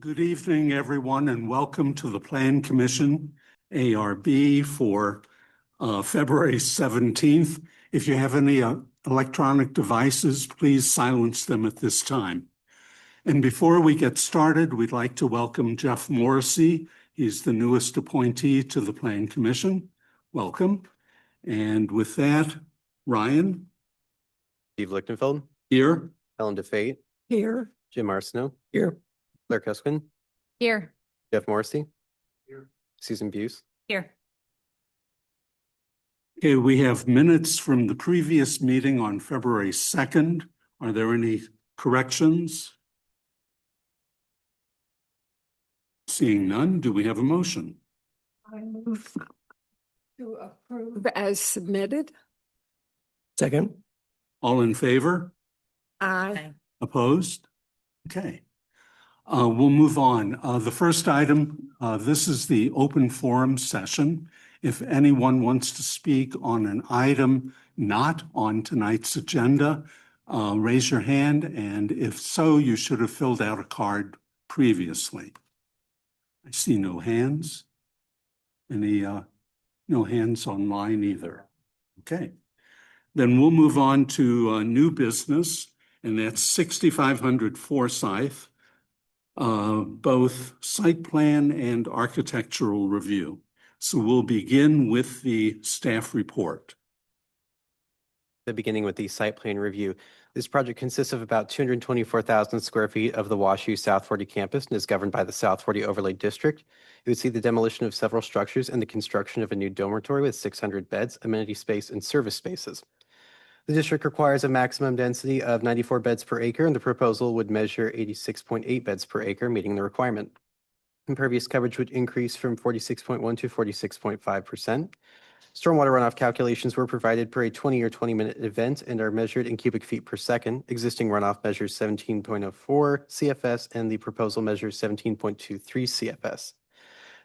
Good evening, everyone, and welcome to the Plan Commission, ARB, for February 17th. If you have any electronic devices, please silence them at this time. And before we get started, we'd like to welcome Jeff Morrissey. He's the newest appointee to the Plan Commission. Welcome. And with that, Ryan. Steve Lichtenfeld. Here. Helen DeFate. Here. Jim Arsenault. Here. Claire Kuskin. Here. Jeff Morrissey. Here. Susan Buse. Here. Okay, we have minutes from the previous meeting on February 2nd. Are there any corrections? Seeing none, do we have a motion? I move to approve as submitted. Second. All in favor? Aye. Opposed? Okay. We'll move on. The first item, this is the open forum session. If anyone wants to speak on an item not on tonight's agenda, raise your hand, and if so, you should have filled out a card previously. I see no hands. No hands online either. Okay. Then we'll move on to new business, and that's 6500 Forsyth, both site plan and architectural review. So we'll begin with the staff report. Beginning with the site plan review. This project consists of about 224,000 square feet of the WashU South 40 campus and is governed by the South 40 Overlay District. It would see the demolition of several structures and the construction of a new dormitory with 600 beds, amenity space, and service spaces. The district requires a maximum density of 94 beds per acre, and the proposal would measure 86.8 beds per acre, meeting the requirement. Impervious coverage would increase from 46.1 to 46.5%. Stormwater runoff calculations were provided per a 20 or 20-minute event and are measured in cubic feet per second. Existing runoff measures 17.04 CFS, and the proposal measures 17.23 CFS.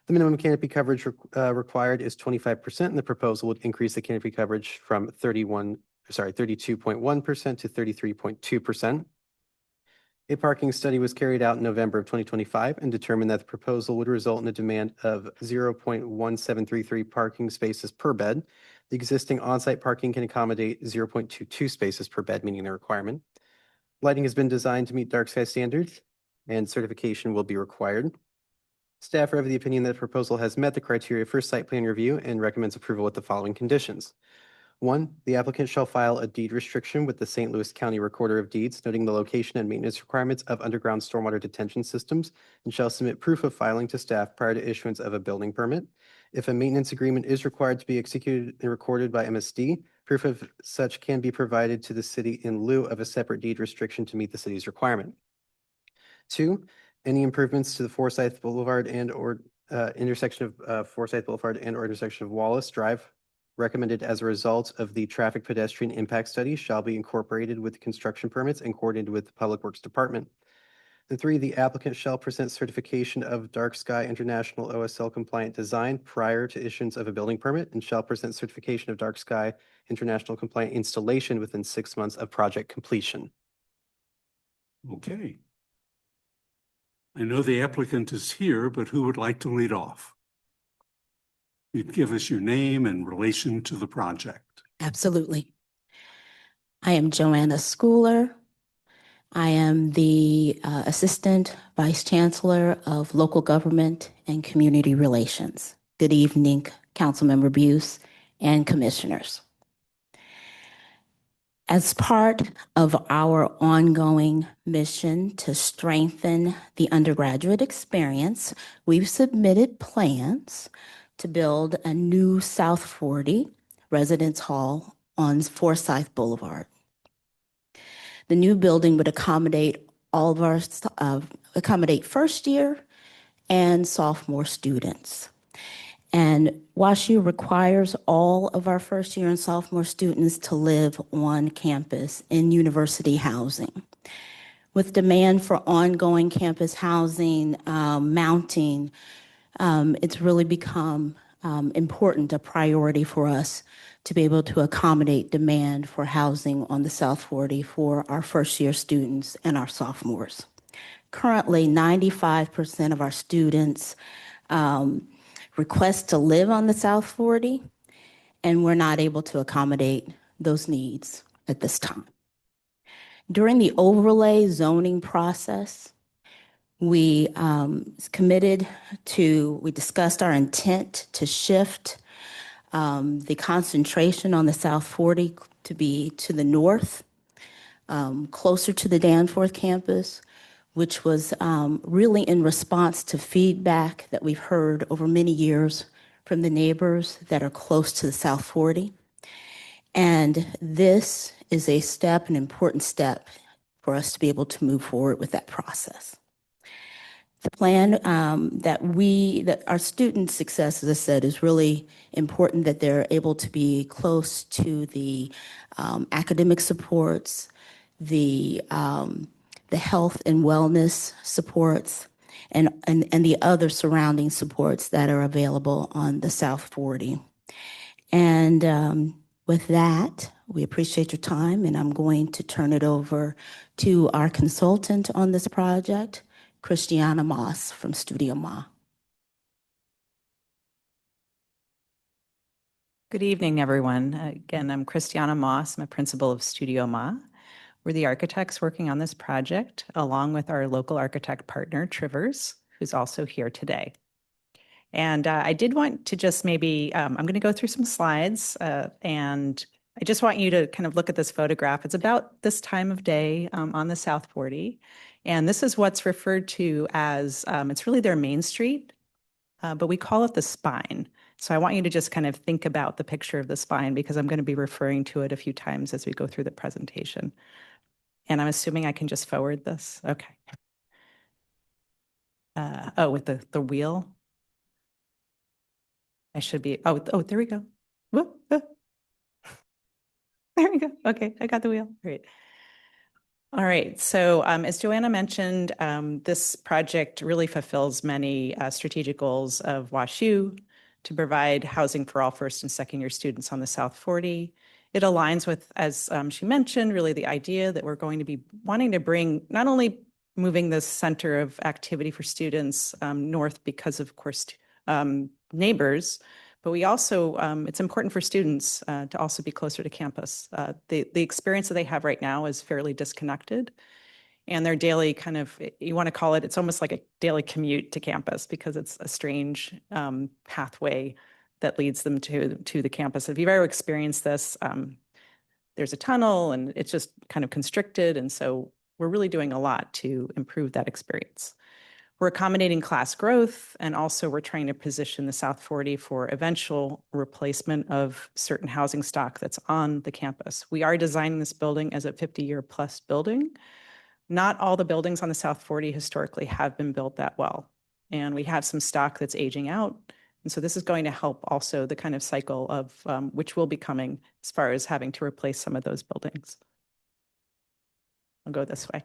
The minimum canopy coverage required is 25%, and the proposal would increase the canopy coverage from 32.1% to 33.2%. A parking study was carried out in November of 2025 and determined that the proposal would result in a demand of 0.1733 parking spaces per bed. The existing on-site parking can accommodate 0.22 spaces per bed, meeting the requirement. Lighting has been designed to meet dark sky standards, and certification will be required. Staff are of the opinion that the proposal has met the criteria for site plan review and recommends approval with the following conditions. 1, the applicant shall file a deed restriction with the St. Louis County Recorder of Deeds noting the location and maintenance requirements of underground stormwater detention systems and shall submit proof of filing to staff prior to issuance of a building permit. If a maintenance agreement is required to be executed and recorded by MSD, proof of such can be provided to the city in lieu of a separate deed restriction to meet the city's requirement. 2, any improvements to the Forsyth Boulevard and or intersection of Forsyth Boulevard and or intersection of Wallace Drive recommended as a result of the traffic pedestrian impact study shall be incorporated with construction permits and coordinated with the Public Works Department. And 3, the applicant shall present certification of Dark Sky International OSL compliant design prior to issuance of a building permit and shall present certification of Dark Sky International compliant installation within 6 months of project completion. Okay. I know the applicant is here, but who would like to lead off? You'd give us your name and relation to the project. Absolutely. I am Joanna Schooler. I am the Assistant Vice Chancellor of Local Government and Community Relations. Good evening, Councilmember Buse and Commissioners. As part of our ongoing mission to strengthen the undergraduate experience, we've submitted plans to build a new South 40 residence hall on Forsyth Boulevard. The new building would accommodate all of our accommodate first year and sophomore students. And WashU requires all of our first year and sophomore students to live on campus in university housing. With demand for ongoing campus housing mounting, it's really become important, a priority for us to be able to accommodate demand for housing on the South 40 for our first year students and our sophomores. Currently, 95% of our students request to live on the South 40, and we're not able to accommodate those needs at this time. During the overlay zoning process, we discussed our intent to shift the concentration on the South 40 to be to the north, closer to the Danforth campus, which was really in response to feedback that we've heard over many years from the neighbors that are close to the South 40. And this is an important step for us to be able to move forward with that process. The plan that our student success, as I said, is really important, that they're able to be close to the academic supports, the health and wellness supports, and the other surrounding supports that are available on the South 40. And with that, we appreciate your time, and I'm going to turn it over to our consultant on this project, Christiana Moss from Studio Ma. Good evening, everyone. Again, I'm Christiana Moss. I'm a principal of Studio Ma. We're the architects working on this project, along with our local architect partner, Trivers, who's also here today. And I did want to just maybe, I'm going to go through some slides, and I just want you to kind of look at this photograph. It's about this time of day on the South 40. And this is what's referred to as, it's really their main street, but we call it the spine. So I want you to just kind of think about the picture of the spine, because I'm going to be referring to it a few times as we go through the presentation. And I'm assuming I can just forward this. Okay. Oh, with the wheel. I should be, oh, there we go. Whoop, whoop. There we go. Okay, I got the wheel. Great. All right, so as Joanna mentioned, this project really fulfills many strategic goals of WashU to provide housing for all first and second year students on the South 40. It aligns with, as she mentioned, really the idea that we're going to be wanting to bring, not only moving the center of activity for students north because of course, neighbors, but we also, it's important for students to also be closer to campus. The experience that they have right now is fairly disconnected, and their daily kind of, you want to call it, it's almost like a daily commute to campus, because it's a strange pathway that leads them to the campus. If you've ever experienced this, there's a tunnel and it's just kind of constricted. And so we're really doing a lot to improve that experience. We're accommodating class growth, and also we're trying to position the South 40 for eventual replacement of certain housing stock that's on the campus. We are designing this building as a 50-year plus building. Not all the buildings on the South 40 historically have been built that well, and we have some stock that's aging out. And so this is going to help also the kind of cycle of which will be coming as far as having to replace some of those buildings. I'll go this way.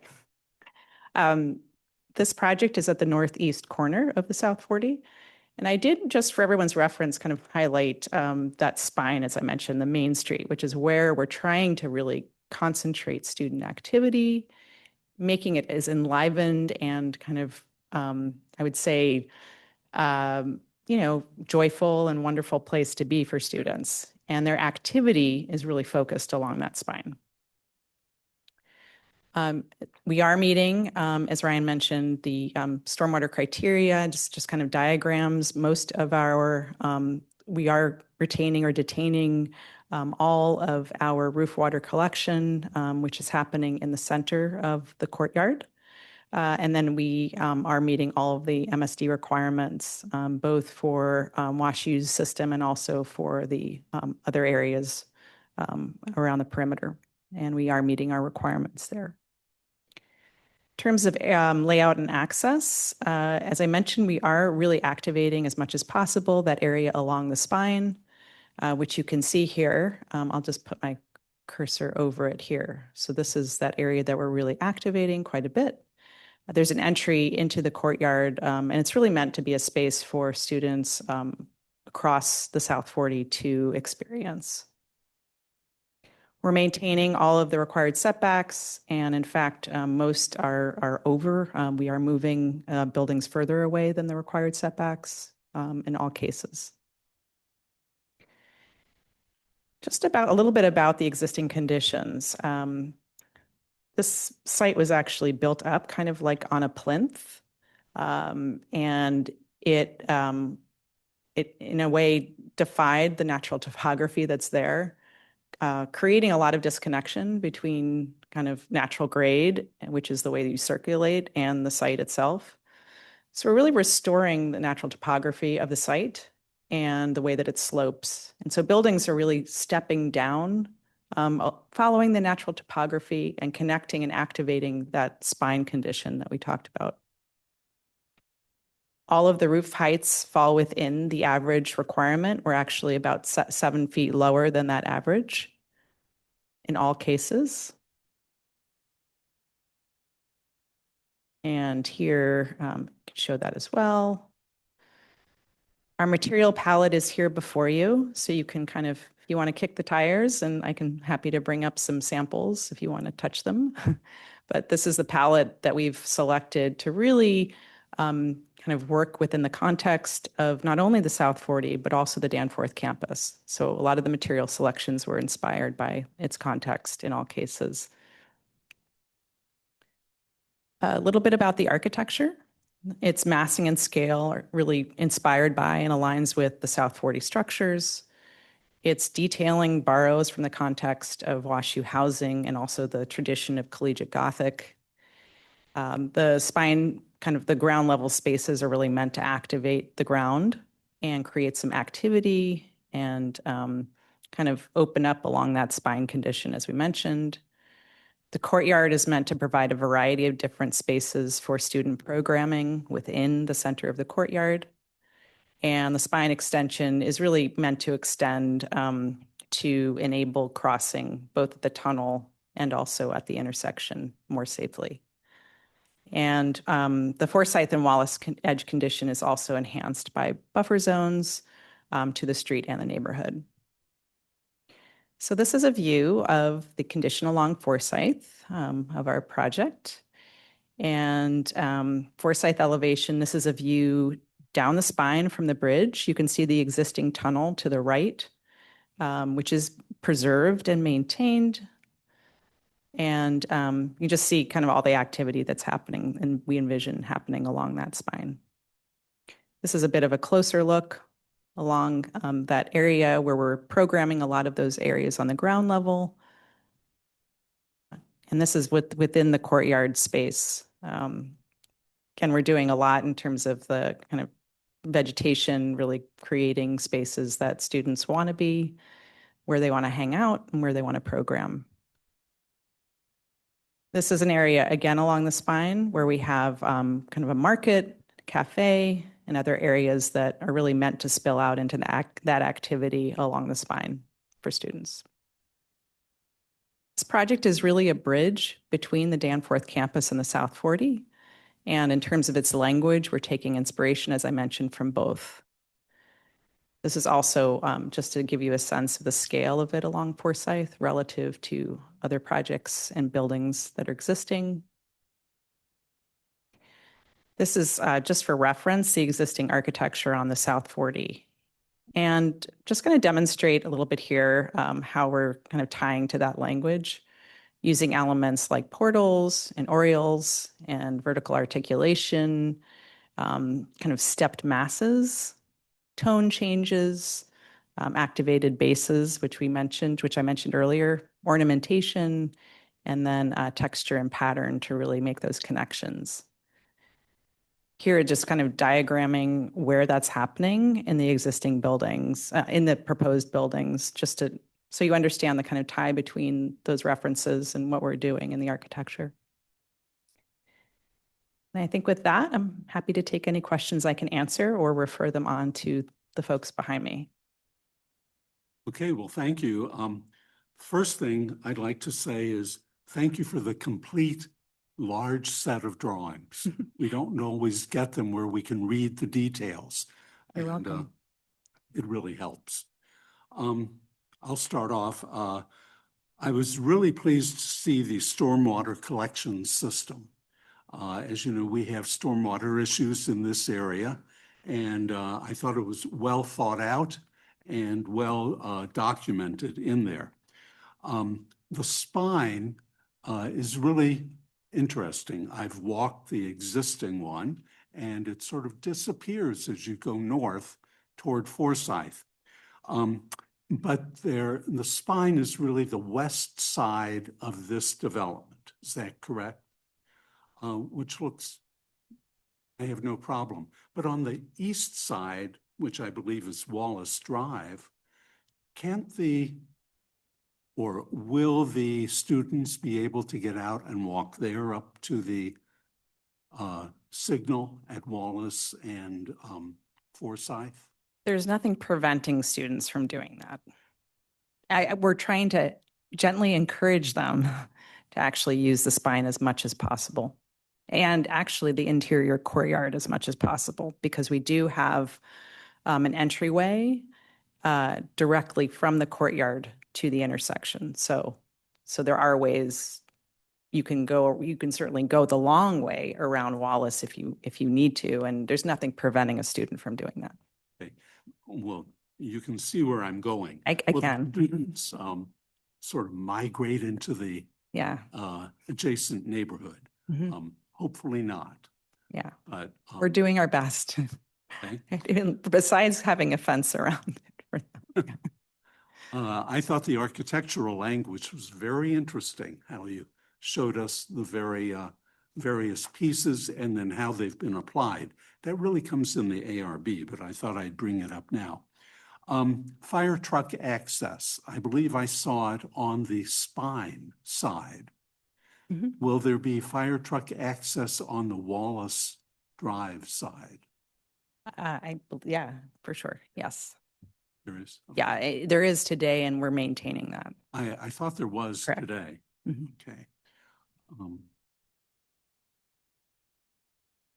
This project is at the northeast corner of the South 40. And I did, just for everyone's reference, kind of highlight that spine, as I mentioned, the main street, which is where we're trying to really concentrate student activity, making it as enlivened and kind of, I would say, joyful and wonderful place to be for students. And their activity is really focused along that spine. We are meeting, as Ryan mentioned, the stormwater criteria, just kind of diagrams. Most of our, we are retaining or detaining all of our roof water collection, which is happening in the center of the courtyard. And then we are meeting all of the MSD requirements, both for WashU's system and also for the other areas around the perimeter. And we are meeting our requirements there. In terms of layout and access, as I mentioned, we are really activating as much as possible that area along the spine, which you can see here. I'll just put my cursor over it here. So this is that area that we're really activating quite a bit. There's an entry into the courtyard, and it's really meant to be a space for students across the South 40 to experience. We're maintaining all of the required setbacks, and in fact, most are over. We are moving buildings further away than the required setbacks in all cases. Just about a little bit about the existing conditions. This site was actually built up kind of like on a plinth, and it in a way defied the natural topography that's there, creating a lot of disconnection between kind of natural grade, which is the way that you circulate, and the site itself. So we're really restoring the natural topography of the site and the way that it slopes. And so buildings are really stepping down, following the natural topography and connecting and activating that spine condition that we talked about. All of the roof heights fall within the average requirement. We're actually about 7 feet lower than that average in all cases. And here, I can show that as well. Our material palette is here before you, so you can kind of, if you want to kick the tires, and I can happy to bring up some samples if you want to touch them. But this is the palette that we've selected to really kind of work within the context of not only the South 40, but also the Danforth campus. So a lot of the material selections were inspired by its context in all cases. A little bit about the architecture. Its massing and scale are really inspired by and aligns with the South 40 structures. Its detailing borrows from the context of WashU housing and also the tradition of collegiate Gothic. The spine, kind of the ground level spaces, are really meant to activate the ground and create some activity and kind of open up along that spine condition, as we mentioned. The courtyard is meant to provide a variety of different spaces for student programming within the center of the courtyard. And the spine extension is really meant to extend to enable crossing both at the tunnel and also at the intersection more safely. And the Forsyth and Wallace edge condition is also enhanced by buffer zones to the street and the neighborhood. So this is a view of the condition along Forsyth of our project. And Forsyth elevation, this is a view down the spine from the bridge. You can see the existing tunnel to the right, which is preserved and maintained. And you just see kind of all the activity that's happening and we envision happening along that spine. This is a bit of a closer look along that area where we're programming a lot of those areas on the ground level. And this is within the courtyard space. Again, we're doing a lot in terms of the kind of vegetation, really creating spaces that students want to be, where they want to hang out, and where they want to program. This is an area, again, along the spine where we have kind of a market, cafe, and other areas that are really meant to spill out into that activity along the spine for students. This project is really a bridge between the Danforth campus and the South 40. And in terms of its language, we're taking inspiration, as I mentioned, from both. This is also just to give you a sense of the scale of it along Forsyth relative to other projects and buildings that are existing. This is just for reference, the existing architecture on the South 40. And just going to demonstrate a little bit here how we're kind of tying to that language using elements like portals and oriels and vertical articulation, kind of stepped masses, tone changes, activated bases, which I mentioned earlier, ornamentation, and then texture and pattern to really make those connections. Here, just kind of diagramming where that's happening in the existing buildings, in the proposed buildings, just so you understand the kind of tie between those references and what we're doing in the architecture. And I think with that, I'm happy to take any questions I can answer or refer them on to the folks behind me. Okay, well, thank you. First thing I'd like to say is thank you for the complete large set of drawings. We don't always get them where we can read the details. You're welcome. It really helps. I'll start off. I was really pleased to see the stormwater collection system. As you know, we have stormwater issues in this area, and I thought it was well thought out and well documented in there. The spine is really interesting. I've walked the existing one, and it sort of disappears as you go north toward Forsyth. But the spine is really the west side of this development. Is that correct? Which looks, I have no problem. But on the east side, which I believe is Wallace Drive, or will the students be able to get out and walk there up to the signal at Wallace and Forsyth? There's nothing preventing students from doing that. We're trying to gently encourage them to actually use the spine as much as possible, and actually the interior courtyard as much as possible, because we do have an entryway directly from the courtyard to the intersection. So there are ways you can go. You can certainly go the long way around Wallace if you need to, and there's nothing preventing a student from doing that. Okay. Well, you can see where I'm going. I Will the can. students sort of migrate into the Yeah. Adjacent neighborhood? Mhm. Hopefully not. Yeah. But We're doing our best. okay. Even besides having a fence around it. I thought the architectural language was very interesting, how you showed us the various pieces and then how they've been applied. That really comes in the ARB, but I thought I'd bring it up now. Fire truck access, I believe I saw it on the spine side. Mhm. Will there be fire truck access on the Wallace Drive side? Yeah, for sure. Yes. There is? Yeah, Okay. there is today, and we're maintaining that. I thought there was Correct. today. Mhm. Okay.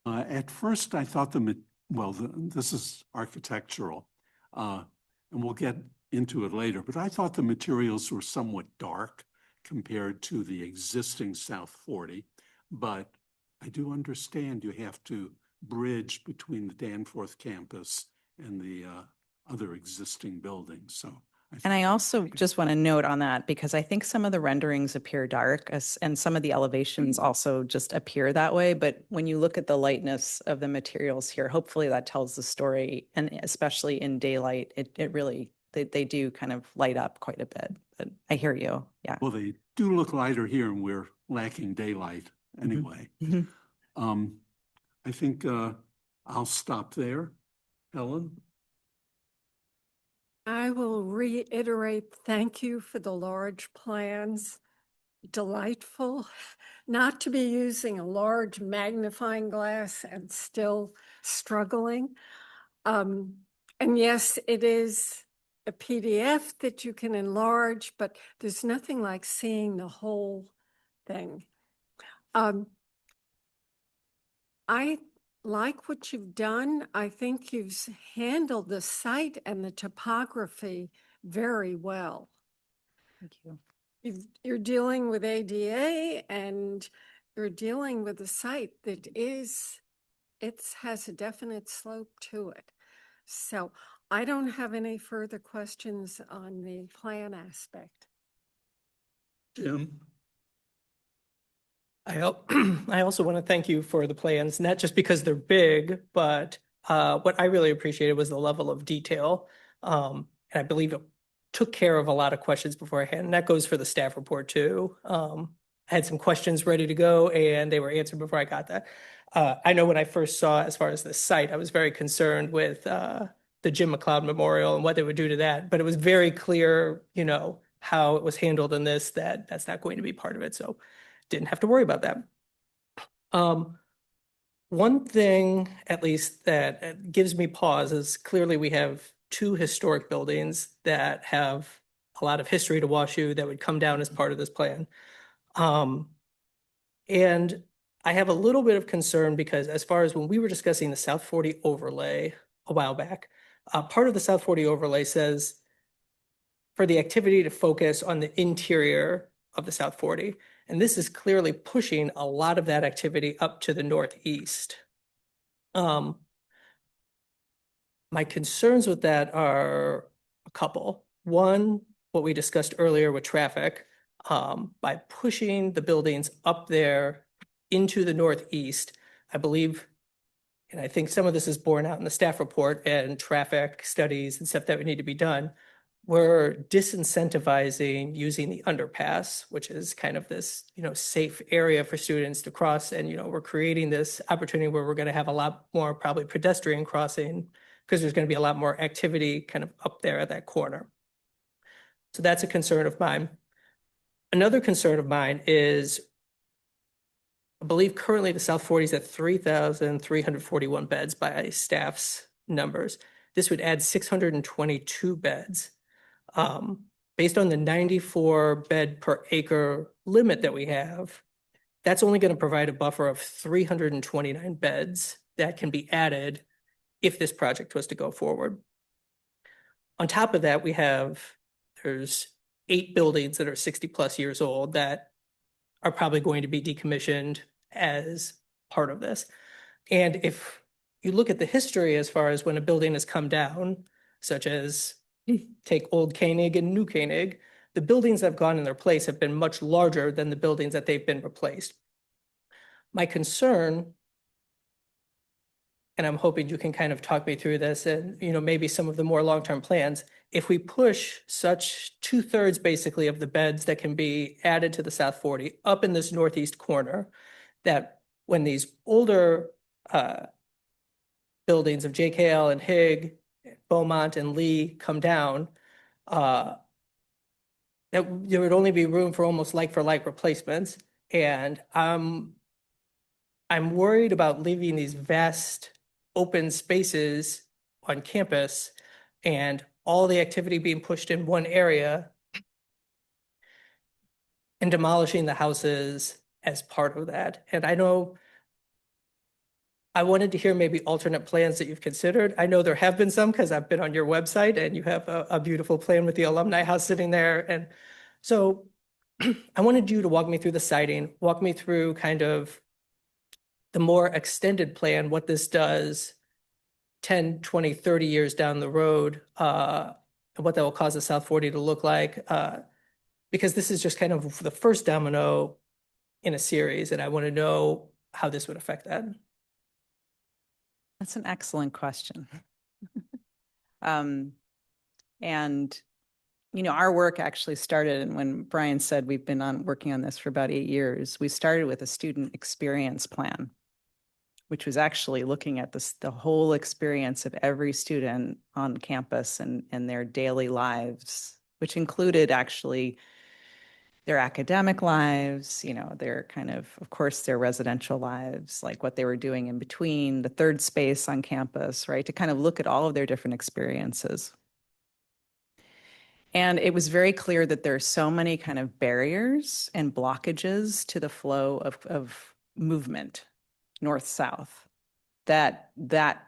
At first, I thought this is architectural, and we'll get into it later, but I thought the materials were somewhat dark compared to the existing South 40, but I do understand you have to bridge between the Danforth campus and the other existing buildings, so. And I also just want to note on that, because I think some of the renderings appear dark and some of the elevations also just appear that way. But when you look at the lightness of the materials here, hopefully that tells the story. And especially in daylight, it really, they do kind of light up quite a bit. But I hear you. Yeah. Well, they do look lighter here and we're lacking daylight anyway. Mhm. I think I'll stop there. Helen? I will reiterate, thank you for the large plans. Delightful not to be using a large magnifying glass and still struggling. And yes, it is a PDF that you can enlarge, but there's nothing like seeing the whole thing. I like what you've done. I think you've handled the site and the topography very well. Thank you. You're dealing with ADA and you're dealing with a site that has a definite slope to it. So I don't have any further questions on the plan aspect. Jim? I also want to thank you for the plans, not just because they're big, but what I really appreciated was the level of detail. And I believe it took care of a lot of questions beforehand, and that goes for the staff report too. I had some questions ready to go and they were answered before I got that. I know when I first saw, as far as the site, I was very concerned with the Jim McLeod Memorial and what they would do to that, but it was very clear, how it was handled in this, that's not going to be part of it. So didn't have to worry about that. One thing, at least, that gives me pause is clearly we have two historic buildings that have a lot of history to WashU that would come down as part of this plan. And I have a little bit of concern because as far as when we were discussing the South 40 overlay a while back, part of the South 40 overlay says for the activity to focus on the interior of the South 40. And this is clearly pushing a lot of that activity up to the northeast. My concerns with that are a couple. One, what we discussed earlier with traffic, by pushing the buildings up there into the northeast, I believe, and I think some of this is borne out in the staff report and traffic studies and stuff that would need to be done, we're disincentivizing using the underpass, which is kind of this, safe area for students to cross. And, we're creating this opportunity where we're going to have a lot more probably pedestrian crossing because there's going to be a lot more activity kind of up there at that corner. So that's a concern of mine. Another concern of mine is, I believe currently the South 40 is at 3,341 beds by staff's numbers. This would add 622 beds. Based on the 94 bed per acre limit that we have, that's only going to provide a buffer of 329 beds that can be added if this project was to go forward. On top of that, there's 8 buildings that are 60 plus years old that are probably going to be decommissioned as part of this. And if you look at the history as far as when a building has come down, such as take Old Koenig and New Koenig, the buildings that have gone in their place have been much larger than the buildings that they've been replaced. My concern, and I'm hoping you can kind of talk me through this and, maybe some of the more long-term plans, if we push such 2/3 basically of the beds that can be added to the South 40 up in this northeast corner, that when these older buildings of JKL and Higg, Beaumont and Lee come down, that there would only be room for almost like-for-like replacements. And I'm worried about leaving these vast open spaces on campus and all the activity being pushed in one area and demolishing the houses as part of that. And I know I wanted to hear maybe alternate plans that you've considered. I know there have been some because I've been on your website and you have a beautiful plan with the alumni house sitting there. And so I wanted you to walk me through the siting, walk me through kind of the more extended plan, what this does 10, 20, 30 years down the road, and what that will cause the South 40 to look like. Because this is just kind of the first domino in a series, and I want to know how this would affect that. That's an excellent question. And, our work actually started, and when Brian said we've been working on this for about 8 years, we started with a student experience plan, which was actually looking at the whole experience of every student on campus and their daily lives, which included actually their academic lives, their kind of course, their residential lives, like what they were doing in between, the third space on campus, right? To kind of look at all of their different experiences. And it was very clear that there are so many kind of barriers and blockages to the flow of movement, north-south, that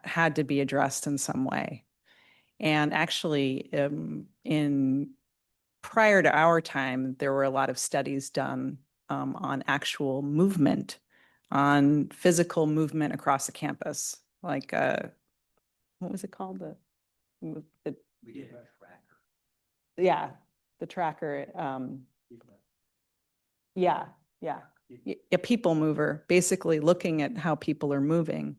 had to be addressed in some way. And actually, prior to our time, there were a lot of studies done on actual movement, on physical movement across the campus. Like, what was it called? We did a tracker. Yeah, the tracker. A people mover, basically looking at how people are moving.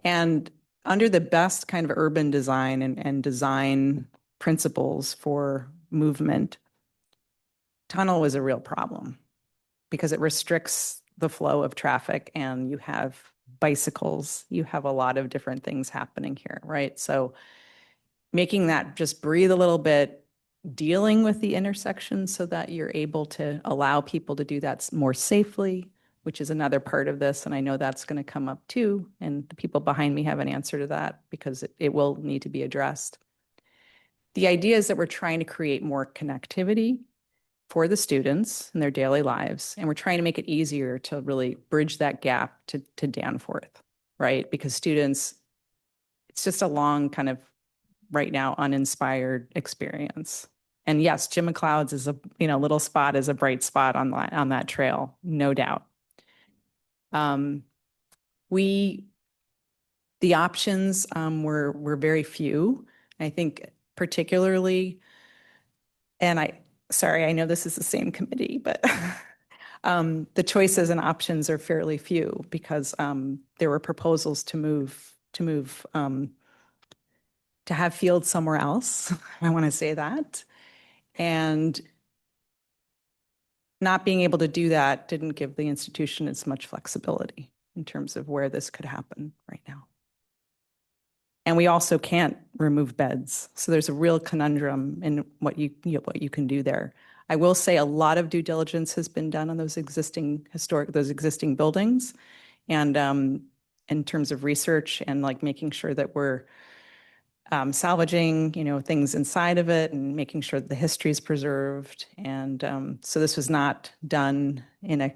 And under the best kind of urban design and design principles for movement, tunnel was a real problem because it restricts the flow of traffic, and you have bicycles, you have a lot of different things happening here, right? So making that just breathe a little bit, dealing with the intersection so that you're able to allow people to do that more safely, which is another part of this. And I know that's going to come up too. And the people behind me have an answer to that because it will need to be addressed. The idea is that we're trying to create more connectivity for the students in their daily lives. And we're trying to make it easier to really bridge that gap to Danforth, right? Because students, it's just a long kind of right now uninspired experience. And yes, Jim McLeod's is a, little spot is a bright spot on that trail, no doubt. The options were very few. I think particularly, and sorry, I know this is the same committee, but the choices and options are fairly few because there were proposals to have fields somewhere else. I want to say that. And not being able to do that didn't give the institution as much flexibility in terms of where this could happen right now. And we also can't remove beds. So there's a real conundrum in what you can do there. I will say a lot of due diligence has been done on those existing buildings. And in terms of research and like making sure that we're salvaging, things inside of it and making sure that the history is preserved. And so this was not done in a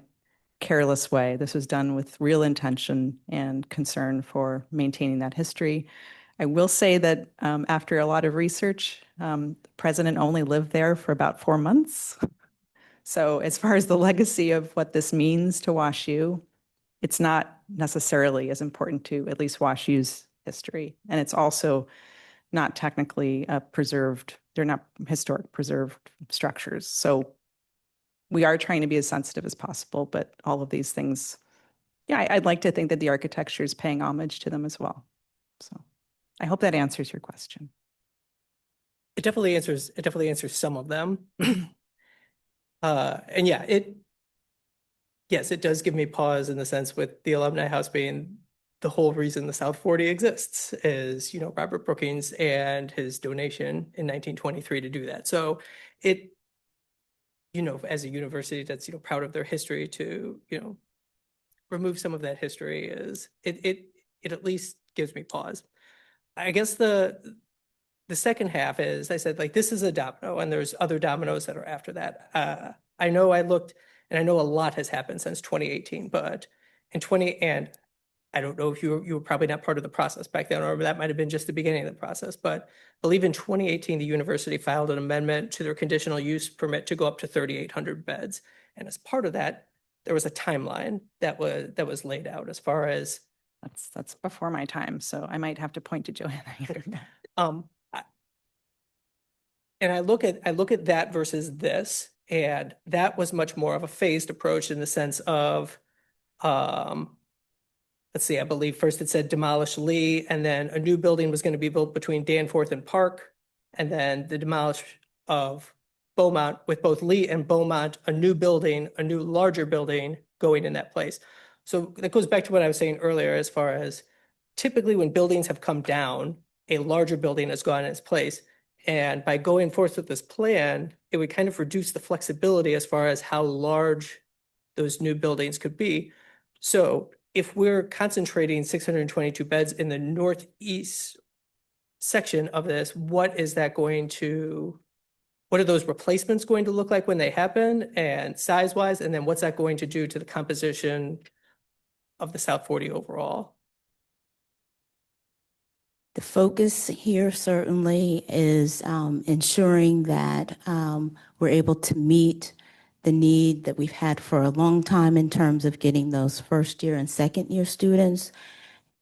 careless way. This was done with real intention and concern for maintaining that history. I will say that after a lot of research, the president only lived there for about 4 months. So as far as the legacy of what this means to WashU, it's not necessarily as important to at least WashU's history. And it's also not technically preserved. They're not historic preserved structures. So we are trying to be as sensitive as possible, but all of these things, yeah, I'd like to think that the architecture is paying homage to them as well. So I hope that answers your question. It definitely answers some of them. And yeah, yes, it does give me pause in the sense with the Alumni House being the whole reason the South 40 exists is, Robert Brookings and his donation in 1923 to do that. So it, as a university that's, proud of their history to, remove some of that history is, it at least gives me pause. I guess the second half is, I said, like, this is a domino and there's other dominoes that are after that. I know I looked and I know a lot has happened since 2018, but and I don't know if you were probably not part of the process back then, or that might have been just the beginning of the process, but I believe in 2018, the university filed an amendment to their conditional use permit to go up to 3,800 beds. And as part of that, there was a timeline that was laid out as far as. That's before my time, so I might have to point to Joanna. And I look at that versus this, and that was much more of a phased approach in the sense of, let's see, I believe first it said demolish Lee, and then a new building was going to be built between Danforth and Park, and then the demolish of Beaumont with both Lee and Beaumont, a new larger building going in that place. So that goes back to what I was saying earlier, as far as typically when buildings have come down, a larger building has gone in its place. And by going forth with this plan, it would kind of reduce the flexibility as far as how large those new buildings could be. So if we're concentrating 622 beds in the northeast section of this, what are those replacements going to look like when they happen and size-wise? And then what's that going to do to the composition of the South 40 overall? The focus here certainly is ensuring that we're able to meet the need that we've had for a long time in terms of getting those first year and second year students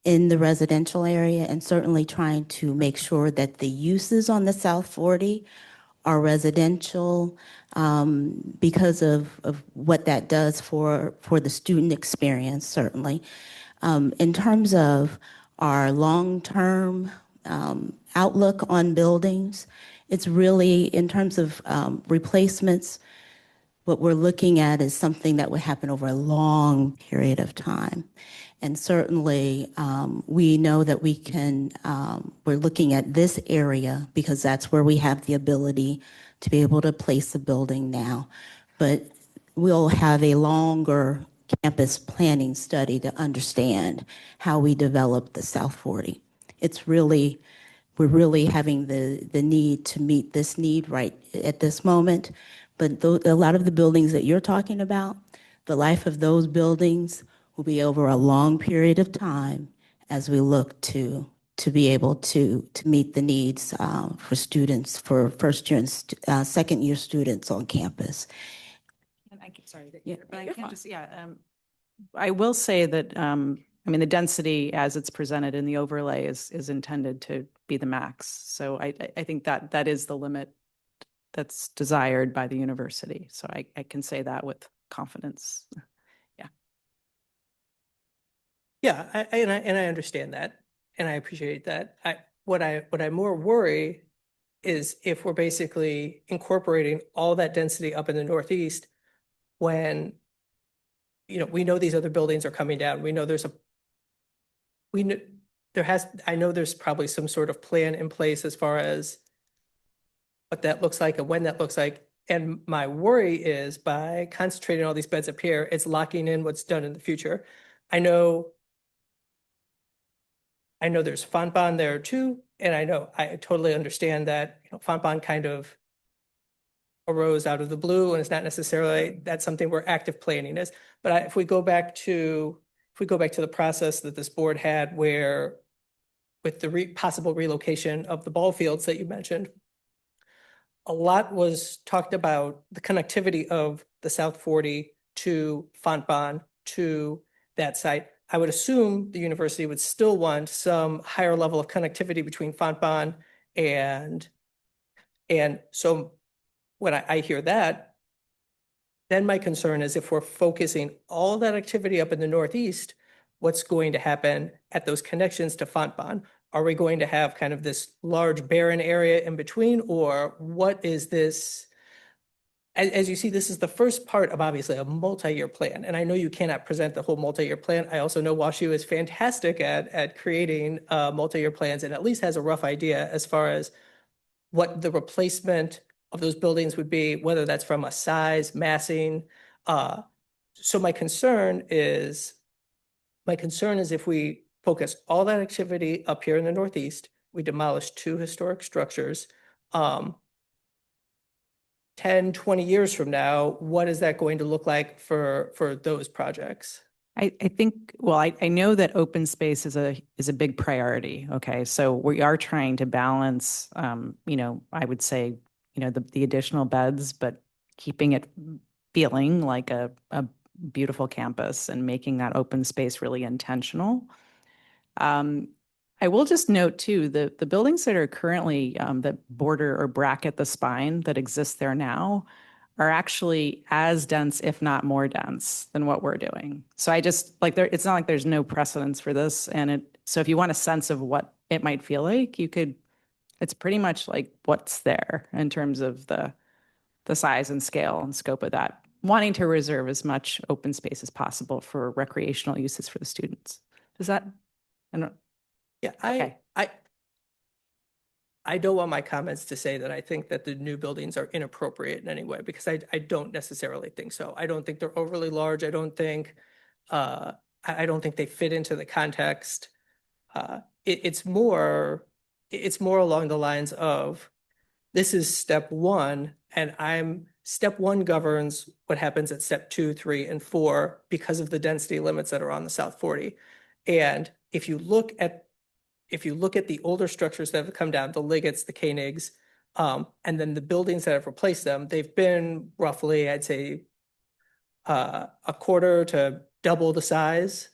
in the residential area, and certainly trying to make sure that the uses on the South 40 are residential because of what that does for the student experience, certainly. In terms of our long-term outlook on buildings, it's really, in terms of replacements, what we're looking at is something that would happen over a long period of time. And certainly, we know that we're looking at this area because that's where we have the ability to be able to place a building now. But we'll have a longer campus planning study to understand how we develop the South 40. We're really having the need to meet this need right at this moment. But a lot of the buildings that you're talking about, the life of those buildings will be over a long period of time as we look to to be able to meet the needs for students, for first year and second year students on campus. And sorry, Yeah, but I you're can fine. just, I will say that, I mean, the density as it's presented in the overlay is intended to be the max. So I think that is the limit that's desired by the university. So I can say that with confidence. Yeah, I understand that, and I appreciate that. What I more worry is if we're basically incorporating all that density up in the Northeast when, we know these other buildings are coming down. We know I know there's probably some sort of plan in place as far as what that looks like and when that looks like. And my worry is by concentrating all these beds up here, it's locking in what's done in the future. I know there's Fonbon there too, and I totally understand that, Fonbon kind of arose out of the blue, and it's not necessarily that's something where active planning is. But if we go back to the process that this board had, where with the possible relocation of the ball fields that you mentioned, a lot was talked about the connectivity of the South 40 to Fontbonne to that site. I would assume the university would still want some higher level of connectivity between Fontbonne and so when I hear that, then my concern is if we're focusing all that activity up in the Northeast, what's going to happen at those connections to Fontbonne? Are we going to have kind of this large barren area in between, or what is this? As you see, this is the first part of obviously a multi-year plan. And I know you cannot present the whole multi-year plan. I also know WashU is fantastic at creating multi-year plans and at least has a rough idea as far as what the replacement of those buildings would be, whether that's from a size, massing. So my concern is if we focus all that activity up here in the Northeast, we demolish 2 historic structures. 10, 20 years from now, what is that going to look like for those projects? I think, well, I know that open space is a big priority. Okay. So we are trying to balance, I would say, the additional beds, but keeping it feeling like a beautiful campus and making that open space really intentional. I will just note too, the buildings that are currently that border or bracket the spine that exist there now are actually as dense, if not more dense than what we're doing. So I just it's not like there's no precedence for this. And so if you want a sense of what it might feel like, it's pretty much like what's there in terms of the size and scale and scope of that, wanting to reserve as much open space as possible for recreational uses for the students. Does that, I don't, Yeah, okay. I don't want my comments to say that I think that the new buildings are inappropriate in any way, because I don't necessarily think so. I don't think they're overly large. I don't think they fit into the context. It's more along the lines of, this is step 1, and step 1 governs what happens at step 2, 3, and 4 because of the density limits that are on the South 40. And if you look at the older structures that have come down, the Liggets, the Koenigs, and then the buildings that have replaced them, they've been roughly, I'd say, a quarter to double the size,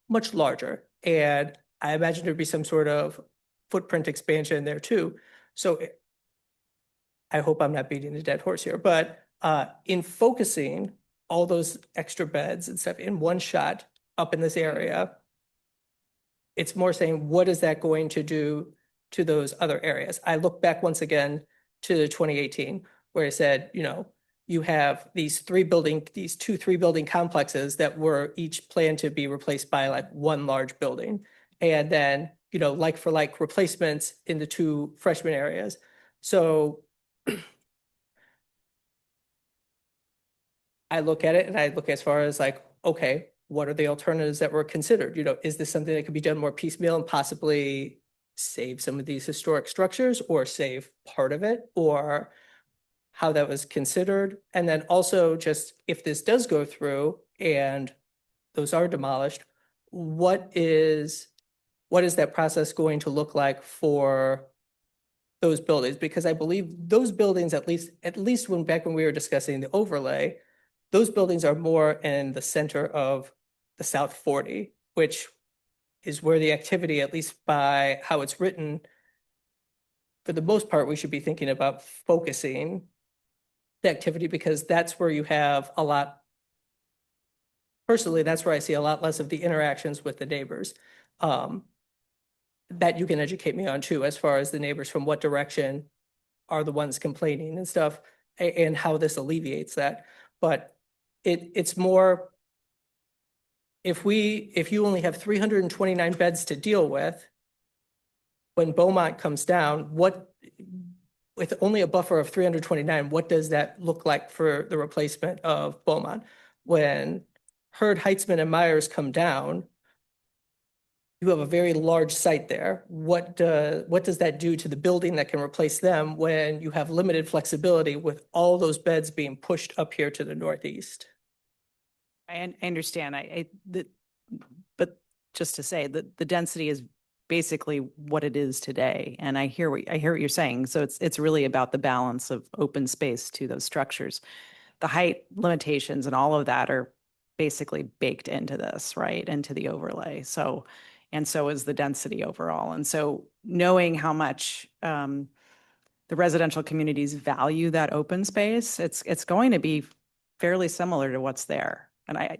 much larger. And I imagine there'd be some sort of footprint expansion there too. So I hope I'm not beating a dead horse here, but in focusing all those extra beds and stuff in one shot up in this area, it's more saying, what is that going to do to those other areas? I look back once again to 2018, where I said, you have these 2 3-building complexes that were each planned to be replaced by like one large building. And then, like for like replacements in the 2 freshman areas. So I look at it and I look as far as like, okay, what are the alternatives that were considered? Is this something that could be done more piecemeal and possibly save some of these historic structures, or save part of it, or how that was considered? And then also, just if this does go through and those are demolished, what is what is that process going to look like for those buildings? Because I believe those buildings, at least back when we were discussing the overlay, those buildings are more in the center of the South 40, which is where the activity, at least by how it's written, for the most part, we should be thinking about focusing the activity, because that's where you have a lot. Personally, that's where I see a lot less of the interactions with the neighbors. That you can educate me on too, as far as the neighbors, from what direction are the ones complaining and stuff, and how this alleviates that. But it's more, if you only have 329 beds to deal with, when Beaumont comes down, with only a buffer of 329, what does that look like for the replacement of Beaumont? When Hurd, Heitzman, and Myers come down, you have a very large site there. What does that do to the building that can replace them when you have limited flexibility with all those beds being pushed up here to the northeast? I understand. But just to say that the density is basically what it is today. And I hear what you're saying. So it's really about the balance of open space to those structures. The height limitations and all of that are basically baked into this, right? Into the overlay. And so is the density overall. And so knowing how much the residential communities value that open space, it's going to be fairly similar to what's there. And I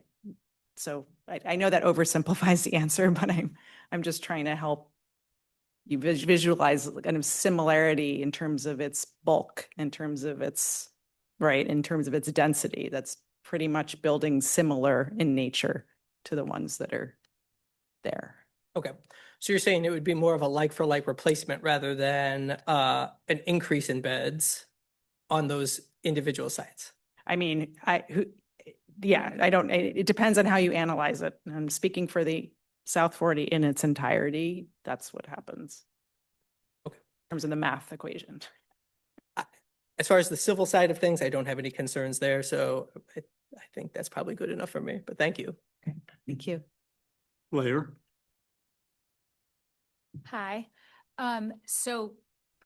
know that oversimplifies the answer, but I'm just trying to help you visualize kind of similarity in terms of its bulk, in terms of its density. That's pretty much buildings similar in nature to the ones that are there. Okay, so you're saying it would be more of a like-for-like replacement rather than an increase in beds on those individual sites? I mean, it depends on how you analyze it. I'm speaking for the South 40 in its entirety. That's what happens. Okay. In terms of the math equation. As far as the civil side of things, I don't have any concerns there. So I think that's probably good enough for me, but thank you. Okay. Thank you. Blair? Hi. So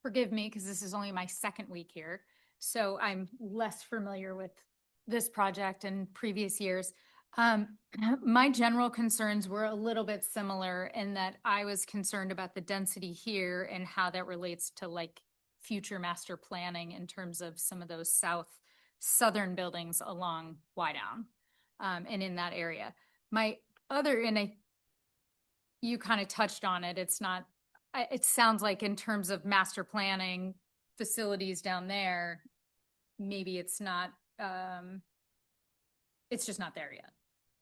forgive me because this is only my second week here. So I'm less familiar with this project and previous years. My general concerns were a little bit similar in that I was concerned about the density here and how that relates to like future master planning in terms of some of those southern buildings along Wydown and in that area. You kind of touched on it. It sounds like in terms of master planning facilities down there, maybe it's just not there yet,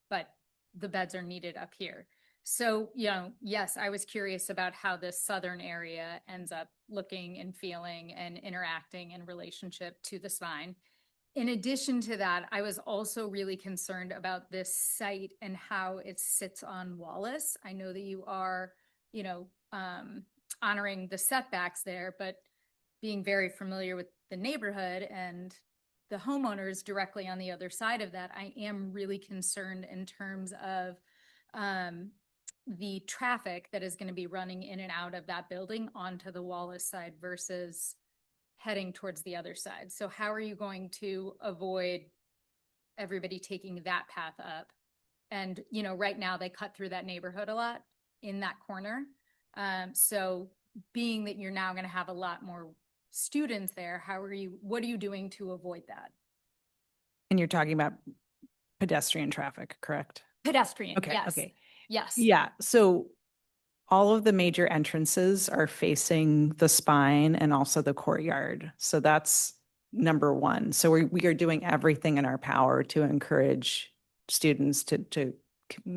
but the beds are needed up here. So, yes, I was curious about how this southern area ends up looking and feeling and interacting in relationship to the spine. In addition to that, I was also really concerned about this site and how it sits on Wallace. I know that you are, honoring the setbacks there, but being very familiar with the neighborhood and the homeowners directly on the other side of that, I am really concerned in terms of the traffic that is going to be running in and out of that building onto the Wallace side versus heading towards the other side. So how are you going to avoid everybody taking that path up? And, right now they cut through that neighborhood a lot in that corner. So being that you're now going to have a lot more students there, what are you doing to avoid that? And you're talking about pedestrian traffic, correct? Pedestrian, Okay. yes. Okay. Yes. Yeah. So all of the major entrances are facing the spine and also the courtyard. So that's number one. So we are doing everything in our power to encourage students to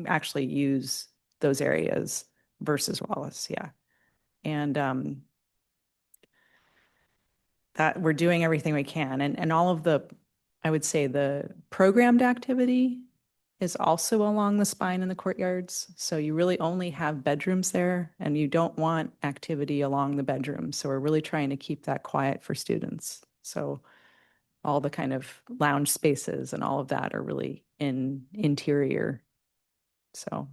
actually use those areas versus Wallace. Yeah. And that we're doing everything we can. And all of I would say the programmed activity is also along the spine and the courtyards. So you really only have bedrooms there and you don't want activity along the bedrooms. So we're really trying to keep that quiet for students. So all the kind of lounge spaces and all of that are really in interior. So.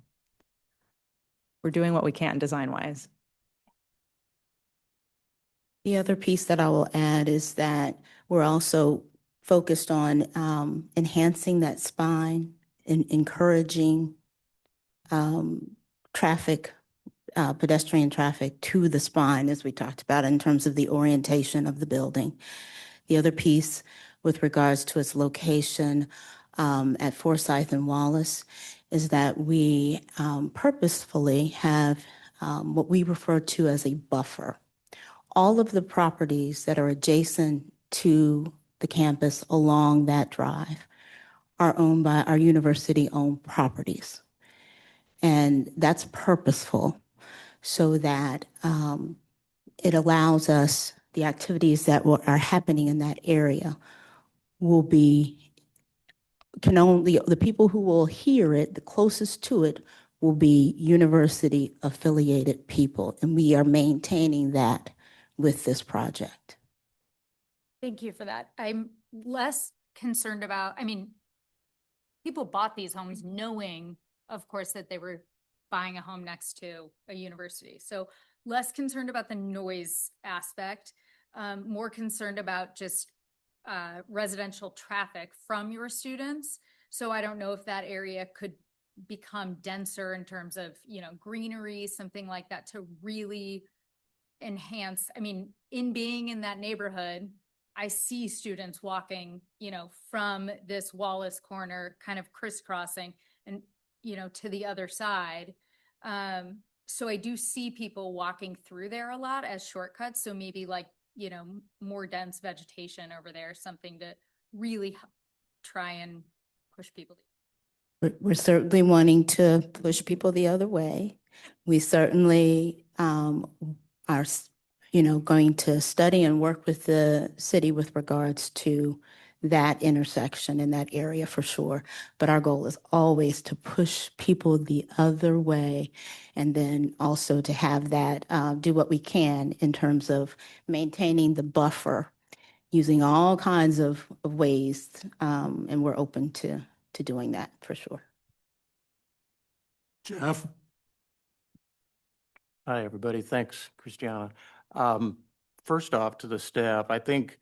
we're doing what we can design-wise. The other piece that I will add is that we're also focused on enhancing that spine and encouraging traffic, pedestrian traffic to the spine, as we talked about, in terms of the orientation of the building. The other piece with regards to its location at Forsyth and Wallace is that we purposefully have what we refer to as a buffer. All of the properties that are adjacent to the campus along that drive are owned by our university-owned properties. And that's purposeful so that it allows us, the activities that are happening in that area will be, the people who will hear it, the closest to it, will be university affiliated people. And we are maintaining that with this project. Thank you for that. I'm less concerned about, I mean, people bought these homes knowing, of course, that they were buying a home next to a university. So less concerned about the noise aspect, more concerned about just residential traffic from your students. So I don't know if that area could become denser in terms of, you know, greenery, something like that to really enhance. I mean, in being in that neighborhood, I see students walking, you know, from this Wallace corner, kind of crisscrossing and, you know, to the other side. So I do see people walking through there a lot as shortcuts. So maybe like, you know, more dense vegetation over there, something to really try and push people. We're certainly wanting to push people the other way. We certainly are, going to study and work with the city with regards to that intersection in that area for sure. But our goal is always to push people the other way, and then also to have that do what we can in terms of maintaining the buffer using all kinds of ways, and we're open to doing that for sure. Jeff? Hi, everybody. Thanks, Christiana. First off, to the staff, I think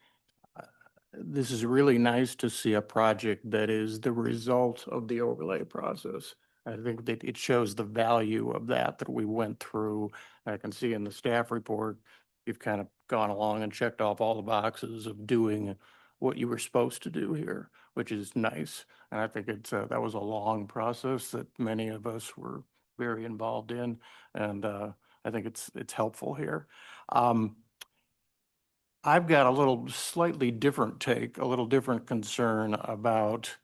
this is really nice to see a project that is the result of the overlay process. I think that it shows the value of that we went through. I can see in the staff report, you've kind of gone along and checked off all the boxes of doing what you were supposed to do here, which is nice. And I think that was a long process that many of us were very involved in. And I think it's helpful here. I've got a little slightly different take, a little different concern about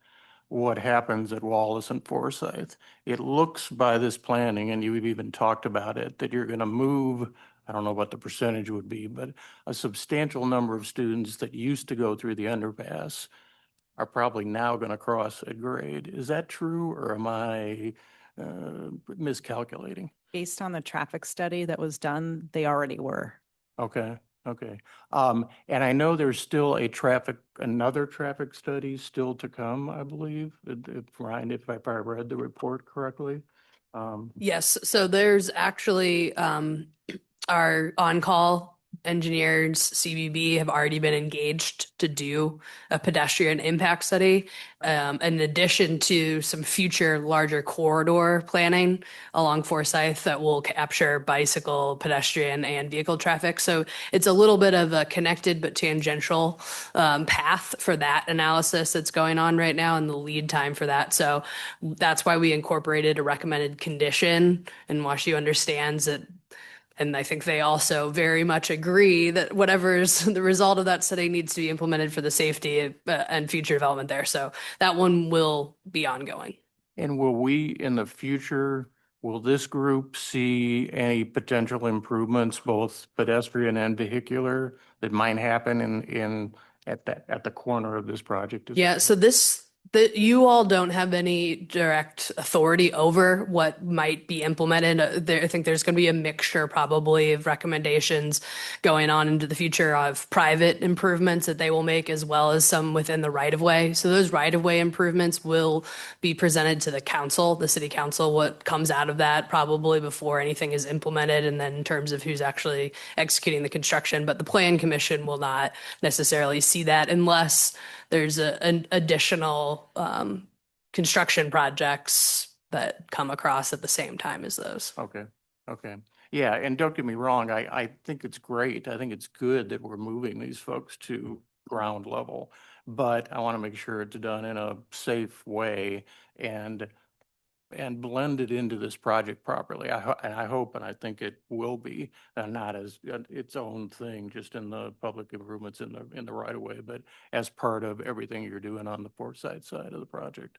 what happens at Wallace and Forsyth. It looks by this planning, and you've even talked about it, that you're going to move, I don't know what the percentage would be, but a substantial number of students that used to go through the underpass are probably now going to cross at grade. Is that true, or am I miscalculating? Based on the traffic study that was done, they already were. Okay. Okay. And I know there's still another traffic study still to come, I believe, Ryan, if I read the report correctly. Yes, so there's actually our on-call engineers, CBB, have already been engaged to do a pedestrian impact study, in addition to some future larger corridor planning along Forsyth that will capture bicycle, pedestrian, and vehicle traffic. So it's a little bit of a connected but tangential path for that analysis that's going on right now and the lead time for that. So that's why we incorporated a recommended condition, and WashU understands that. And I think they also very much agree that whatever's the result of that study needs to be implemented for the safety and future development there. So that one will be ongoing. And will we, in the future, will this group see any potential improvements, both pedestrian and vehicular, that might happen at the corner of this project? Yeah, so this That you all don't have any direct authority over what might be implemented. I think there's going to be a mixture probably of recommendations going on into the future of private improvements that they will make, as well as some within the right of way. So those right of way improvements will be presented to the council, the city council, what comes out of that probably before anything is implemented. And then in terms of who's actually executing the construction, but the plan commission will not necessarily see that unless there's an additional construction projects that come across at the same time as those. Okay, okay. Yeah, and don't get me wrong, I think it's great. I think it's good that we're moving these folks to ground level. But I want to make sure it's done in a safe way and blend it into this project properly. And I hope, and I think it will be, not as its own thing, just in the public improvements in the right of way, but as part of everything you're doing on the Forsyth side of the project.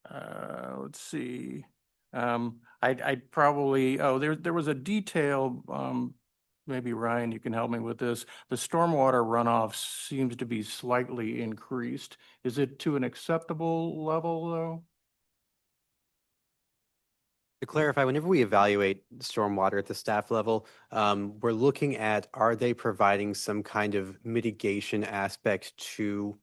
Let's see. I'd probably, there was a detail, maybe Ryan, you can help me with this. The stormwater runoff seems to be slightly increased. Is it to an acceptable level, though? To clarify, whenever we evaluate stormwater at the staff level, we're looking at, are they providing some kind of mitigation aspect to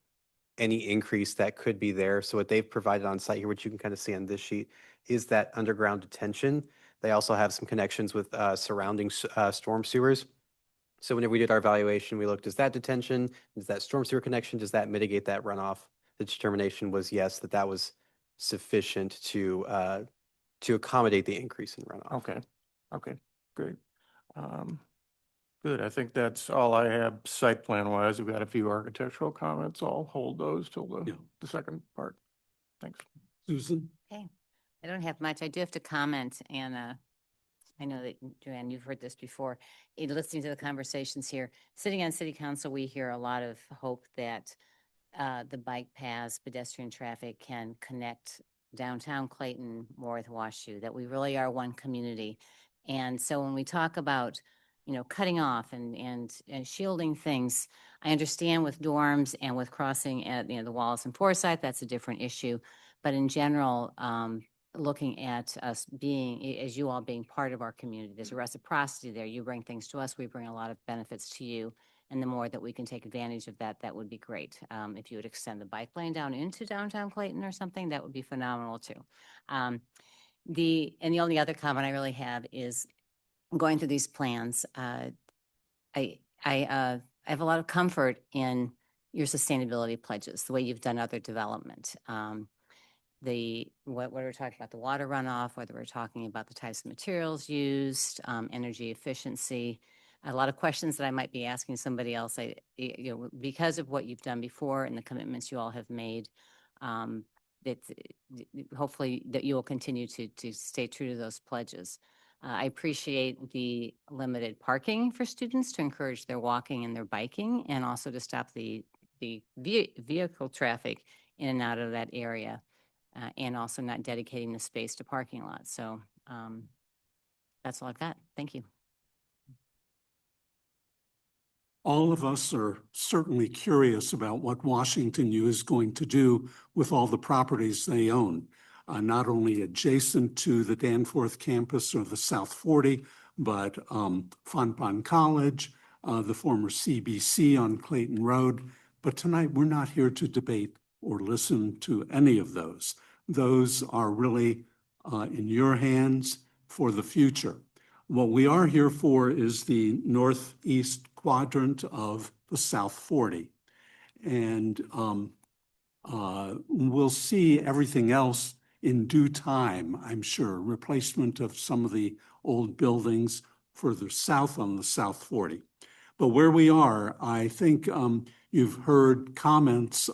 any increase that could be there? So what they've provided on site here, which you can kind of see on this sheet, is that underground detention. They also have some connections with surrounding storm sewers. So whenever we did our evaluation, we looked, is that detention, is that storm sewer connection, does that mitigate that runoff? The determination was yes, that was sufficient to accommodate the increase in runoff. Okay, great. Good, I think that's all I have site plan wise. We've got a few architectural comments. I'll hold those till the second part. Thanks. Susan? Okay, I don't have much. I do have to comment, and I know that, Joanne, you've heard this before. In listening to the conversations here, sitting on city council, we hear a lot of hope that the bike paths, pedestrian traffic can connect downtown Clayton more with WashU, that we really are one community. And so when we talk about, cutting off and shielding things, I understand with dorms and with crossing at, the Wallace and Forsyth, that's a different issue. But in general, looking at us being, as you all being part of our community, there's a reciprocity there. You bring things to us, we bring a lot of benefits to you. And the more that we can take advantage of that, that would be great. If you would extend the bike lane down into downtown Clayton or something, that would be phenomenal too. The only other comment I really have is going through these plans. I have a lot of comfort in your sustainability pledges, the way you've done other development. What we're talking about, the water runoff, whether we're talking about the types of materials used, energy efficiency. A lot of questions that I might be asking somebody else, because of what you've done before and the commitments you all have made, hopefully that you will continue to stay true to those pledges. I appreciate the limited parking for students to encourage their walking and their biking, and also to stop the vehicle traffic in and out of that area, and also not dedicating the space to parking lots. So that's all I've got. Thank you. All of us are certainly curious about what Washington U is going to do with all the properties they own, not only adjacent to the Danforth campus or the South 40, but Fontbonne College, the former CBC on Clayton Road. But tonight, we're not here to debate or listen to any of those. Those are really in your hands for the future. What we are here for is the northeast quadrant of the South 40. And we'll see everything else in due time, I'm sure. Replacement of some of the old buildings further south on the South 40. But where we are, I think you've heard comments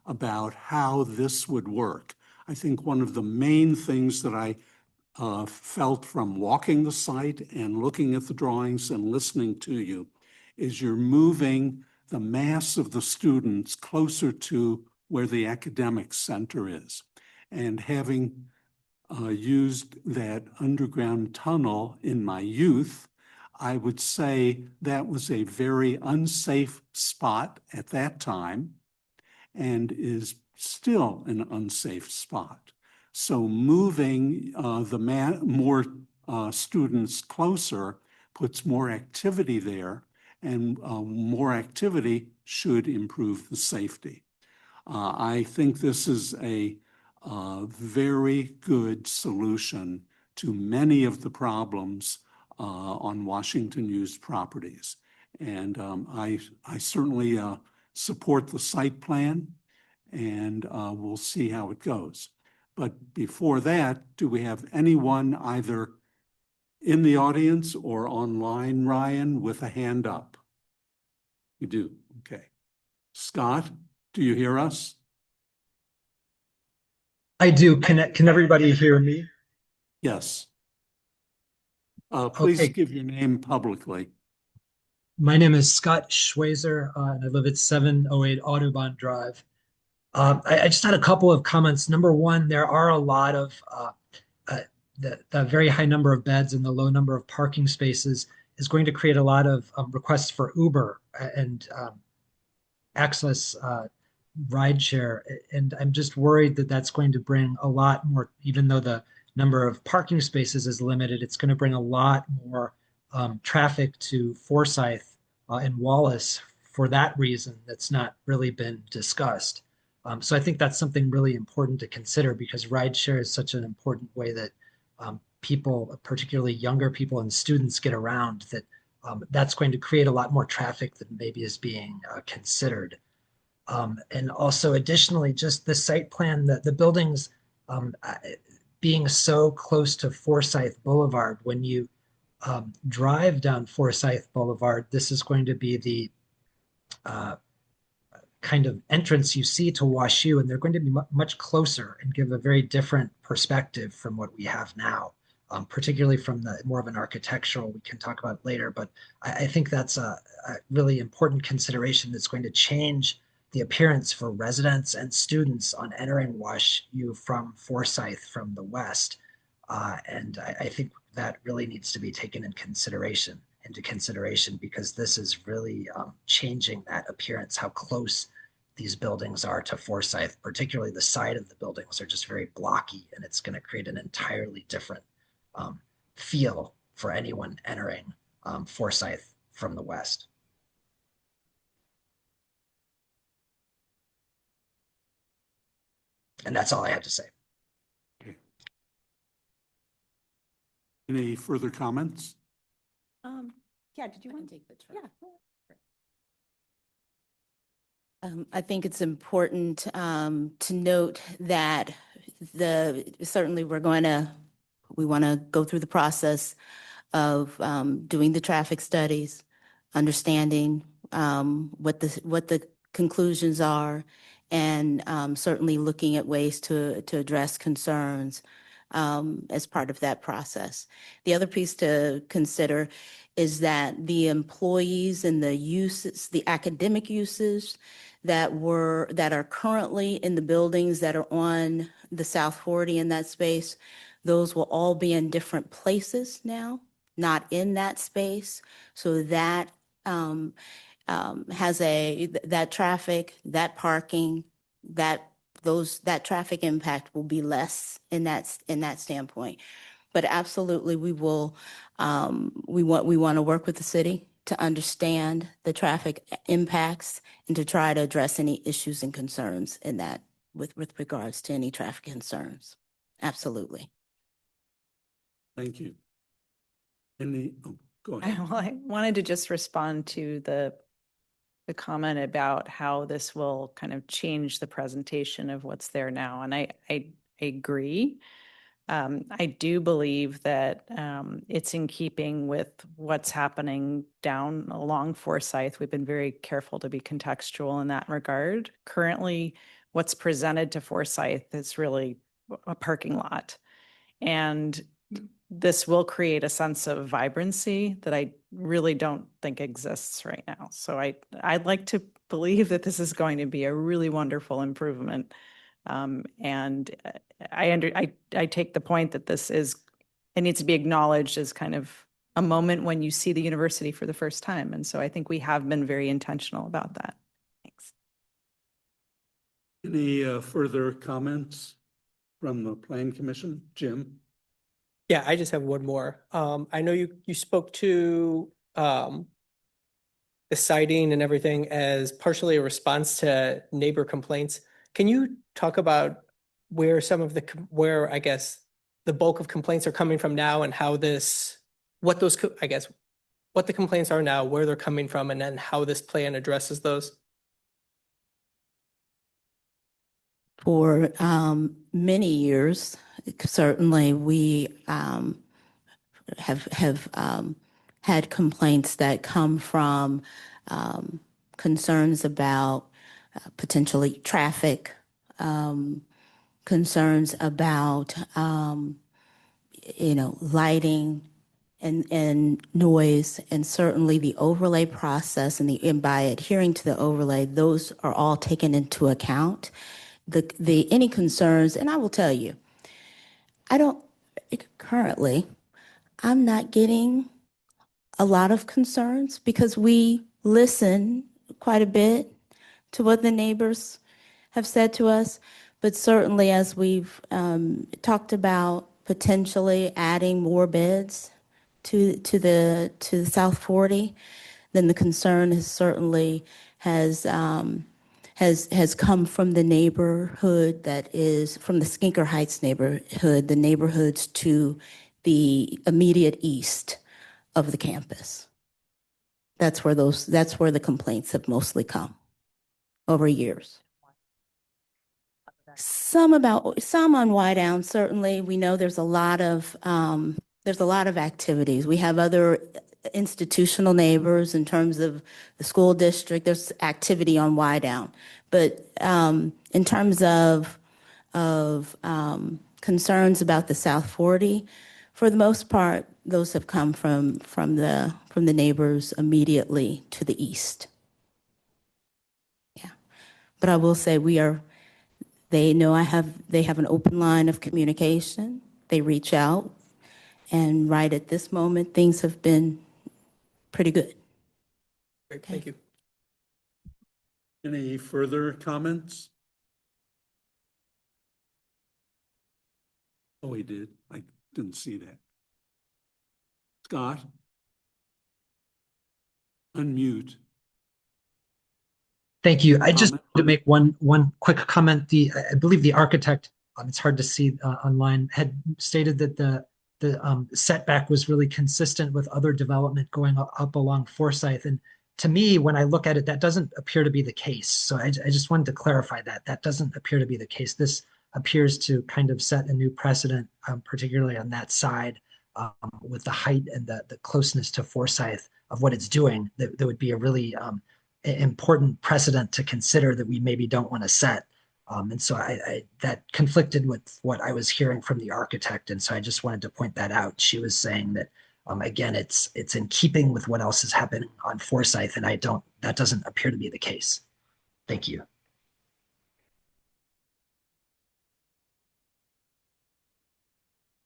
about how this would work. I think one of the main things that I felt from walking the site and looking at the drawings and listening to you is you're moving the mass of the students closer to where the academic center is. And having used that underground tunnel in my youth, I would say that was a very unsafe spot at that time. and is still an unsafe spot. So moving more students closer puts more activity there, and more activity should improve the safety. I think this is a very good solution to many of the problems on Washington used properties. And I certainly support the site plan, and we'll see how it goes. But before that, do we have anyone either in the audience or online, Ryan, with a hand up? You do, okay. Scott, do you hear us? I do. Can everybody hear me? Yes. Please Okay. give your name publicly. My name is Scott Schweizer, and I live at 708 Audubon Drive. I just had a couple of comments. Number one, there are a lot of the very high number of beds and the low number of parking spaces is going to create a lot of requests for Uber and access rideshare. And I'm just worried that that's going to bring a lot more, even though the number of parking spaces is limited, it's going to bring a lot more traffic to Forsyth and Wallace for that reason that's not really been discussed. So I think that's something really important to consider because rideshare is such an important way that people, particularly younger people and students, get around, that that's going to create a lot more traffic than maybe is being considered. And also additionally, just the site plan, the buildings being so close to Forsyth Boulevard, when you drive down Forsyth Boulevard, this is going to be the kind of entrance you see to WashU, and they're going to be much closer and give a very different perspective from what we have now, particularly from the more of an architectural, we can talk about later, but I think that's a really important consideration that's going to change the appearance for residents and students on entering WashU from Forsyth from the west. And I think that really needs to be taken into consideration because this is really changing that appearance, how close these buildings are to Forsyth, particularly the side of the buildings are just very blocky, and it's going to create an entirely different feel for anyone entering Forsyth from the west. And that's all I have to say. Okay. Any further comments? Yeah, did you want to take the Yeah. I think it's important to note that certainly we want to go through the process of doing the traffic studies, understanding what the conclusions are, and certainly looking at ways to address concerns as part of that process. The other piece to consider is that the employees and the uses, the academic uses that are currently in the buildings that are on the South 40 in that space, those will all be in different places now, not in that space. So that has that traffic, that parking, that traffic impact will be less in that standpoint. But absolutely, we want to work with the city to understand the traffic impacts and to try to address any issues and concerns in that with regards to any traffic concerns. Absolutely. Thank you. Go Well, ahead. I wanted to just respond to the comment about how this will kind of change the presentation of what's there now. And I agree. I do believe that it's in keeping with what's happening down along Forsyth. We've been very careful to be contextual in that regard. Currently, what's presented to Forsyth is really a parking lot. And this will create a sense of vibrancy that I really don't think exists right now. So I'd like to believe that this is going to be a really wonderful improvement. And I take the point that it needs to be acknowledged as kind of a moment when you see the university for the first time. And so I think we have been very intentional about that. Thanks. Any further comments from the Plan Commission? Jim? Yeah, I just have one more. I know you spoke to the citing and everything as partially a response to neighbor complaints. Can you talk about where some of where I guess the bulk of complaints are coming from now and how what those, I guess, what the complaints are now, where they're coming from, and then how this plan addresses those? For many years, certainly we have had complaints that come from concerns about potentially traffic, concerns about lighting and noise, and certainly the overlay process and by adhering to the overlay, those are all taken into account. The any concerns, and I will tell you, currently, I'm not getting a lot of concerns because we listen quite a bit to what the neighbors have said to us. But certainly, as we've talked about potentially adding more beds to the South 40, then the concern has certainly has come from the neighborhood that is from the Skinker Heights neighborhood, the neighborhoods to the immediate east of the campus. That's where the complaints have mostly come over years. Some on Wydown, certainly. We know there's a lot of activities. We have other institutional neighbors in terms of the school district. There's activity on Wydown, but in terms of concerns about the South 40, for the most part, those have come from the neighbors immediately to the east. Yeah, but I will say they know they have an open line of communication. They reach out, and right at this moment, things have been pretty good. Great, thank you. Any further comments? Oh, he did. I didn't see that. Scott? Unmute. Thank you. I just Comment? wanted to make one quick comment. I believe the architect, it's hard to see online, had stated that the setback was really consistent with other development going up along Forsyth. And to me, when I look at it, that doesn't appear to be the case. So I just wanted to clarify that. That doesn't appear to be the case. This appears to kind of set a new precedent, particularly on that side, with the height and the closeness to Forsyth of what it's doing. That would be a really important precedent to consider that we maybe don't want to set. And so that conflicted with what I was hearing from the architect. And so I just wanted to point that out. She was saying that, again, it's in keeping with what else is happening on Forsyth. And that doesn't appear to be the case. Thank you.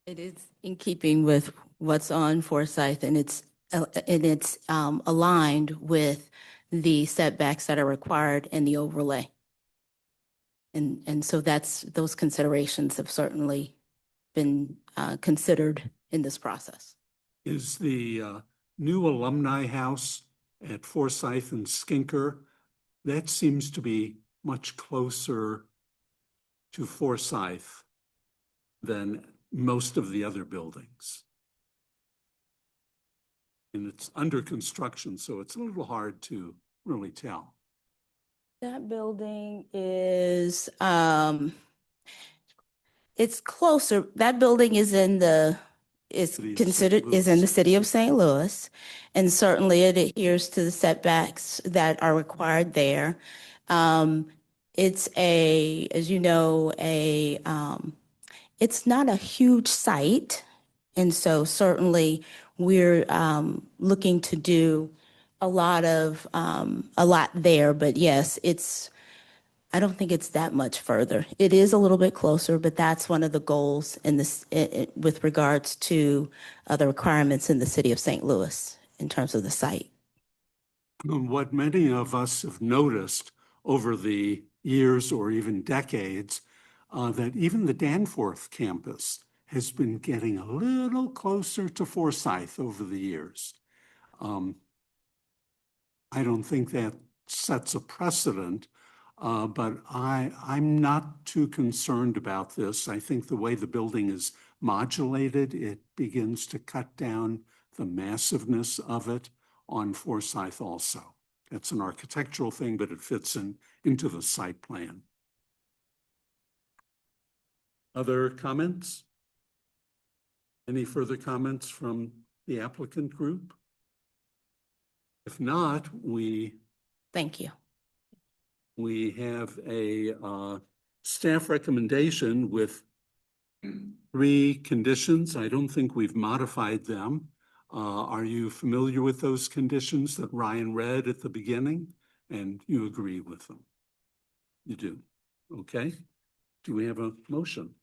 It is in keeping with what's on Forsyth, and it's aligned with the setbacks that are required in the overlay. And so those considerations have certainly been considered in this process. Is the new alumni house at Forsyth and Skinker, that seems to be much closer to Forsyth than most of the other buildings. And it's under construction, so it's a little hard to really tell. That building is, it's closer. That building is in the city of St. Louis, and certainly it adheres to the setbacks that are required there. It's as you know, it's not a huge site, and so certainly we're looking to do a lot there. But yes, I don't think it's that much further. It is a little bit closer, but that's one of the goals in this with regards to the requirements in the city of St. Louis in terms of the site. What many of us have noticed over the years or even decades that even the Danforth campus has been getting a little closer to Forsyth over the years. I don't think that sets a precedent, but I'm not too concerned about this. I think the way the building is modulated, it begins to cut down the massiveness of it on Forsyth also. It's an architectural thing, but it fits into the site plan. Other comments? Any further comments from the applicant group? If not, Thank you. we have a staff recommendation with 3 conditions. I don't think we've modified them. Are you familiar with those conditions that Ryan read at the beginning? And you agree with them? You do. Okay. Do we have a motion?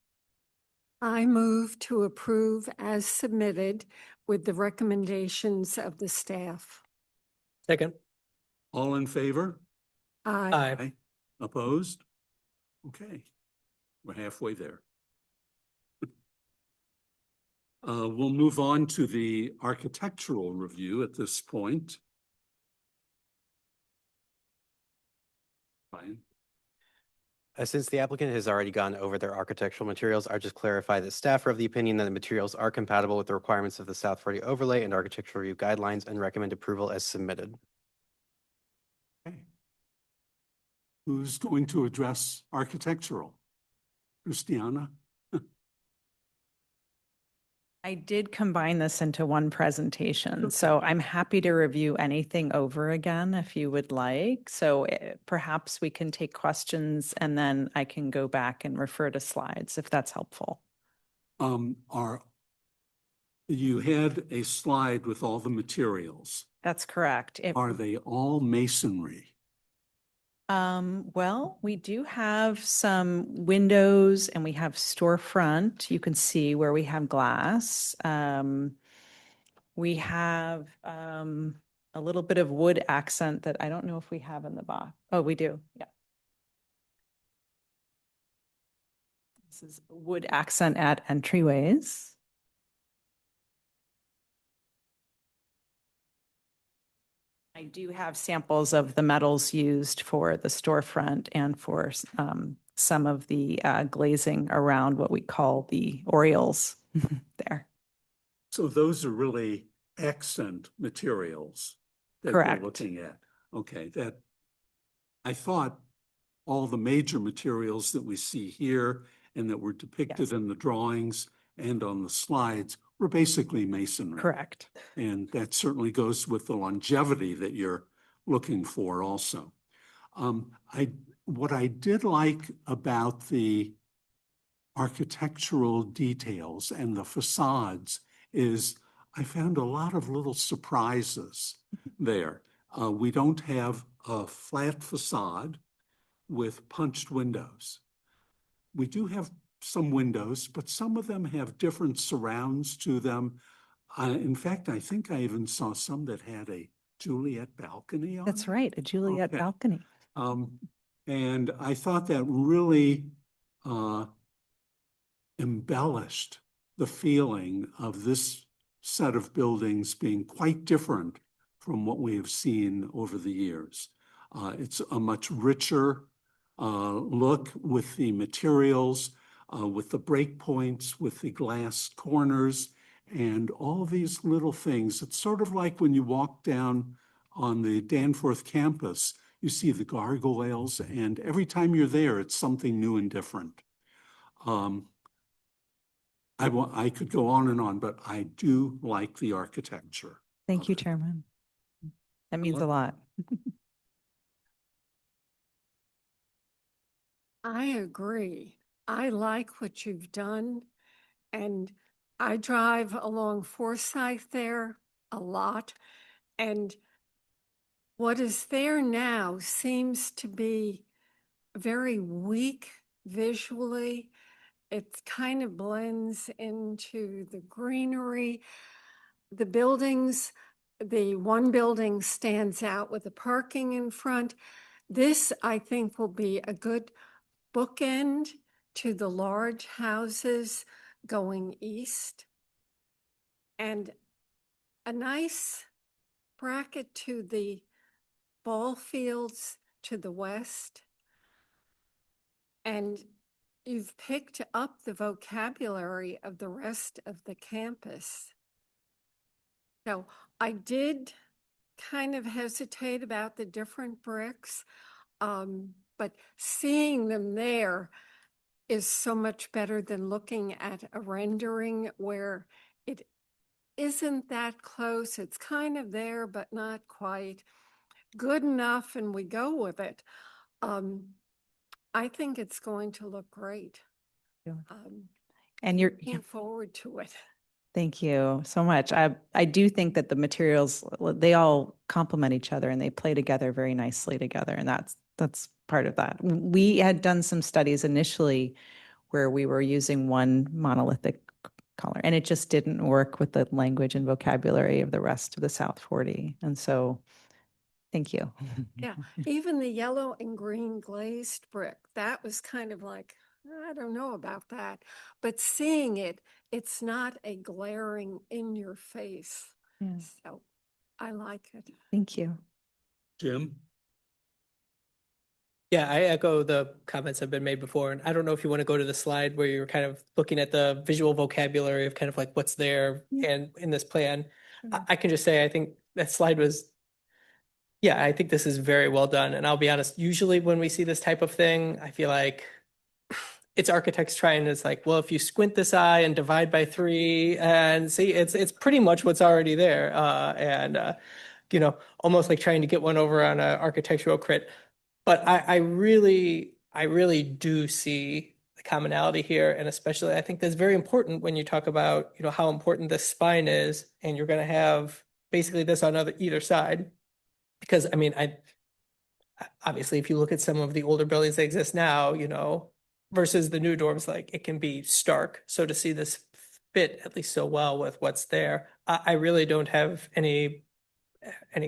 I move to approve as submitted with the recommendations of the staff. Second. All in favor? Aye. Aye. Opposed? Okay, we're halfway there. We'll move on to the architectural review at this point. Fine. Since the applicant has already gone over their architectural materials, I'll just clarify that staff are of the opinion that the materials are compatible with the requirements of the South 40 overlay and architectural review guidelines and recommend approval as submitted. Okay. Who's going to address architectural? Christiana? I did combine this into one presentation, so I'm happy to review anything over again if you would like. So perhaps we can take questions and then I can go back and refer to slides if that's helpful. You had a slide with all the materials. That's correct. Are they all masonry? Well, we do have some windows and we have storefront. You can see where we have glass. We have a little bit of wood accent that I don't know if we have in the box. Oh, we do. Yeah. This is wood accent at entryways. I do have samples of the metals used for the storefront and for some of the glazing around what we call the Orioles there. So those are really accent materials that Correct. we're looking at. Okay, I thought all the major materials that we see here and that were depicted Yes. in the drawings and on the slides were basically masonry. Correct. And that certainly goes with the longevity that you're looking for also. What I did like about the architectural details and the facades is I found a lot of little surprises there. We don't have a flat facade with punched windows. We do have some windows, but some of them have different surrounds to them. In fact, I think I even saw some that had a Juliet balcony on That's it. right, a Juliet Okay. balcony. And I thought that really embellished the feeling of this set of buildings being quite different from what we have seen over the years. It's a much richer look with the materials, with the breakpoints, with the glass corners, and all these little things. It's sort of like when you walk down on the Danforth campus, you see the gargoyles, and every time you're there, it's something new and different. I could go on and on, but I do like the architecture. Thank you, Chairman. That means a lot. I agree. I like what you've done. And I drive along Forsyth there a lot. And what is there now seems to be very weak visually. It kind of blends into the greenery. The buildings, the one building stands out with the parking in front. This, I think, will be a good bookend to the large houses going east and a nice bracket to the ball fields to the west. And you've picked up the vocabulary of the rest of the campus. So I did kind of hesitate about the different bricks, but seeing them there is so much better than looking at a rendering where it isn't that close. It's kind of there, but not quite good enough, and we go with it. I think it's going to look great. Yeah. And you're, Looking forward to it. thank you so much. I do think that the materials, they all complement each other and they play together very nicely together. And that's part of that. We had done some studies initially where we were using one monolithic color and it just didn't work with the language and vocabulary of the rest of the South 40. And so thank you. Yeah, even the yellow and green glazed brick, that was kind of like, I don't know about that. But seeing it, it's not a glaring in your face. Yeah. So I like it. Thank you. Jim? Yeah, I echo the comments that have been made before. And I don't know if you want to go to the slide where you're kind of looking at the visual vocabulary of kind of like what's there and in this plan. I can just say, I think that slide was, yeah, I think this is very well done. And I'll be honest, usually when we see this type of thing, I feel like it's architects trying to, it's like, well, if you squint this eye and divide by 3 and see, it's pretty much what's already there. You know, almost like trying to get one over on an architectural crit. But I really do see the commonality here. And especially, I think that's very important when you talk about, you know, how important this spine is. And you're going to have basically this on either side. Because, I mean, obviously, if you look at some of the older buildings that exist now, you know, versus the new dorms, like it can be stark. So to see this fit at least so well with what's there, I really don't have any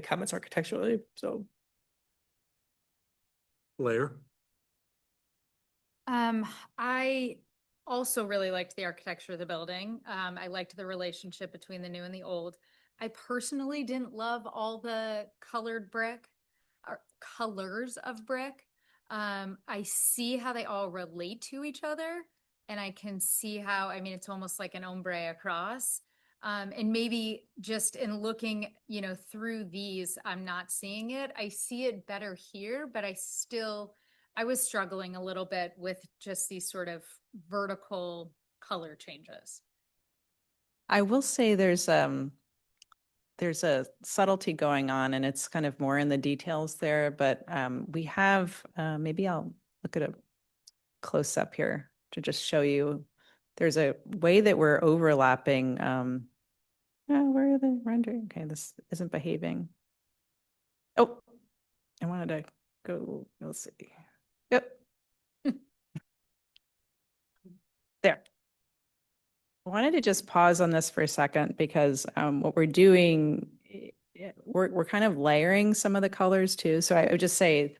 comments architecturally. So. Blair? I also really liked the architecture of the building. I liked the relationship between the new and the old. I personally didn't love all the colored brick or colors of brick. I see how they all relate to each other, and I can see how, I mean, it's almost like an ombre across. And maybe just in looking, you know, through these, I'm not seeing it. I see it better here, but I was struggling a little bit with just these sort of vertical color changes. I will say there's a subtlety going on and it's kind of more in the details there, but we have, maybe I'll look at a close up here to just show you. There's a way that we're overlapping. Where are the rendering? Okay, this isn't behaving. Oh, I wanted to go, let's see. Yep. There. I wanted to just pause on this for a second because what we're doing, we're kind of layering some of the colors too. So I would just say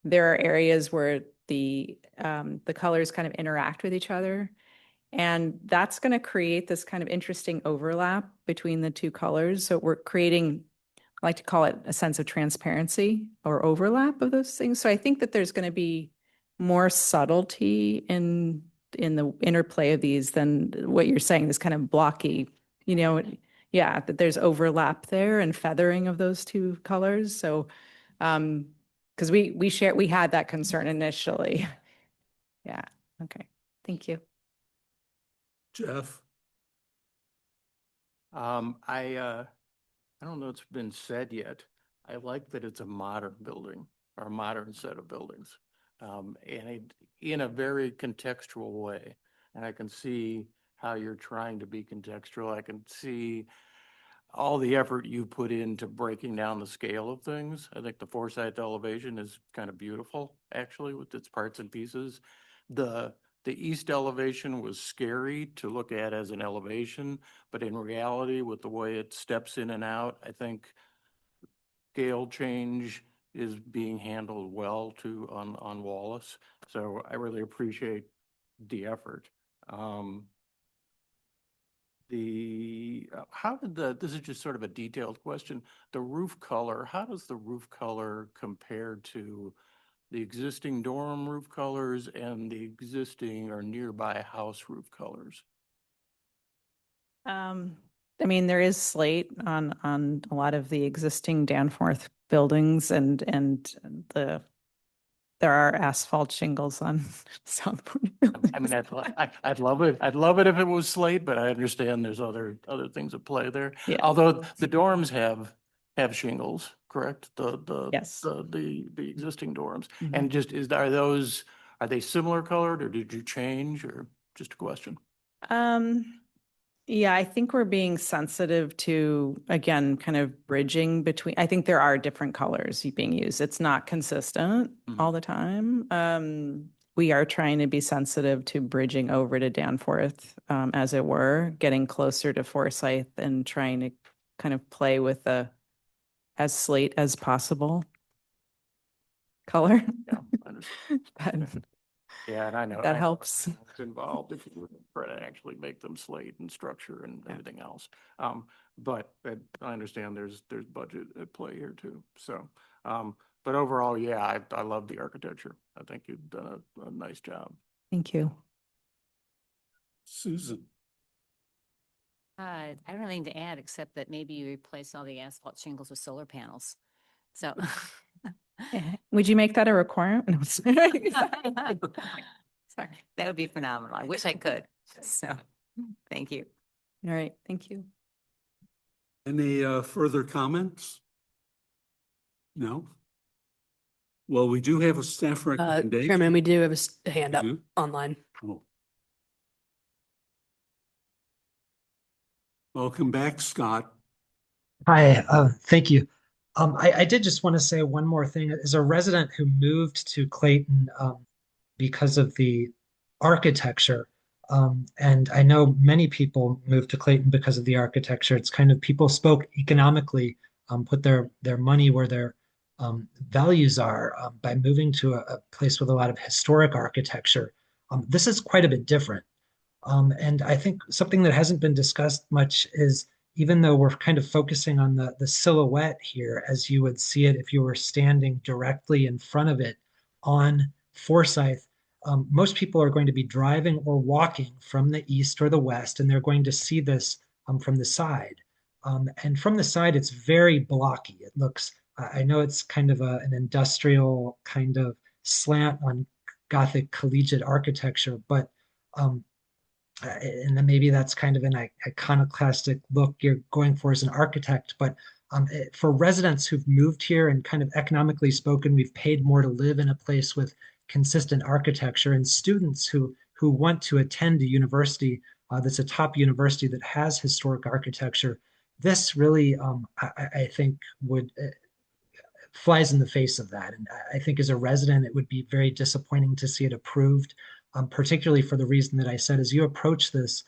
there are areas where the colors kind of interact with each other. And that's going to create this kind of interesting overlap between the two colors. So we're creating, I like to call it a sense of transparency or overlap of those things. So I think that there's going to be more subtlety in the interplay of these than what you're saying, this kind of blocky, you know, yeah, that there's overlap there and feathering of those two colors. So, because we had that concern initially. Yeah. Okay. Thank you. Jeff? I don't know, it's been said yet. I like that it's a modern building or a modern set of buildings. In a very contextual way. And I can see how you're trying to be contextual. I can see all the effort you put into breaking down the scale of things. I think the Forsyth elevation is kind of beautiful, actually, with its parts and pieces. The east elevation was scary to look at as an elevation, but in reality, with the way it steps in and out, I think scale change is being handled well on Wallace. So I really appreciate the effort. How did this is just sort of a detailed question, the roof color, how does the roof color compare to the existing dorm roof colors and the existing or nearby house roof colors? I mean, there is slate on a lot of the existing Danforth buildings, and there are asphalt shingles on Southport. I mean, I'd love it. I'd love it if it was slate, but I understand there's other things at play there. Yeah. Although the dorms have shingles, correct? Yes. The existing dorms. Mhm. And just are they similar colored, or did you change, or just a question? Yeah, I think we're being sensitive to, again, kind of bridging between, I think there are different colors being used. It's not consistent all the time. We are trying to be sensitive to bridging over to Danforth, as it were, getting closer to Forsyth and trying to kind of play with as slate as possible color. Yeah, I understand. That- Yeah, and I know. That I know helps. it's involved if you were try to actually make them slate and structure and everything else. But I understand there's budget at play here too. So, but overall, yeah, I love the architecture. I think you've done a nice job. Thank you. Susan. I don't have anything to add, except that maybe you replace all the asphalt shingles with solar panels. So. Would you make that a requirement? No, sorry. Sorry, that would be phenomenal. I wish I could. So, thank you. All right, thank you. Any further comments? No? Well, we do have a staff recommendation. Chairman, we do have a hand up You do? online. Oh. Welcome back, Scott. Hi, thank you. I did just want to say one more thing. As a resident who moved to Clayton because of the architecture, and I know many people moved to Clayton because of the architecture. It's kind of people spoke economically, put their money where their values are by moving to a place with a lot of historic architecture. This is quite a bit different. And I think something that hasn't been discussed much is, even though we're kind of focusing on the silhouette here, as you would see it if you were standing directly in front of it on Forsyth, most people are going to be driving or walking from the east or the west, and they're going to see this from the side. And from the side, it's very blocky. It looks, I know it's kind of an industrial kind of slant on Gothic collegiate architecture, but and then maybe that's kind of an iconoclastic look you're going for as an architect. But for residents who've moved here and kind of economically spoken, we've paid more to live in a place with consistent architecture, and students who want to attend a university that's a top university that has historic architecture. This really, I think, would flies in the face of that. And I think as a resident, it would be very disappointing to see it approved, particularly for the reason that I said. As you approach this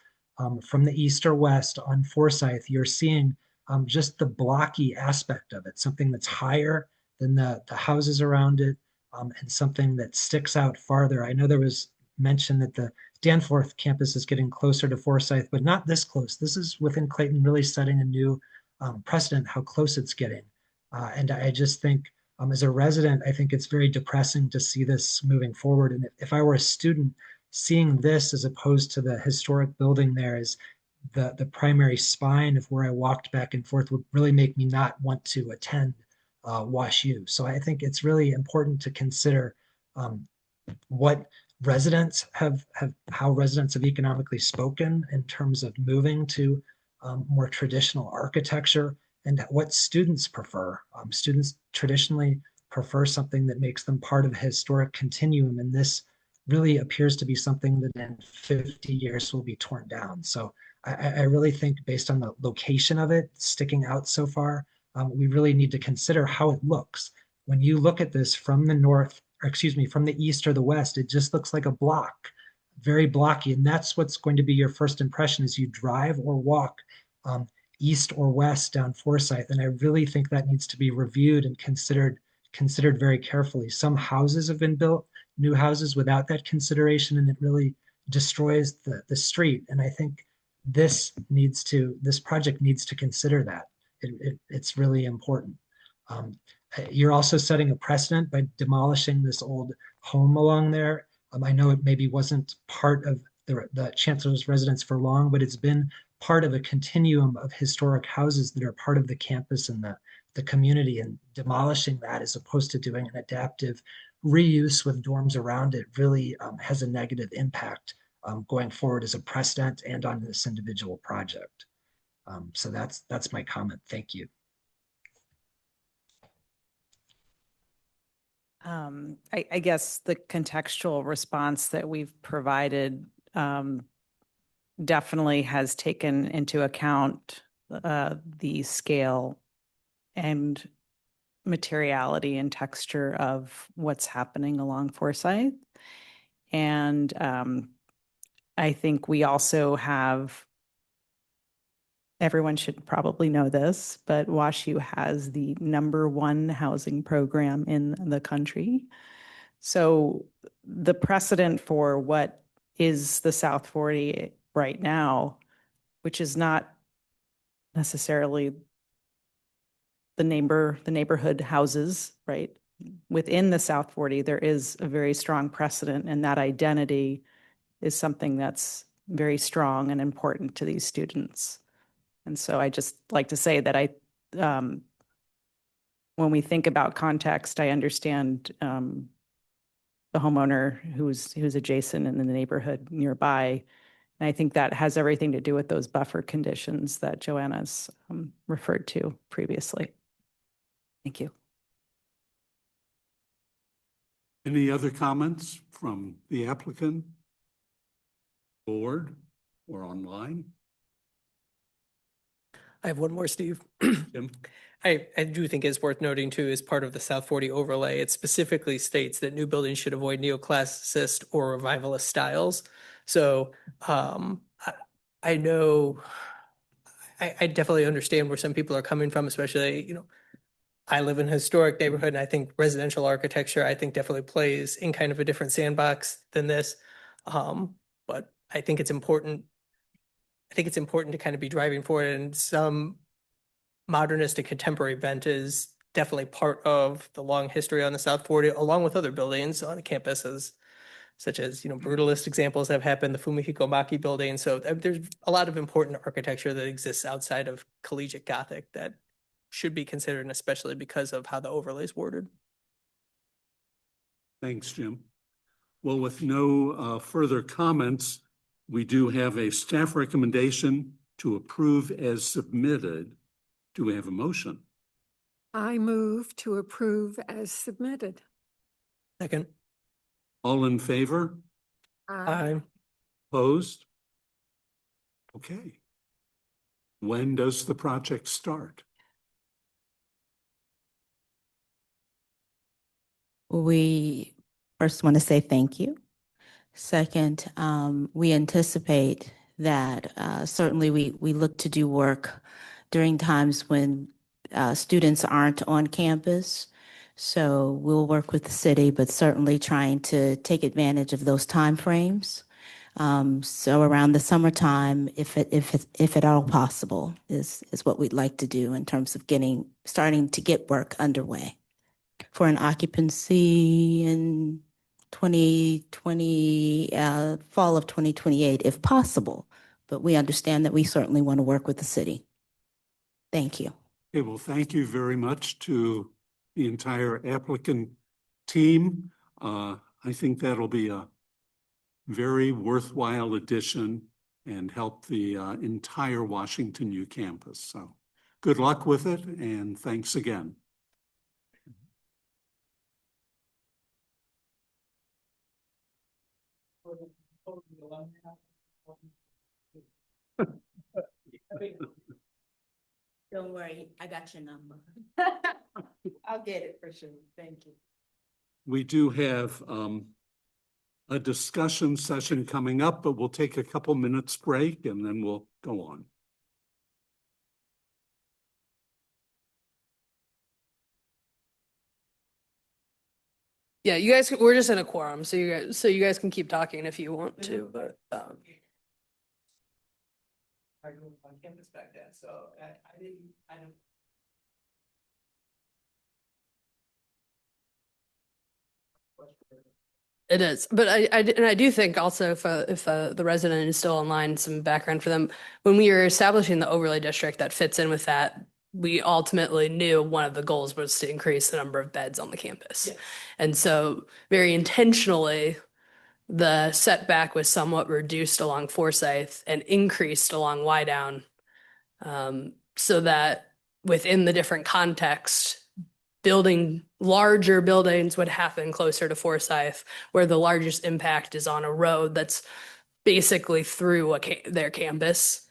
from the east or west on Forsyth, you're seeing just the blocky aspect of it, something that's higher than the houses around it, and something that sticks out farther. I know there was mention that the Danforth campus is getting closer to Forsyth, but not this close. This is within Clayton, really setting a new precedent how close it's getting. And I just think, as a resident, I think it's very depressing to see this moving forward. And if I were a student, seeing this as opposed to the historic building there as the primary spine of where I walked back and forth would really make me not want to attend Wash U. So I think it's really important to consider what residents how residents have economically spoken in terms of moving to more traditional architecture, and what students prefer. Students traditionally prefer something that makes them part of a historic continuum, and this really appears to be something that in 50 years will be torn down. So I really think, based on the location of it sticking out so far, we really need to consider how it looks. When you look at this from the north, or excuse me, from the east or the west, it just looks like a block, very blocky. And that's what's going to be your first impression as you drive or walk east or west down Forsyth. And I really think that needs to be reviewed and considered considered very carefully. Some houses have been built, new houses without that consideration, and it really destroys the street. And I think this project needs to consider that. It's really important. You're also setting a precedent by demolishing this old home along there. I know it maybe wasn't part of the chancellor's residence for long, but it's been part of a continuum of historic houses that are part of the campus and the community, and demolishing that as opposed to doing an adaptive reuse with dorms around it really has a negative impact going forward as a precedent and on this individual project. So that's my comment. Thank you. I guess the contextual response that we've provided definitely has taken into account the scale and materiality and texture of what's happening along Forsyth. And I think we also have, everyone should probably know this, but WashU has the #1 housing program in the country. So the precedent for what is the South 40 right now, which is not necessarily the neighborhood houses, right? Within the South 40, there is a very strong precedent, and that identity is something that's very strong and important to these students. And so I just like to say that when we think about context, I understand the homeowner who's adjacent in the neighborhood nearby. And I think that has everything to do with those buffer conditions that Joanna's referred to previously. Thank you. Any other comments from the applicant, board, or online? I have one more, Steve. Jim? I do think it's worth noting too, as part of the South 40 overlay, it specifically states that new buildings should avoid neoclassicist or revivalist styles. So I know, I definitely understand where some people are coming from, especially, I live in a historic neighborhood, and I think residential architecture, I think definitely plays in kind of a different sandbox than this. But I think it's important. I think it's important to kind of be driving forward, and some modernist and contemporary bent is definitely part of the long history on the South 40, along with other buildings on campuses, such as, brutalist examples that have happened, the Fumihiko Maki building. So there's a lot of important architecture that exists outside of collegiate Gothic that should be considered, and especially because of how the overlay is worded. Thanks, Jim. Well, with no further comments, we do have a staff recommendation to approve as submitted. Do we have a motion? I move to approve as submitted. Second. All in favor? Aye. Opposed? Okay. When does the project start? We first want to say thank you. Second, we anticipate that certainly we look to do work during times when students aren't on campus. So we'll work with the city, but certainly trying to take advantage of those timeframes. So around the summertime, if at all possible, is what we'd like to do in terms of starting to get work underway for an occupancy in 2020, fall of 2028, if possible. But we understand that we certainly want to work with the city. Thank you. Okay, well, thank you very much to the entire applicant team. I think that'll be a very worthwhile addition and help the entire Washington U campus. So good luck with it, and thanks again. Don't worry, I got your number. I'll get it for sure. Thank you. We do have a discussion session coming up, but we'll take a couple minutes break and then we'll go on. Yeah, you guys, we're just in a quorum, so you guys can keep talking if you want to, but, I grew up on campus back then, so I don't. it is, but and I do think also if the resident is still online, some background for them. When we were establishing the overlay district that fits in with that, we ultimately knew one of the goals was to increase the number of beds on the campus. Yeah. And so very intentionally, the setback was somewhat reduced along Forsyth and increased along Wydown, so that within the different context, building larger buildings would happen closer to Forsyth, where the largest impact is on a road that's basically through their campus.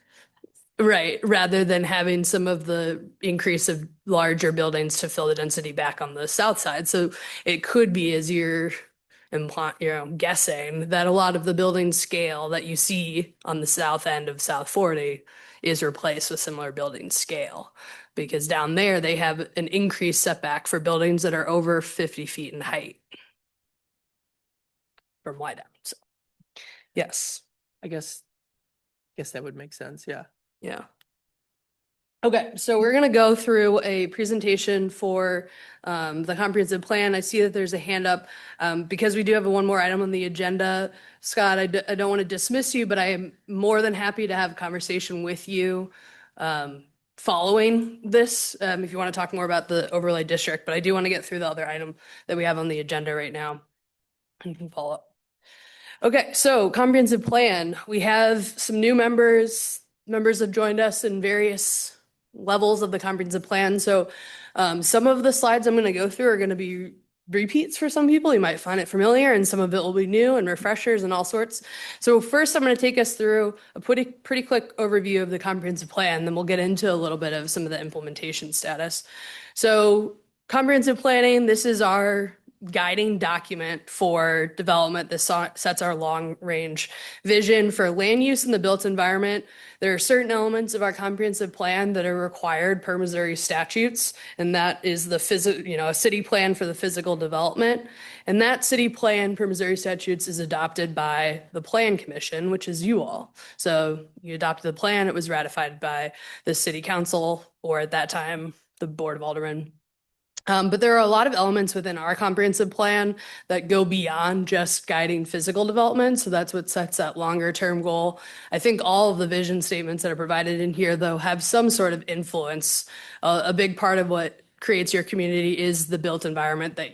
Right, rather than having some of the increase of larger buildings to fill the density back on the south side. So it could be, as you're guessing, that a lot of the building scale that you see on the south end of South 40 is replaced with similar building scale. Because down there, they have an increased setback for buildings that are over 50 feet in height from wide out. So, yes, I guess that would make sense. Yeah. yeah. Okay, so we're gonna go through a presentation for the comprehensive plan. I see that there's a hand up. Because we do have one more item on the agenda, Scott, I don't want to dismiss you, but I am more than happy to have a conversation with you following this, if you want to talk more about the overlay district, but I do want to get through the other item that we have on the agenda right now. And you can follow up. Okay, so comprehensive plan. We have some new members. Members have joined us in various levels of the comprehensive plan. So some of the slides I'm going to go through are going to be repeats for some people. You might find it familiar, and some of it will be new and refreshers and all sorts. So first, I'm going to take us through a pretty quick overview of the comprehensive plan. Then we'll get into a little bit of some of the implementation status. So comprehensive planning, this is our guiding document for development. This sets our long-range vision for land use in the built environment. There are certain elements of our comprehensive plan that are required per Missouri statutes, and that is the a city plan for the physical development. And that city plan per Missouri statutes is adopted by the Plan Commission, which is you all. So you adopted the plan, it was ratified by the city council, or at that time, the Board of Aldermen. But there are a lot of elements within our comprehensive plan that go beyond just guiding physical development. So that's what sets that longer term goal. I think all of the vision statements that are provided in here, though, have some sort of influence. A big part of what creates your community is the built environment that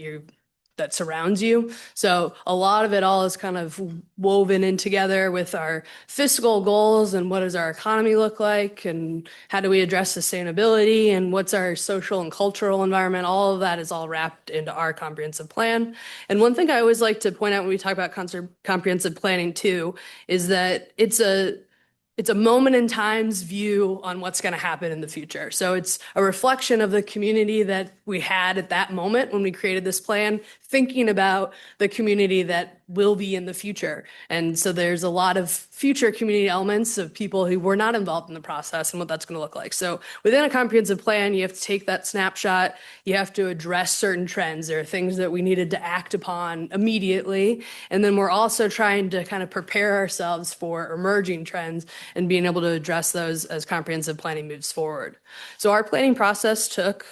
surrounds you. So a lot of it all is kind of woven in together with our fiscal goals and what does our economy look like and how do we address sustainability and what's our social and cultural environment. All of that is all wrapped into our comprehensive plan. And one thing I always like to point out when we talk about comprehensive planning too is that it's a moment in time's view on what's going to happen in the future. So it's a reflection of the community that we had at that moment when we created this plan, thinking about the community that will be in the future. And so there's a lot of future community elements of people who were not involved in the process and what that's going to look like. So within a comprehensive plan, you have to take that snapshot. You have to address certain trends. There are things that we needed to act upon immediately. And then we're also trying to kind of prepare ourselves for emerging trends and being able to address those as comprehensive planning moves forward. So our planning process took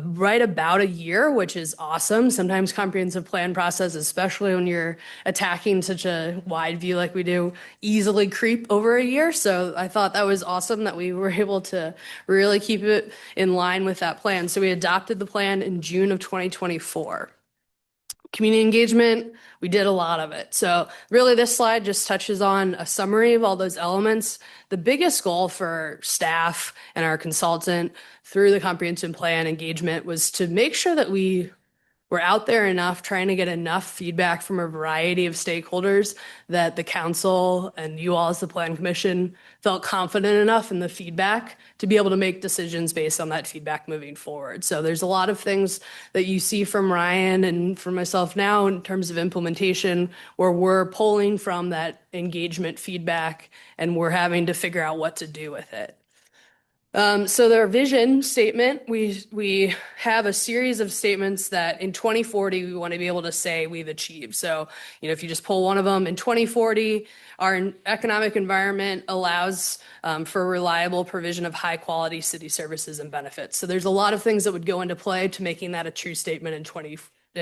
right about a year, which is awesome. Sometimes comprehensive plan process, especially when you're attacking such a wide view like we do, easily creep over a year. So I thought that was awesome that we were able to really keep it in line with that plan. So we adopted the plan in June of 2024. Community engagement, we did a lot of it. So really this slide just touches on a summary of all those elements. The biggest goal for staff and our consultant through the comprehensive plan engagement was to make sure that we were out there enough, trying to get enough feedback from a variety of stakeholders that the council and you all as the Plan Commission felt confident enough in the feedback to be able to make decisions based on that feedback moving forward. So there's a lot of things that you see from Ryan and from myself now in terms of implementation where we're pulling from that engagement feedback and we're having to figure out what to do with it. So their vision statement, we have a series of statements that in 2040 we want to be able to say we've achieved. So, if you just pull one of them, in 2040, our economic environment allows for reliable provision of high quality city services and benefits. So there's a lot of things that would go into play to making that a true statement in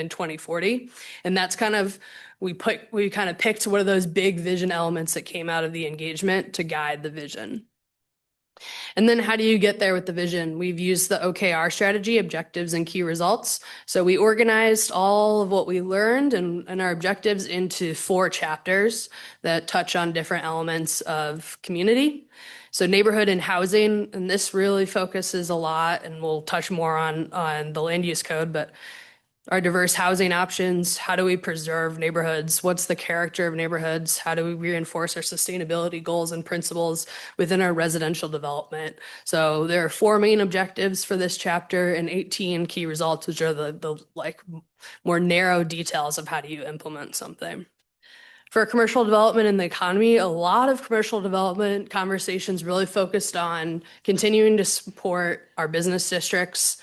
2040. And that's kind of, we kind of picked one of those big vision elements that came out of the engagement to guide the vision. And then how do you get there with the vision? We've used the OKR strategy, objectives and key results. So we organized all of what we learned and our objectives into 4 chapters that touch on different elements of community. So neighborhood and housing, and this really focuses a lot, and we'll touch more on the land use code, but our diverse housing options, how do we preserve neighborhoods? What's the character of neighborhoods? How do we reinforce our sustainability goals and principles within our residential development? So there are 4 main objectives for this chapter and 18 key results, which are the like more narrow details of how do you implement something. For commercial development in the economy, a lot of commercial development conversations really focused on continuing to support our business districts,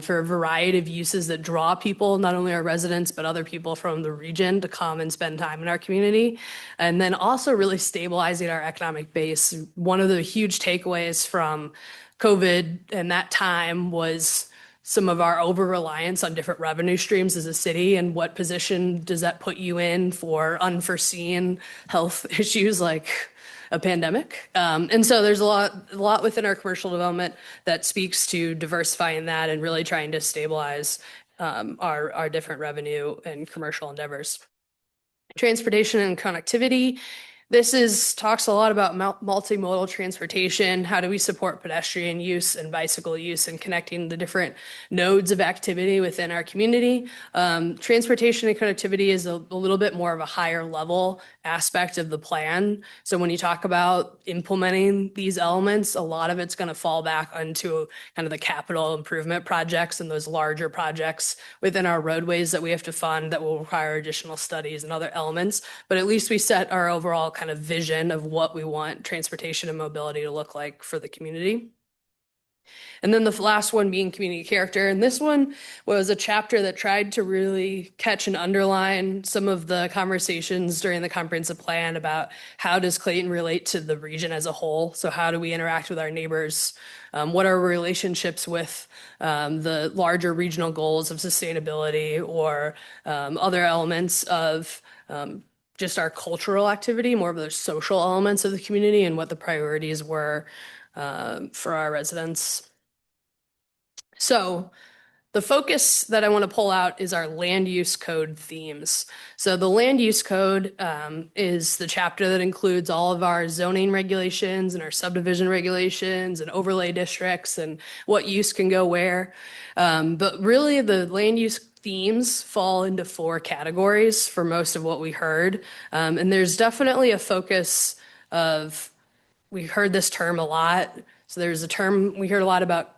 for a variety of uses that draw people, not only our residents, but other people from the region to come and spend time in our community. And then also really stabilizing our economic base. One of the huge takeaways from COVID and that time was some of our over-reliance on different revenue streams as a city, and what position does that put you in for unforeseen health issues like a pandemic. And so there's a lot within our commercial development that speaks to diversifying that and really trying to stabilize our different revenue and commercial endeavors. Transportation and connectivity. This talks a lot about multimodal transportation. How do we support pedestrian use and bicycle use and connecting the different nodes of activity within our community? Transportation and connectivity is a little bit more of a higher level aspect of the plan. So when you talk about implementing these elements, a lot of it's going to fall back onto kind of the capital improvement projects and those larger projects within our roadways that we have to fund that will require additional studies and other elements. But at least we set our overall kind of vision of what we want transportation and mobility to look like for the community. And then the last one being community character. And this one was a chapter that tried to really catch and underline some of the conversations during the comprehensive plan about how does Clayton relate to the region as a whole? So how do we interact with our neighbors? What are our relationships with the larger regional goals of sustainability or other elements of just our cultural activity, more of the social elements of the community and what the priorities were for our residents. So the focus that I want to pull out is our land use code themes. So the land use code is the chapter that includes all of our zoning regulations and our subdivision regulations and overlay districts and what use can go where. But really the land use themes fall into 4 categories for most of what we heard. And there's definitely a focus of, we heard this term a lot. So there's a term, we heard a lot about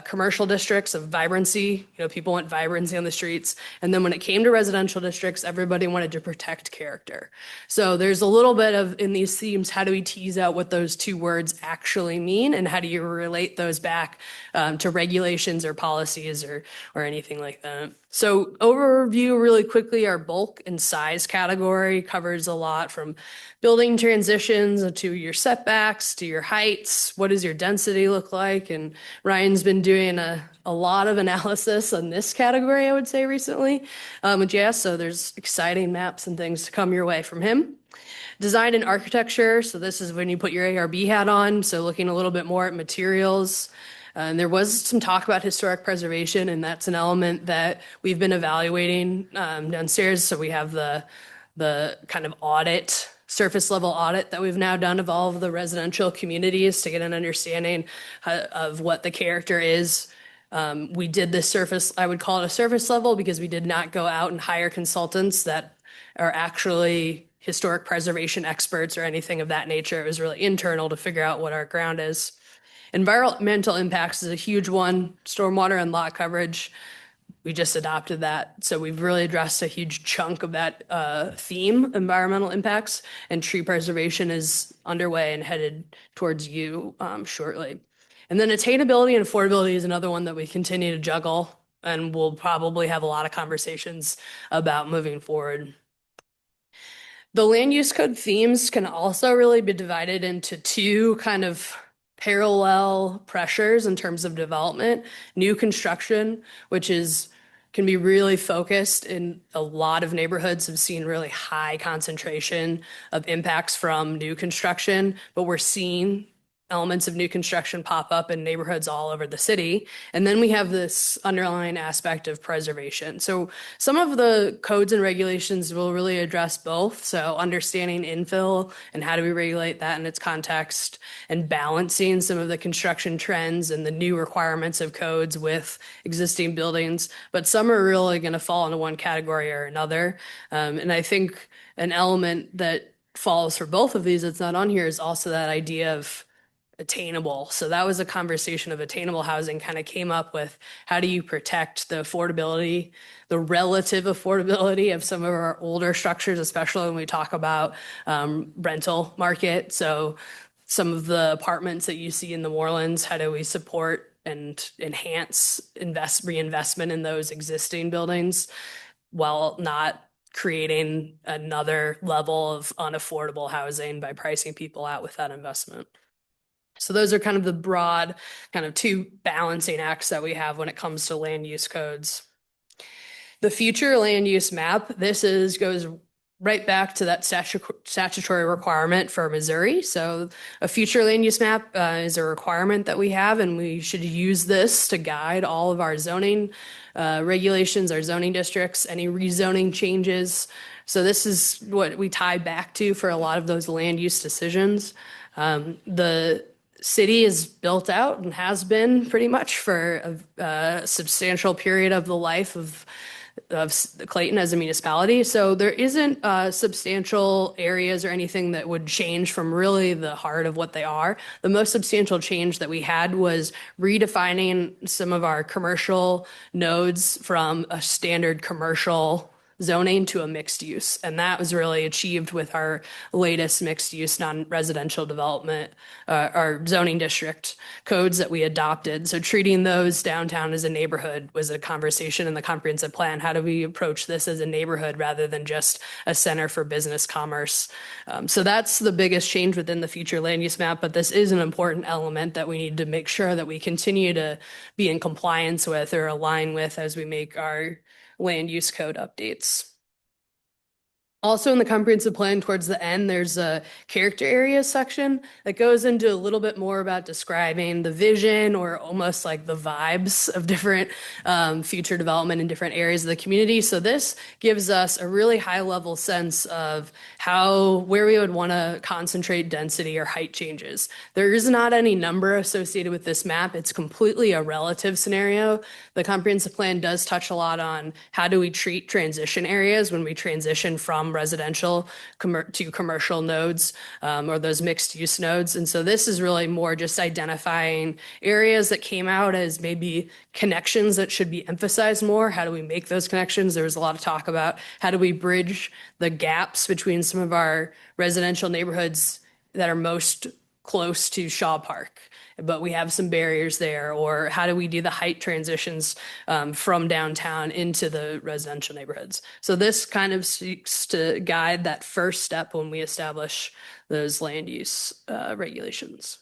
commercial districts of vibrancy. People want vibrancy on the streets. And then when it came to residential districts, everybody wanted to protect character. So there's a little bit of, in these themes, how do we tease out what those 2 words actually mean? And how do you relate those back to regulations or policies or anything like that? So overview really quickly, our bulk and size category covers a lot from building transitions to your setbacks, to your heights. What does your density look like? And Ryan's been doing a lot of analysis on this category, I would say, recently with JS. So there's exciting maps and things to come your way from him. Design and architecture. So this is when you put your ARB hat on. So looking a little bit more at materials. And there was some talk about historic preservation, and that's an element that we've been evaluating downstairs. So we have the kind of audit, surface level audit that we've now done of all of the residential communities to get an understanding of what the character is. We did this surface, I would call it a surface level, because we did not go out and hire consultants that are actually historic preservation experts or anything of that nature. It was really internal to figure out what our ground is. Environmental impacts is a huge one. Stormwater and lot coverage, we just adopted that. So we've really addressed a huge chunk of that theme, environmental impacts, and tree preservation is underway and headed towards you shortly. And then attainability and affordability is another one that we continue to juggle and we'll probably have a lot of conversations about moving forward. The land use code themes can also really be divided into two kind of parallel pressures in terms of development. New construction, which can be really focused in a lot of neighborhoods have seen really high concentration of impacts from new construction, but we're seeing elements of new construction pop up in neighborhoods all over the city. And then we have this underlying aspect of preservation. So some of the codes and regulations will really address both. So understanding infill and how do we regulate that in its context and balancing some of the construction trends and the new requirements of codes with existing buildings. But some are really going to fall into one category or another. And I think an element that falls for both of these that's not on here is also that idea of attainable. So that was a conversation of attainable housing kind of came up with how do you protect the affordability, the relative affordability of some of our older structures, especially when we talk about rental market. So some of the apartments that you see in the Morelands, how do we support and enhance reinvestment in those existing buildings while not creating another level of unaffordable housing by pricing people out with that investment. So those are kind of the broad kind of two balancing acts that we have when it comes to land use codes. The future land use map, goes right back to that statutory requirement for Missouri. So a future land use map is a requirement that we have, and we should use this to guide all of our zoning regulations, our zoning districts, any rezoning changes. So this is what we tie back to for a lot of those land use decisions. The city is built out and has been pretty much for a substantial period of the life of Clayton as a municipality. So there isn't substantial areas or anything that would change from really the heart of what they are. The most substantial change that we had was redefining some of our commercial nodes from a standard commercial zoning to a mixed use. And that was really achieved with our latest mixed use non-residential development, our zoning district codes that we adopted. So treating those downtown as a neighborhood was a conversation in the comprehensive plan. How do we approach this as a neighborhood rather than just a center for business commerce? So that's the biggest change within the future land use map, but this is an important element that we need to make sure that we continue to be in compliance with or align with as we make our land use code updates. Also in the comprehensive plan towards the end, there's a character areas section that goes into a little bit more about describing the vision or almost like the vibes of different future development in different areas of the community. So this gives us a really high level sense of where we would want to concentrate density or height changes. There is not any number associated with this map. It's completely a relative scenario. The comprehensive plan does touch a lot on how do we treat transition areas when we transition from residential to commercial nodes or those mixed use nodes. And so this is really more just identifying areas that came out as maybe connections that should be emphasized more. How do we make those connections? There was a lot of talk about how do we bridge the gaps between some of our residential neighborhoods that are most close to Shaw Park, but we have some barriers there, or how do we do the height transitions from downtown into the residential neighborhoods? So this kind of seeks to guide that first step when we establish those land use regulations.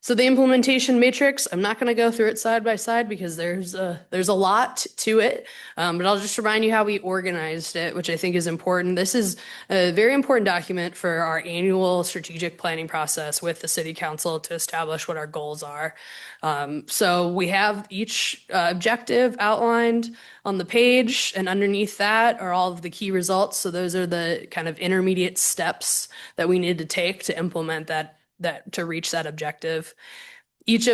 So the implementation matrix, I'm not going to go through it side by side because there's a lot to it, but I'll just remind you how we organized it, which I think is important. This is a very important document for our annual strategic planning process with the city council to establish what our goals are. So we have each objective outlined on the page, and underneath that are all of the key results. So those are the kind of intermediate steps that we need to take to implement that to reach that objective. Each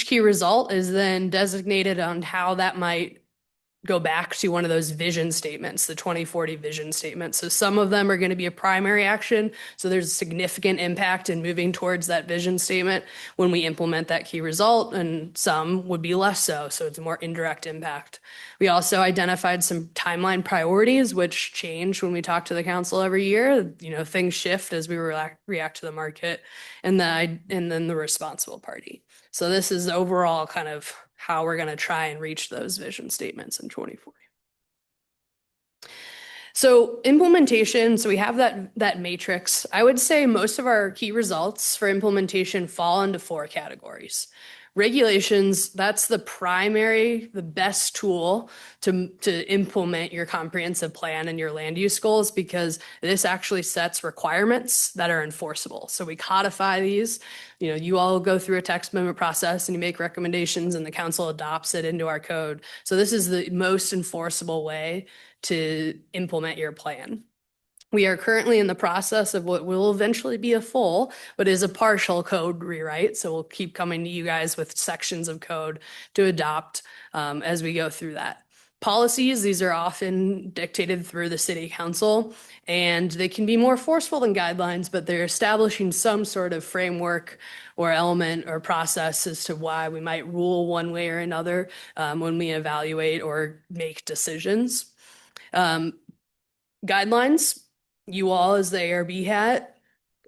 key result is then designated on how that might go back to one of those vision statements, the 2040 vision statement. So some of them are going to be a primary action. So there's a significant impact in moving towards that vision statement when we implement that key result, and some would be less so. So it's a more indirect impact. We also identified some timeline priorities, which change when we talk to the council every year. You know, things shift as we react to the market and then the responsible party. So this is overall kind of how we're going to try and reach those vision statements in 2040. So implementation, so we have that matrix. I would say most of our key results for implementation fall into 4 categories. Regulations, that's the best tool to implement your comprehensive plan and your land use goals, because this actually sets requirements that are enforceable. So we codify these. You know, you all go through a text amendment process and you make recommendations and the council adopts it into our code. So this is the most enforceable way to implement your plan. We are currently in the process of what will eventually be a full, but is a partial code rewrite. So we'll keep coming to you guys with sections of code to adopt as we go through that. Policies, these are often dictated through the city council, and they can be more forceful than guidelines, but they're establishing some sort of framework or element or process as to why we might rule one way or another when we evaluate or make decisions. Guidelines, you all as the ARB hat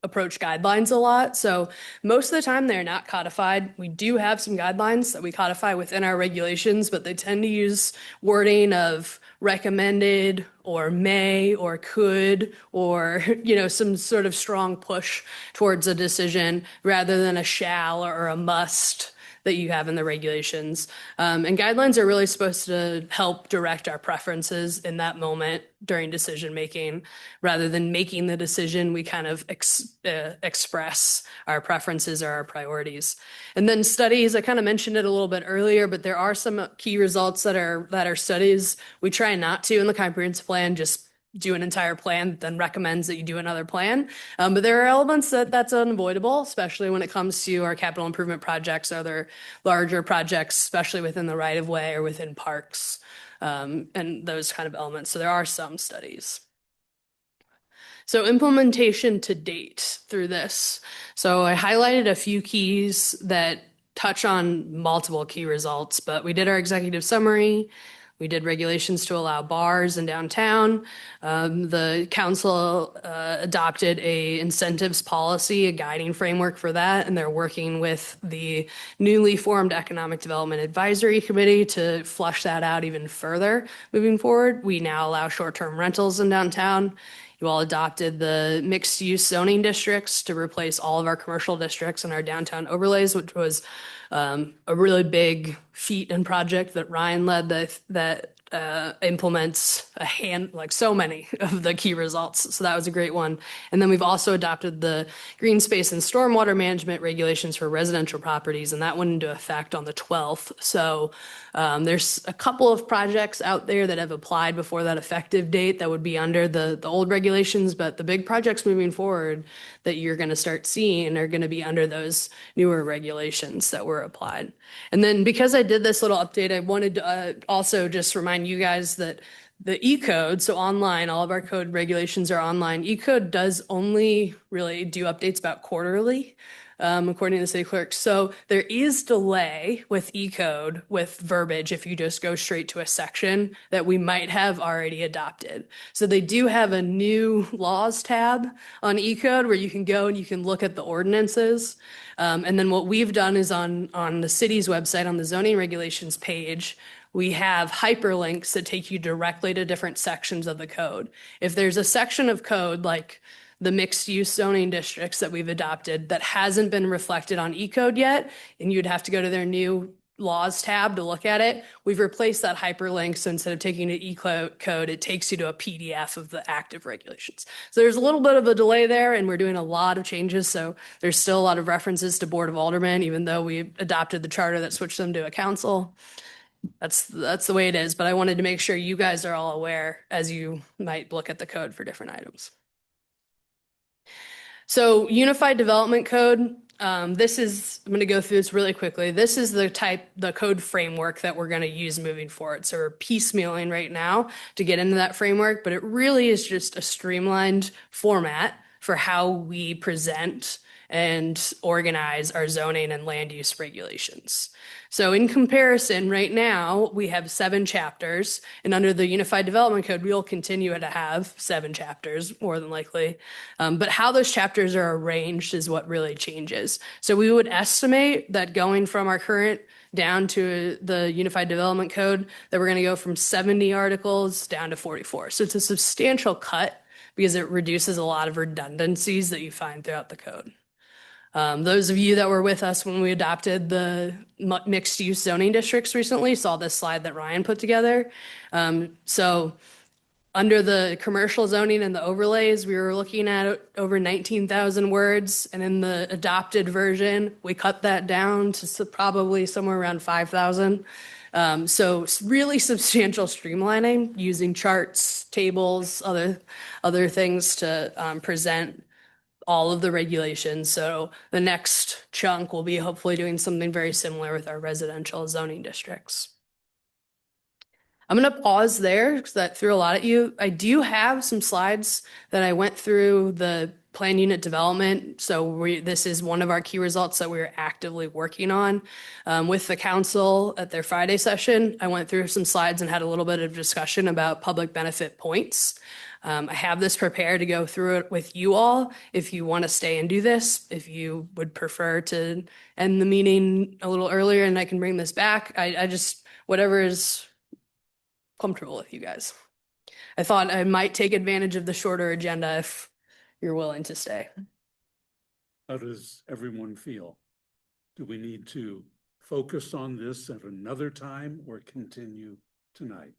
approach guidelines a lot. So most of the time they're not codified. We do have some guidelines that we codify within our regulations, but they tend to use wording of recommended or may or could, or, you know, some sort of strong push towards a decision rather than a shall or a must that you have in the regulations. And guidelines are really supposed to help direct our preferences in that moment during decision making. Rather than making the decision, we kind of express our preferences or our priorities. And then studies, I kind of mentioned it a little bit earlier, but there are some key results that are studies. We try not to in the comprehensive plan, just do an entire plan that then recommends that you do another plan. But there are elements that's unavoidable, especially when it comes to our capital improvement projects, other larger projects, especially within the right of way or within parks, and those kind of elements. So there are some studies. So implementation to date through this. So I highlighted a few keys that touch on multiple key results, but we did our executive summary. We did regulations to allow bars in downtown. The council adopted a incentives policy, a guiding framework for that, and they're working with the newly formed Economic Development Advisory Committee to flush that out even further moving forward. We now allow short-term rentals in downtown. You all adopted the mixed-use zoning districts to replace all of our commercial districts in our downtown overlays, which was a really big feat and project that Ryan led that implements so many of the key results. So that was a great one. And then we've also adopted the green space and stormwater management regulations for residential properties, and that went into effect on the 12th. So there's a couple of projects out there that have applied before that effective date that would be under the old regulations, but the big projects moving forward that you're going to start seeing are going to be under those newer regulations that were applied. And then because I did this little update, I wanted to also just remind you guys that the E-code, so online, all of our code regulations are online. E-code does only really do updates about quarterly, according to the city clerk. So there is delay with E-code with verbiage if you just go straight to a section that we might have already adopted. So they do have a new laws tab on E-code where you can go and you can look at the ordinances. And then what we've done is on the city's website, on the zoning regulations page, we have hyperlinks that take you directly to different sections of the code. If there's a section of code like the mixed use zoning districts that we've adopted that hasn't been reflected on E-code yet, and you'd have to go to their new laws tab to look at it, we've replaced that hyperlink. So instead of taking you to E-code, it takes you to a PDF of the active regulations. So there's a little bit of a delay there, and we're doing a lot of changes. So there's still a lot of references to Board of Aldermen, even though we adopted the charter that switched them to a council. That's the way it is. But I wanted to make sure you guys are all aware as you might look at the code for different items. So Unified Development Code, This is, I'm going to go through this really quickly. This is the code framework that we're going to use moving forward. So we're piecemealing right now to get into that framework, but it really is just a streamlined format for how we present and organize our zoning and land use regulations. So in comparison, right now, we have 7 chapters, and under the Unified Development Code, we will continue to have 7 chapters, more than likely. But how those chapters are arranged is what really changes. So we would estimate that going from our current down to the Unified Development Code, that we're going to go from 70 articles down to 44. So it's a substantial cut because it reduces a lot of redundancies that you find throughout the code. Those of you that were with us when we adopted the mixed use zoning districts recently saw this slide that Ryan put together. So under the commercial zoning and the overlays, we were looking at over 19,000 words. And in the adopted version, we cut that down to probably somewhere around 5,000. So it's really substantial streamlining using charts, tables, other things to present all of the regulations. So the next chunk will be hopefully doing something very similar with our residential zoning districts. I'm going to pause there because that threw a lot at you. I do have some slides that I went through the plan unit development. So this is one of our key results that we're actively working on with the council at their Friday session. I went through some slides and had a little bit of discussion about public benefit points. I have this prepared to go through it with you all if you want to stay and do this. If you would prefer to end the meeting a little earlier and I can bring this back, I just, whatever is comfortable with you guys. I thought I might take advantage of the shorter agenda if you're willing to stay. How does everyone feel? Do we need to focus on this at another time or continue tonight?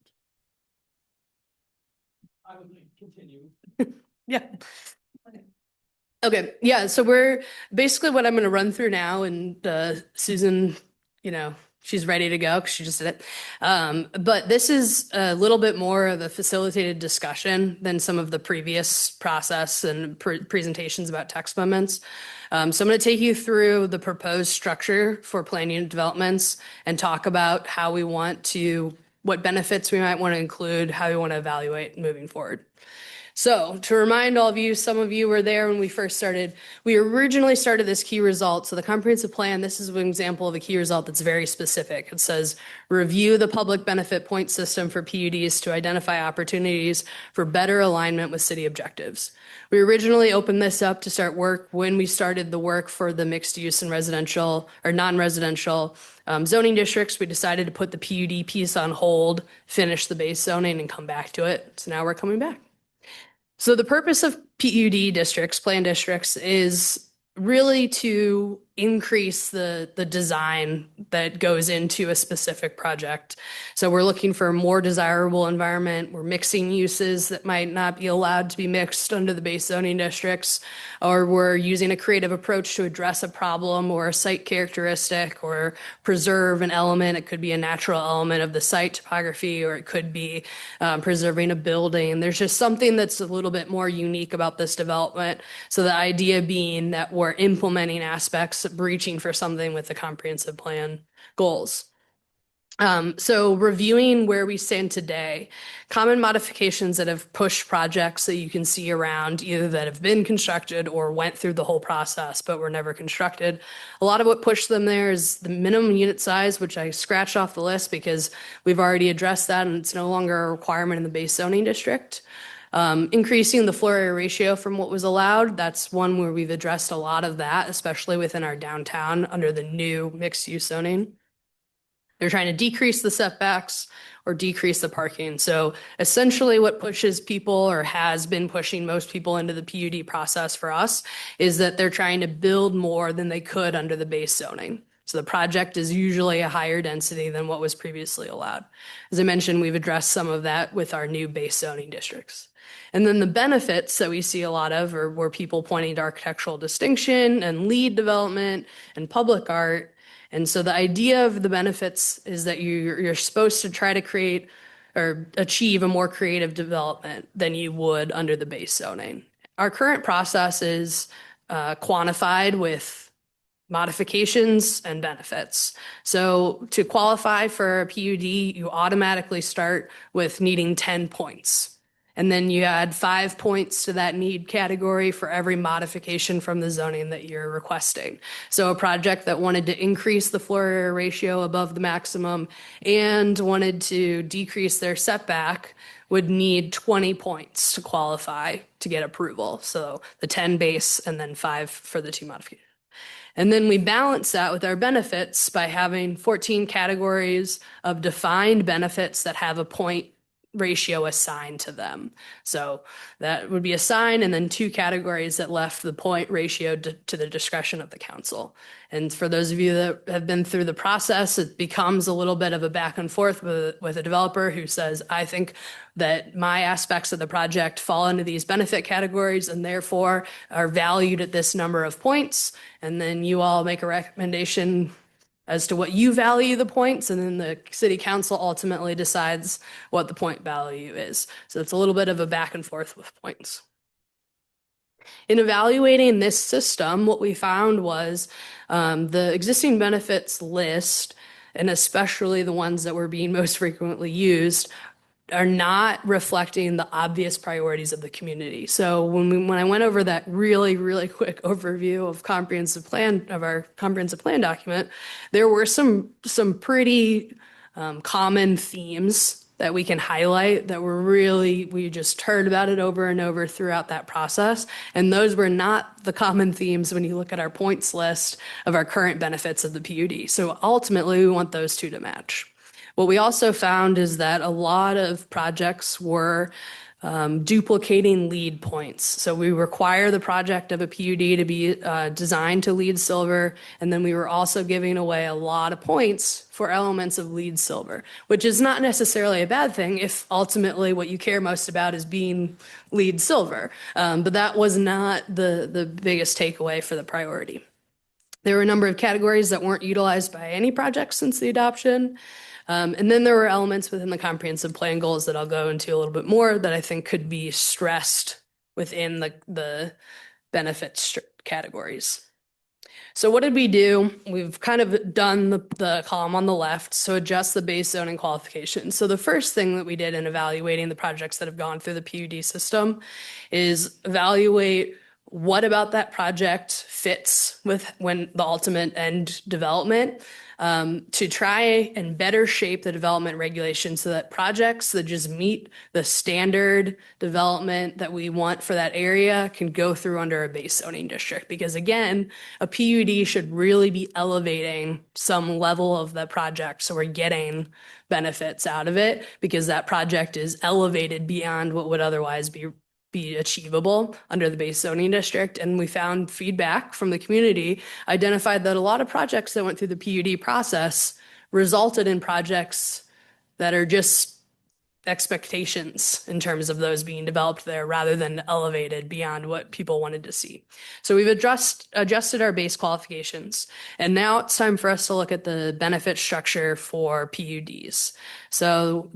I would continue. Yeah. Okay. Yeah. So we're basically what I'm going to run through now, and Susan, she's ready to go because she just did it. But this is a little bit more of a facilitated discussion than some of the previous process and presentations about text amendments. So I'm going to take you through the proposed structure for plan unit developments and talk about how we want to, what benefits we might want to include, how we want to evaluate moving forward. So to remind all of you, some of you were there when we first started. We originally started this key result. So the comprehensive plan, this is an example of a key result that's very specific. It says, review the public benefit point system for PUDs to identify opportunities for better alignment with city objectives. We originally opened this up to start work when we started the work for the mixed use and residential or non-residential zoning districts. We decided to put the PUD piece on hold, finish the base zoning and come back to it. So now we're coming back. So the purpose of PUD districts, plan districts, is really to increase the design that goes into a specific project. So we're looking for a more desirable environment. We're mixing uses that might not be allowed to be mixed under the base zoning districts, or we're using a creative approach to address a problem or a site characteristic or preserve an element. It could be a natural element of the site topography, or it could be preserving a building. There's just something that's a little bit more unique about this development. So the idea being that we're implementing aspects breaching for something with the comprehensive plan goals. So reviewing where we stand today, common modifications that have pushed projects that you can see around, either that have been constructed or went through the whole process but were never constructed. A lot of what pushed them there is the minimum unit size, which I scratched off the list because we've already addressed that and it's no longer a requirement in the base zoning district. Increasing the floor area ratio from what was allowed, that's one where we've addressed a lot of that, especially within our downtown under the new mixed use zoning. They're trying to decrease the setbacks or decrease the parking. So essentially what pushes people or has been pushing most people into the PUD process for us is that they're trying to build more than they could under the base zoning. So the project is usually a higher density than what was previously allowed. As I mentioned, we've addressed some of that with our new base zoning districts. And then the benefits that we see a lot of are where people pointing to architectural distinction and lead development and public art. And so the idea of the benefits is that you're supposed to try to create or achieve a more creative development than you would under the base zoning. Our current process is quantified with modifications and benefits. So to qualify for a PUD, you automatically start with needing 10 points. And then you add 5 points to that need category for every modification from the zoning that you're requesting. So a project that wanted to increase the floor area ratio above the maximum and wanted to decrease their setback would need 20 points to qualify to get approval. So the 10 base and then 5 for the 2 modifications. And then we balance that with our benefits by having 14 categories of defined benefits that have a point ratio assigned to them. So that would be assigned, and then 2 categories that left the point ratio to the discretion of the council. And for those of you that have been through the process, it becomes a little bit of a back and forth with a developer who says, I think that my aspects of the project fall into these benefit categories and therefore are valued at this number of points. And then you all make a recommendation as to what you value the points, and then the city council ultimately decides what the point value is. So it's a little bit of a back and forth with points. In evaluating this system, what we found was the existing benefits list, and especially the ones that were being most frequently used, are not reflecting the obvious priorities of the community. So when I went over that really, really quick overview of our comprehensive plan document, there were some pretty common themes that we can highlight that were really, we just heard about it over and over throughout that process. And those were not the common themes when you look at our points list of our current benefits of the PUD. So ultimately, we want those 2 to match. What we also found is that a lot of projects were duplicating lead points. So we require the project of a PUD to be designed to lead silver, and then we were also giving away a lot of points for elements of lead silver, which is not necessarily a bad thing if ultimately what you care most about is being lead silver. But that was not the biggest takeaway for the priority. There were a number of categories that weren't utilized by any project since the adoption. And then there were elements within the comprehensive plan goals that I'll go into a little bit more that I think could be stressed within the benefits categories. So what did we do? We've kind of done the column on the left, so adjust the base zoning qualifications. So the first thing that we did in evaluating the projects that have gone through the PUD system is evaluate what about that project fits with when the ultimate end development, to try and better shape the development regulations so that projects that just meet the standard development that we want for that area can go through under a base zoning district. Because again, a PUD should really be elevating some level of the project so we're getting benefits out of it, because that project is elevated beyond what would otherwise be achievable under the base zoning district. And we found feedback from the community identified that a lot of projects that went through the PUD process resulted in projects that are just expectations in terms of those being developed there rather than elevated beyond what people wanted to see. So we've adjusted our base qualifications, and now it's time for us to look at the benefit structure for PUDs. So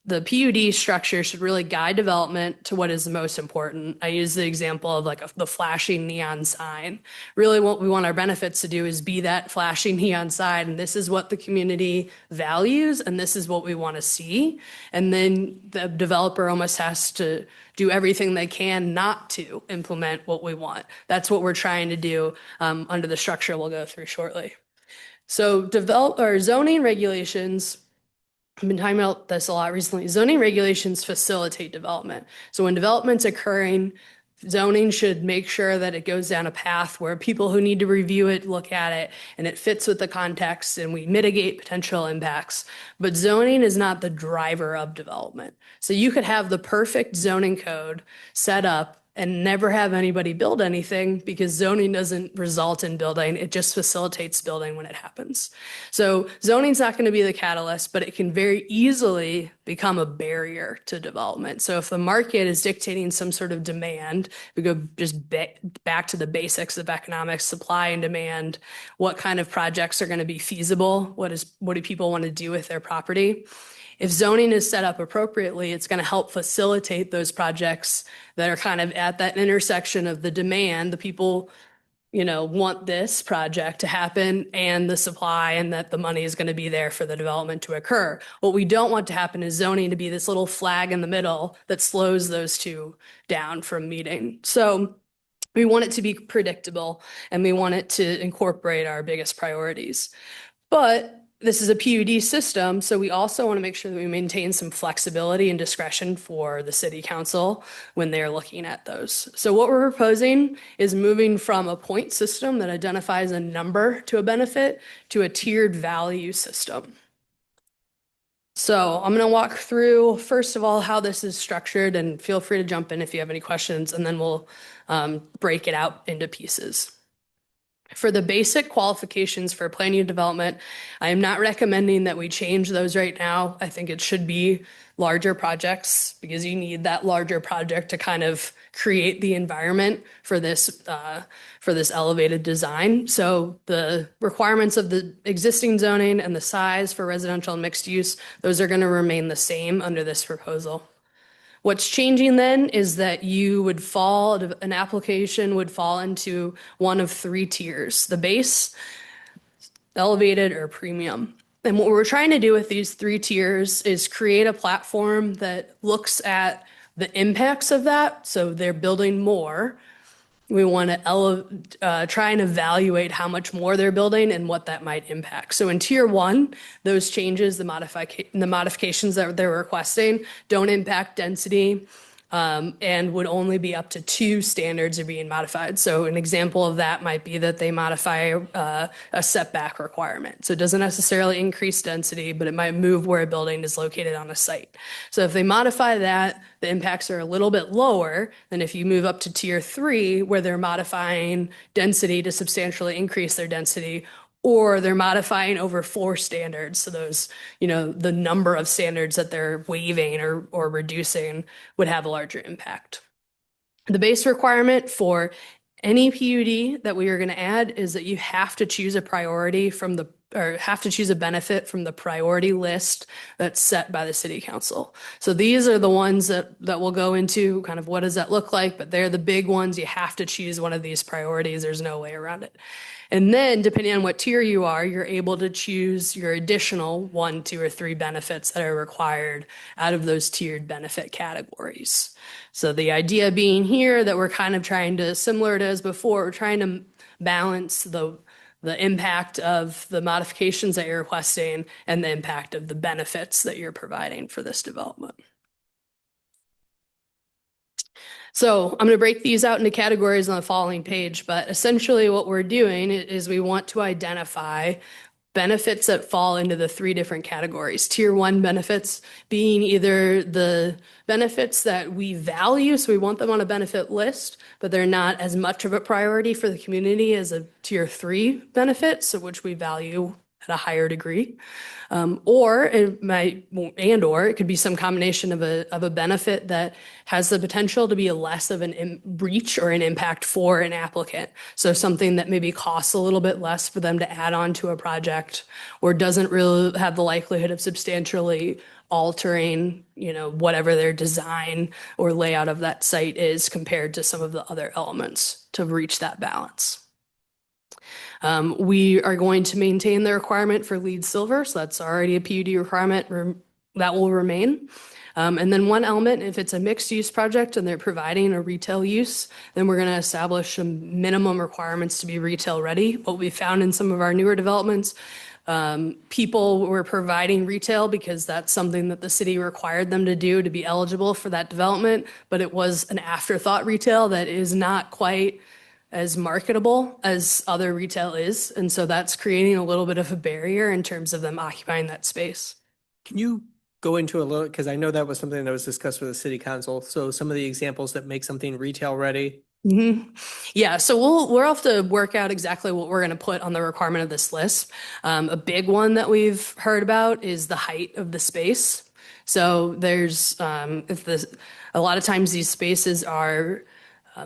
the PUD structure should really guide development to what is the most important. I use the example of the flashing neon sign. Really what we want our benefits to do is be that flashing neon sign, and this is what the community values, and this is what we want to see. And then the developer almost has to do everything they can not to implement what we want. That's what we're trying to do under the structure we'll go through shortly. So zoning regulations, I've been talking about this a lot recently. Zoning regulations facilitate development. So when development's occurring, zoning should make sure that it goes down a path where people who need to review it look at it and it fits with the context and we mitigate potential impacts. But zoning is not the driver of development. So you could have the perfect zoning code set up and never have anybody build anything because zoning doesn't result in building. It just facilitates building when it happens. So zoning's not going to be the catalyst, but it can very easily become a barrier to development. So if the market is dictating some sort of demand, we go just back to the basics of economics, supply and demand, what kind of projects are going to be feasible? What do people want to do with their property? If zoning is set up appropriately, it's going to help facilitate those projects that are kind of at that intersection of the demand, the people want this project to happen and the supply and that the money is going to be there for the development to occur. What we don't want to happen is zoning to be this little flag in the middle that slows those two down from meeting. So we want it to be predictable and we want it to incorporate our biggest priorities. But this is a PUD system, so we also want to make sure that we maintain some flexibility and discretion for the city council when they're looking at those. So what we're proposing is moving from a point system that identifies a number to a benefit to a tiered value system. So I'm going to walk through, first of all, how this is structured, and feel free to jump in if you have any questions, and then we'll break it out into pieces. For the basic qualifications for planning and development, I am not recommending that we change those right now. I think it should be larger projects because you need that larger project to kind of create the environment for this elevated design. So the requirements of the existing zoning and the size for residential and mixed use, those are going to remain the same under this proposal. What's changing then is that an application would fall into one of three tiers: the base, elevated, or premium. And what we're trying to do with these three tiers is create a platform that looks at the impacts of that. So they're building more. We want to try and evaluate how much more they're building and what that might impact. So in tier one, those changes, the modifications that they're requesting don't impact density and would only be up to 2 standards are being modified. So an example of that might be that they modify a setback requirement. So it doesn't necessarily increase density, but it might move where a building is located on a site. So if they modify that, the impacts are a little bit lower than if you move up to tier 3, where they're modifying density to substantially increase their density, or they're modifying over 4 standards. So those, the number of standards that they're waiving or reducing would have a larger impact. The base requirement for any PUD that we are going to add is that you have to choose a benefit from the priority list that's set by the city council. So these are the ones that we'll go into kind of what does that look like, but they're the big ones. You have to choose one of these priorities. There's no way around it. And then depending on what tier you are, you're able to choose your additional 1, 2, or 3 benefits that are required out of those tiered benefit categories. So the idea being here that we're kind of trying to, similar to as before, we're trying to balance the impact of the modifications that you're requesting and the impact of the benefits that you're providing for this development. So I'm going to break these out into categories on the following page, but essentially what we're doing is we want to identify benefits that fall into the 3 different categories. Tier 1 benefits being either the benefits that we value, so we want them on a benefit list, but they're not as much of a priority for the community as a tier 3 benefit, so which we value at a higher degree. Or it could be some combination of a benefit that has the potential to be a less of an reach or an impact for an applicant. So something that maybe costs a little bit less for them to add on to a project, or doesn't really have the likelihood of substantially altering, whatever their design or layout of that site is compared to some of the other elements to reach that balance. We are going to maintain the requirement for LEED Silver, so that's already a PUD requirement that will remain. And then one element, if it's a mixed use project and they're providing a retail use, then we're going to establish some minimum requirements to be retail ready. What we found in some of our newer developments, people were providing retail because that's something that the city required them to do to be eligible for that development, but it was an afterthought retail that is not quite as marketable as other retail is. And so that's creating a little bit of a barrier in terms of them occupying that space. Can you go into a little, because I know that was something that was discussed with the city council. So some of the examples that make something retail ready. Yeah, so we'll have to work out exactly what we're going to put on the requirement of this list. A big one that we've heard about is the height of the space. So there's a lot of times these spaces are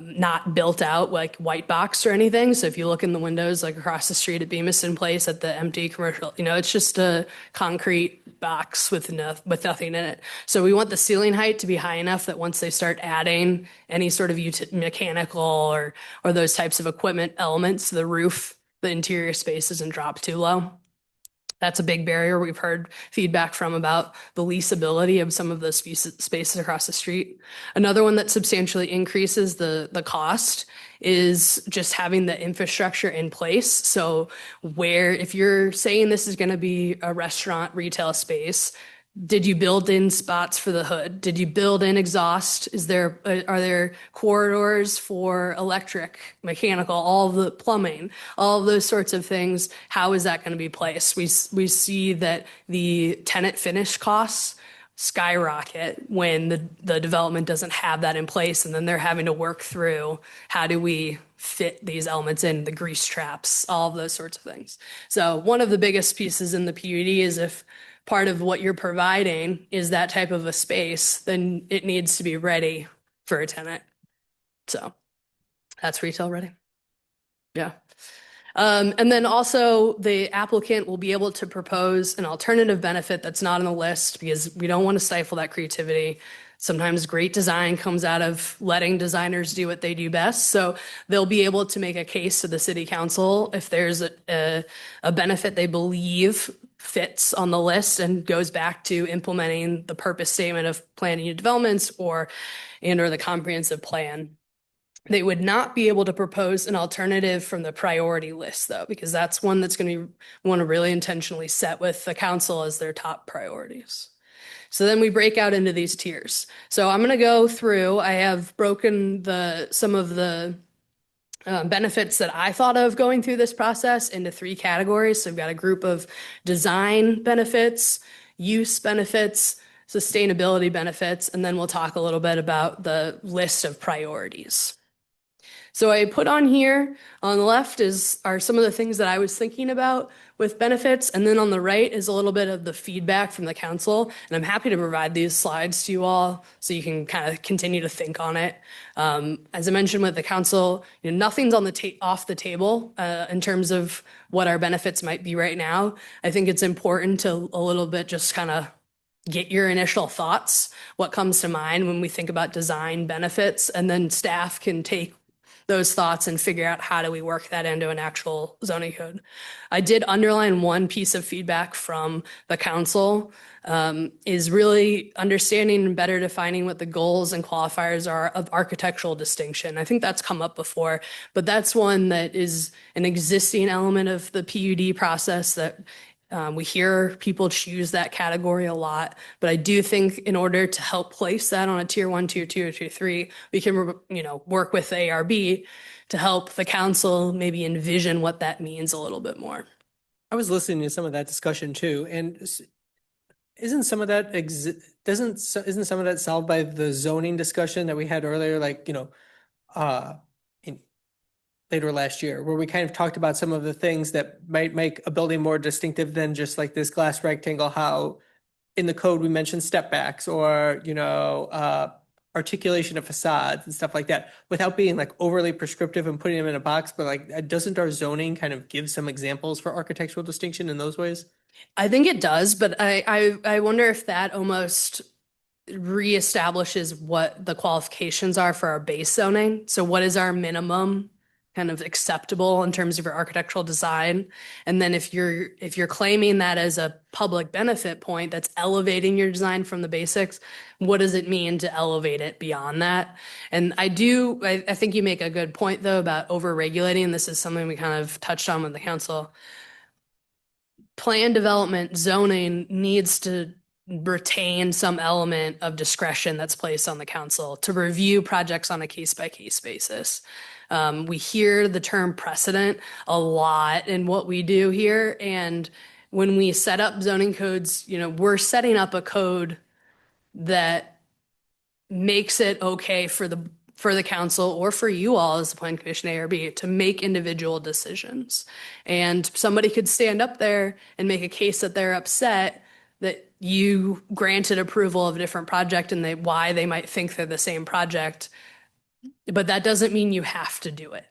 not built out like white box or anything. So if you look in the windows, like across the street at Bemis Place at the empty commercial, it's just a concrete box with nothing in it. So we want the ceiling height to be high enough that once they start adding any sort of mechanical or those types of equipment elements to the roof, the interior space doesn't drop too low. That's a big barrier. We've heard feedback from about the leasability of some of the spaces across the street. Another one that substantially increases the cost is just having the infrastructure in place. So where, if you're saying this is going to be a restaurant retail space, did you build in spots for the hood? Did you build in exhaust? Are there corridors for electric, mechanical, all the plumbing, all of those sorts of things? How is that going to be placed? We see that the tenant finish costs skyrocket when the development doesn't have that in place, and then they're having to work through how do we fit these elements in, the grease traps, all of those sorts of things. So one of the biggest pieces in the PUD is if part of what you're providing is that type of a space, then it needs to be ready for a tenant. So that's retail ready. Yeah. And then also the applicant will be able to propose an alternative benefit that's not on the list because we don't want to stifle that creativity. Sometimes great design comes out of letting designers do what they do best. So they'll be able to make a case to the city council if there's a benefit they believe fits on the list and goes back to implementing the purpose statement of planning new developments or the comprehensive plan. They would not be able to propose an alternative from the priority list, though, because that's one that's going to want to really intentionally set with the council as their top priorities. So then we break out into these tiers. So I'm going to go through, I have broken some of the benefits that I thought of going through this process into 3 categories. So we've got a group of design benefits, use benefits, sustainability benefits, and then we'll talk a little bit about the list of priorities. So I put on here on the left are some of the things that I was thinking about with benefits. And then on the right is a little bit of the feedback from the council. And I'm happy to provide these slides to you all so you can kind of continue to think on it. As I mentioned with the council, nothing's on off the table in terms of what our benefits might be right now. I think it's important to a little bit just kind of get your initial thoughts, what comes to mind when we think about design benefits, and then staff can take those thoughts and figure out how do we work that into an actual zoning code. I did underline one piece of feedback from the council is really understanding and better defining what the goals and qualifiers are of architectural distinction. I think that's come up before, but that's one that is an existing element of the PUD process that we hear people choose that category a lot, but I do think in order to help place that on a tier 1, tier 2, or tier 3, we can, work with ARB to help the council maybe envision what that means a little bit more. I was listening to some of that discussion too, and isn't some of that isn't some of that solved by the zoning discussion that we had earlier, later last year, where we kind of talked about some of the things that might make a building more distinctive than just like this glass rectangle, how in the code we mentioned step backs or, articulation of facades and stuff like that, without being like overly prescriptive and putting them in a box. But like, doesn't our zoning kind of give some examples for architectural distinction in those ways? I think it does, but I wonder if that almost reestablishes what the qualifications are for our base zoning. So what is our minimum kind of acceptable in terms of your architectural design? And then if you're claiming that as a public benefit point that's elevating your design from the basics, what does it mean to elevate it beyond that? And I think you make a good point though about over-regulating. This is something we kind of touched on with the council. Plan development zoning needs to retain some element of discretion that's placed on the council to review projects on a case-by-case basis. We hear the term precedent a lot in what we do here. And when we set up zoning codes, we're setting up a code that makes it okay for the council or for you all as the Plan Commission ARB to make individual decisions. And somebody could stand up there and make a case that they're upset that you granted approval of a different project and why they might think they're the same project. but that doesn't mean you have to do it.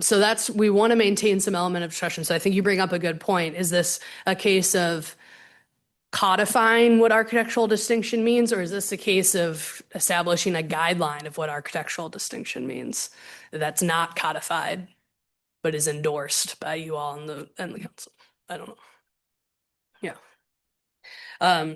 So we want to maintain some element of discretion. So I think you bring up a good point. Is this a case of codifying what architectural distinction means, or is this a case of establishing a guideline of what architectural distinction means that's not codified, but is endorsed by you all and the council? I don't know. Yeah.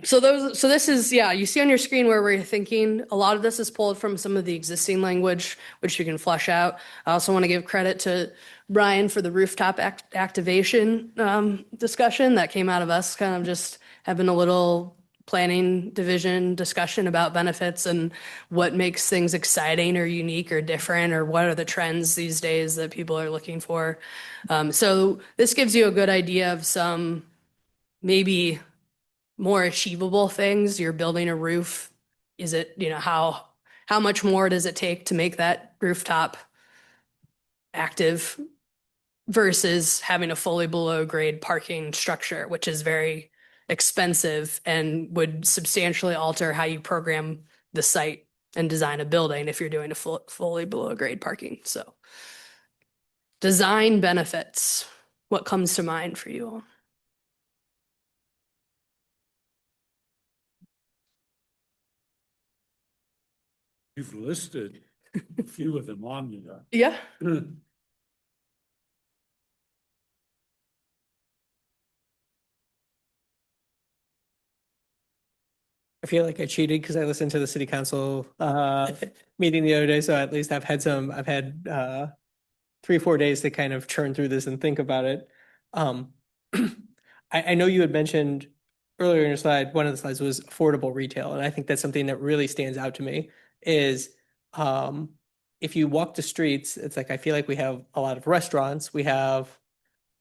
So this is, yeah, you see on your screen where we're thinking. A lot of this is pulled from some of the existing language, which you can flesh out. I also want to give credit to Brian for the rooftop activation discussion that came out of us kind of just having a little planning division discussion about benefits and what makes things exciting or unique or different, or what are the trends these days that people are looking for. So this gives you a good idea of some maybe more achievable things. You're building a roof. Is it, how much more does it take to make that rooftop active versus having a fully below grade parking structure, which is very expensive and would substantially alter how you program the site and design a building if you're doing a fully below grade parking. So design benefits, what comes to mind for you all? You've listed a few of them on there. Yeah. I feel like I cheated because I listened to the city council meeting the other day. So at least I've had 3-4 days to kind of churn through this and think about it. I know you had mentioned earlier in your slide, one of the slides was affordable retail. And I think that's something that really stands out to me is if you walk the streets, it's like, I feel like we have a lot of restaurants, we have,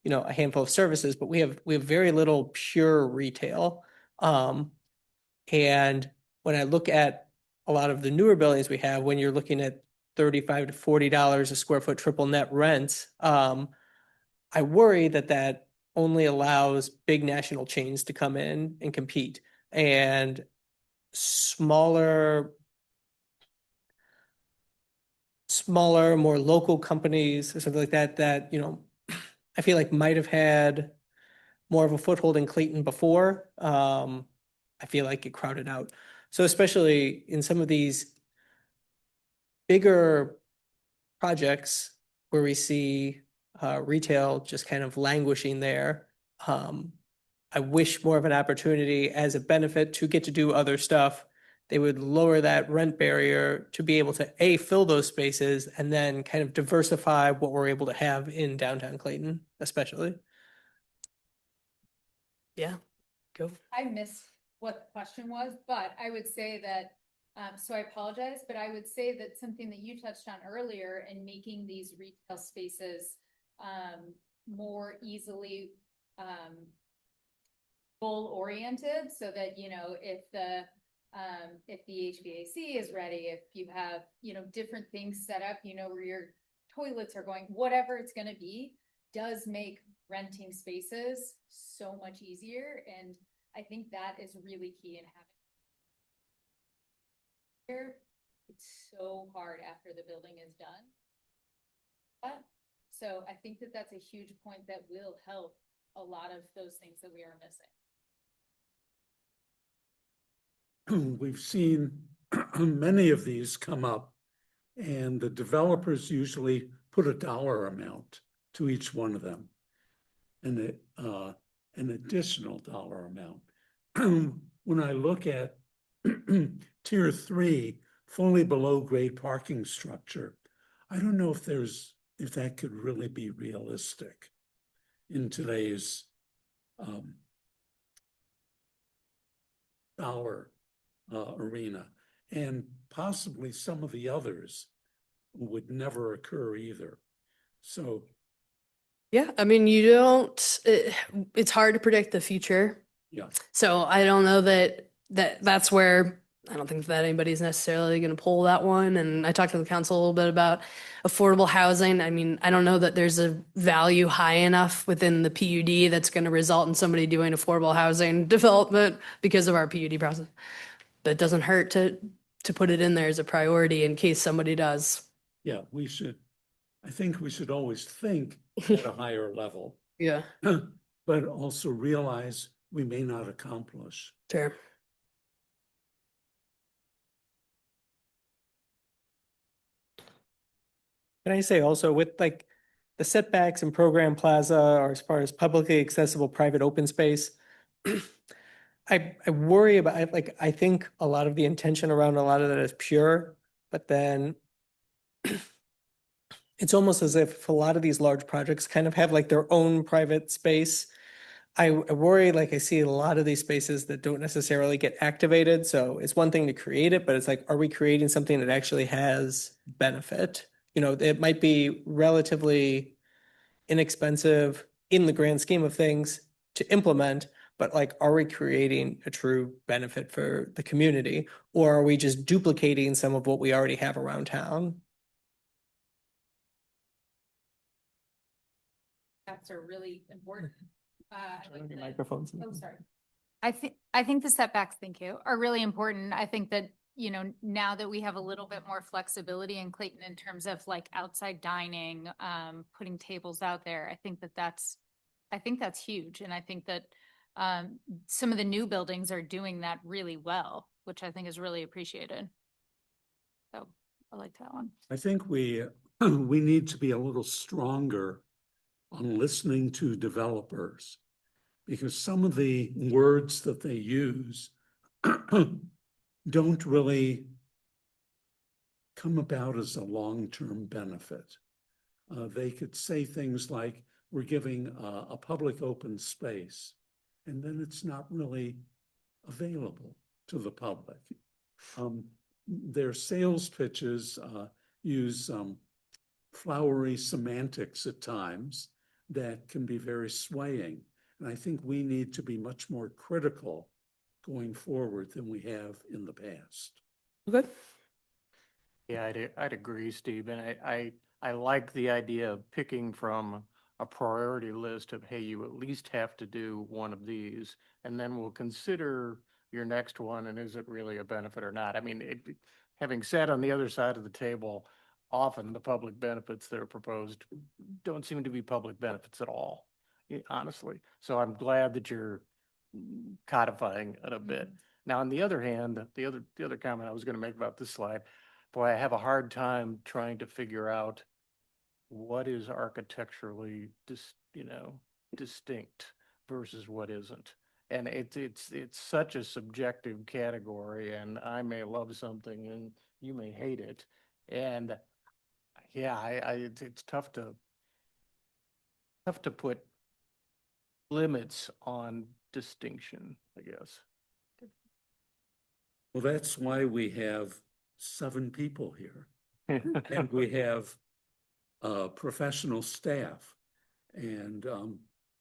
a handful of services, but we have very little pure retail. And when I look at a lot of the newer buildings we have, when you're looking at $35 to $40 a square foot triple net rents, I worry that only allows big national chains to come in and compete, and smaller, more local companies or something like that, I feel like might have had more of a foothold in Clayton before. I feel like it crowded out. So especially in some of these bigger projects where we see retail just kind of languishing there, I wish more of an opportunity as a benefit to get to do other stuff. They would lower that rent barrier to be able to fill those spaces and then kind of diversify what we're able to have in downtown Clayton, especially. Yeah, go. I missed what the question was, but I would say that, so I apologize, but I would say that something that you touched on earlier in making these retail spaces more easily goal oriented, so that, if the HVAC is ready, if you have, different things set up, where your toilets are going, whatever it's going to be, does make renting spaces so much easier. And I think that is really key in having here. It's so hard after the building is done. So I think that that's a huge point that will help a lot of those things that we are missing. We've seen many of these come up, and the developers usually put a dollar amount to each one of them, and an additional dollar amount. When I look at tier 3, fully below grade parking structure, I don't know if that could really be realistic in today's dollar arena, and possibly some of the others would never occur either. So yeah, I mean, it's hard to predict the future. yeah. So I don't know that's where, I don't think that anybody's necessarily going to pull that one. And I talked to the council a little bit about affordable housing. I mean, I don't know that there's a value high enough within the PUD that's going to result in somebody doing affordable housing development because of our PUD process. But it doesn't hurt to to put it in there as a priority in case somebody does. Yeah, I think we should always think at a higher level, Yeah, but also realize we may not accomplish. sure. Can I say also with like the setbacks in Program Plaza or as far as publicly accessible private open space, I worry about, I think a lot of the intention around a lot of that is pure, but then it's almost as if a lot of these large projects kind of have like their own private space. I worry, like I see a lot of these spaces that don't necessarily get activated. So it's one thing to create it, but it's like, are we creating something that actually has benefit? You know, it might be relatively inexpensive in the grand scheme of things to implement, but like, are we creating a true benefit for the community? Or are we just duplicating some of what we already have around town? That's a really important. Microphones. Oh, sorry. I think the setbacks, thank you, are really important. I think that, you know, now that we have a little bit more flexibility in Clayton in terms of like outside dining, putting tables out there, I think that's huge. And I think that some of the new buildings are doing that really well, which I think is really appreciated. So I like that one. I think we need to be a little stronger on listening to developers, because some of the words that they use don't really come about as a long-term benefit. They could say things like, we're giving a public open space, and then it's not really available to the public. Their sales pitches use flowery semantics at times that can be very swaying. And I think we need to be much more critical going forward than we have in the past. Good. Yeah, I'd agree, Steve. And I like the idea of picking from a priority list of, hey, you at least have to do one of these, and then we'll consider your next one, and is it really a benefit or not? I mean, having sat on the other side of the table, often the public benefits that are proposed don't seem to be public benefits at all, honestly. So I'm glad that you're codifying it a bit. Now, on the other hand, the other comment I was going to make about this slide, boy, I have a hard time trying to figure out what is architecturally distinct versus what isn't. And it's such a subjective category, and I may love something and you may hate it. And yeah, it's tough to put limits on distinction, I guess. Well, that's why we have 7 people here, and we have professional staff. And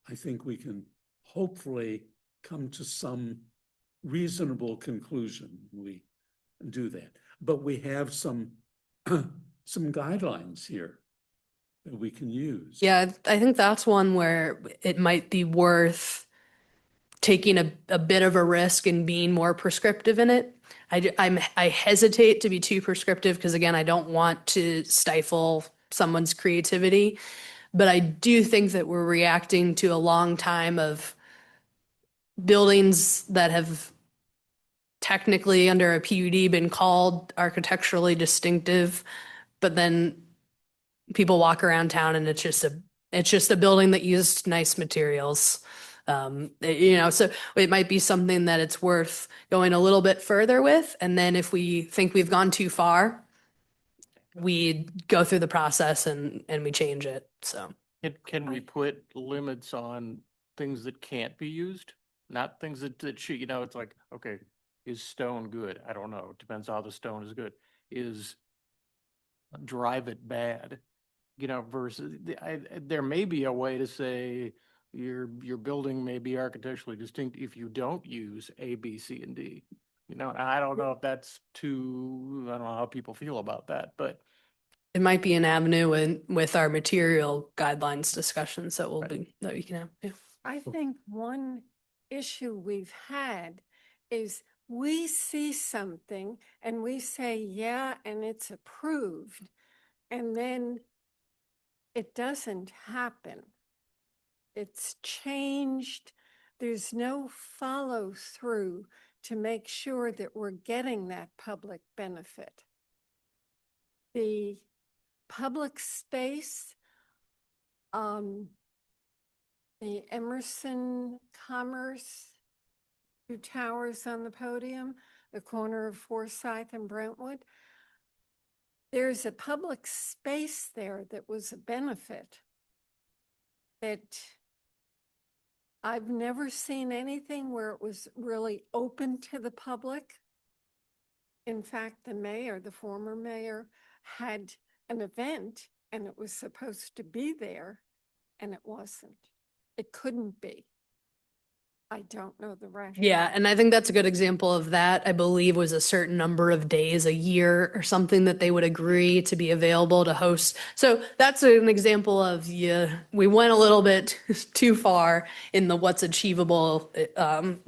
I think we can hopefully come to some reasonable conclusion when we do that. But we have some guidelines here that we can use. Yeah, I think that's one where it might be worth taking a bit of a risk and being more prescriptive in it. I hesitate to be too prescriptive because, again, I don't want to stifle someone's creativity, but I do think that we're reacting to a long time of buildings that have technically under a PUD been called architecturally distinctive, but then people walk around town and it's just a building that used nice materials. So it might be something that it's worth going a little bit further with. And then if we think we've gone too far, we go through the process and we change it. So Can we put limits on things that can't be used? Not things that should, it's like, okay, is stone good? I don't know. It depends how the stone is good. Is drive it bad? Versus there may be a way to say your building may be architecturally distinct if you don't use A, B, C, and D. I don't know if that's I don't know how people feel about that, but it might be an avenue with our material guidelines discussions that we can have. Yeah. I think one issue we've had is we see something and we say, yeah, and it's approved, and then it doesn't happen. It's changed. There's no follow through to make sure that we're getting that public benefit. The public space, the Emerson Commerce, 2 towers on the podium, the corner of Forsyth and Brentwood. There's a public space there that was a benefit that I've never seen anything where it was really open to the public. In fact, the mayor, the former mayor, had an event and it was supposed to be there and it wasn't. It couldn't be. I don't know the rationale. Yeah, and I think that's a good example of that. I believe was a certain number of days a year or something that they would agree to be available to host. So that's an example of, yeah, we went a little bit too far in the what's achievable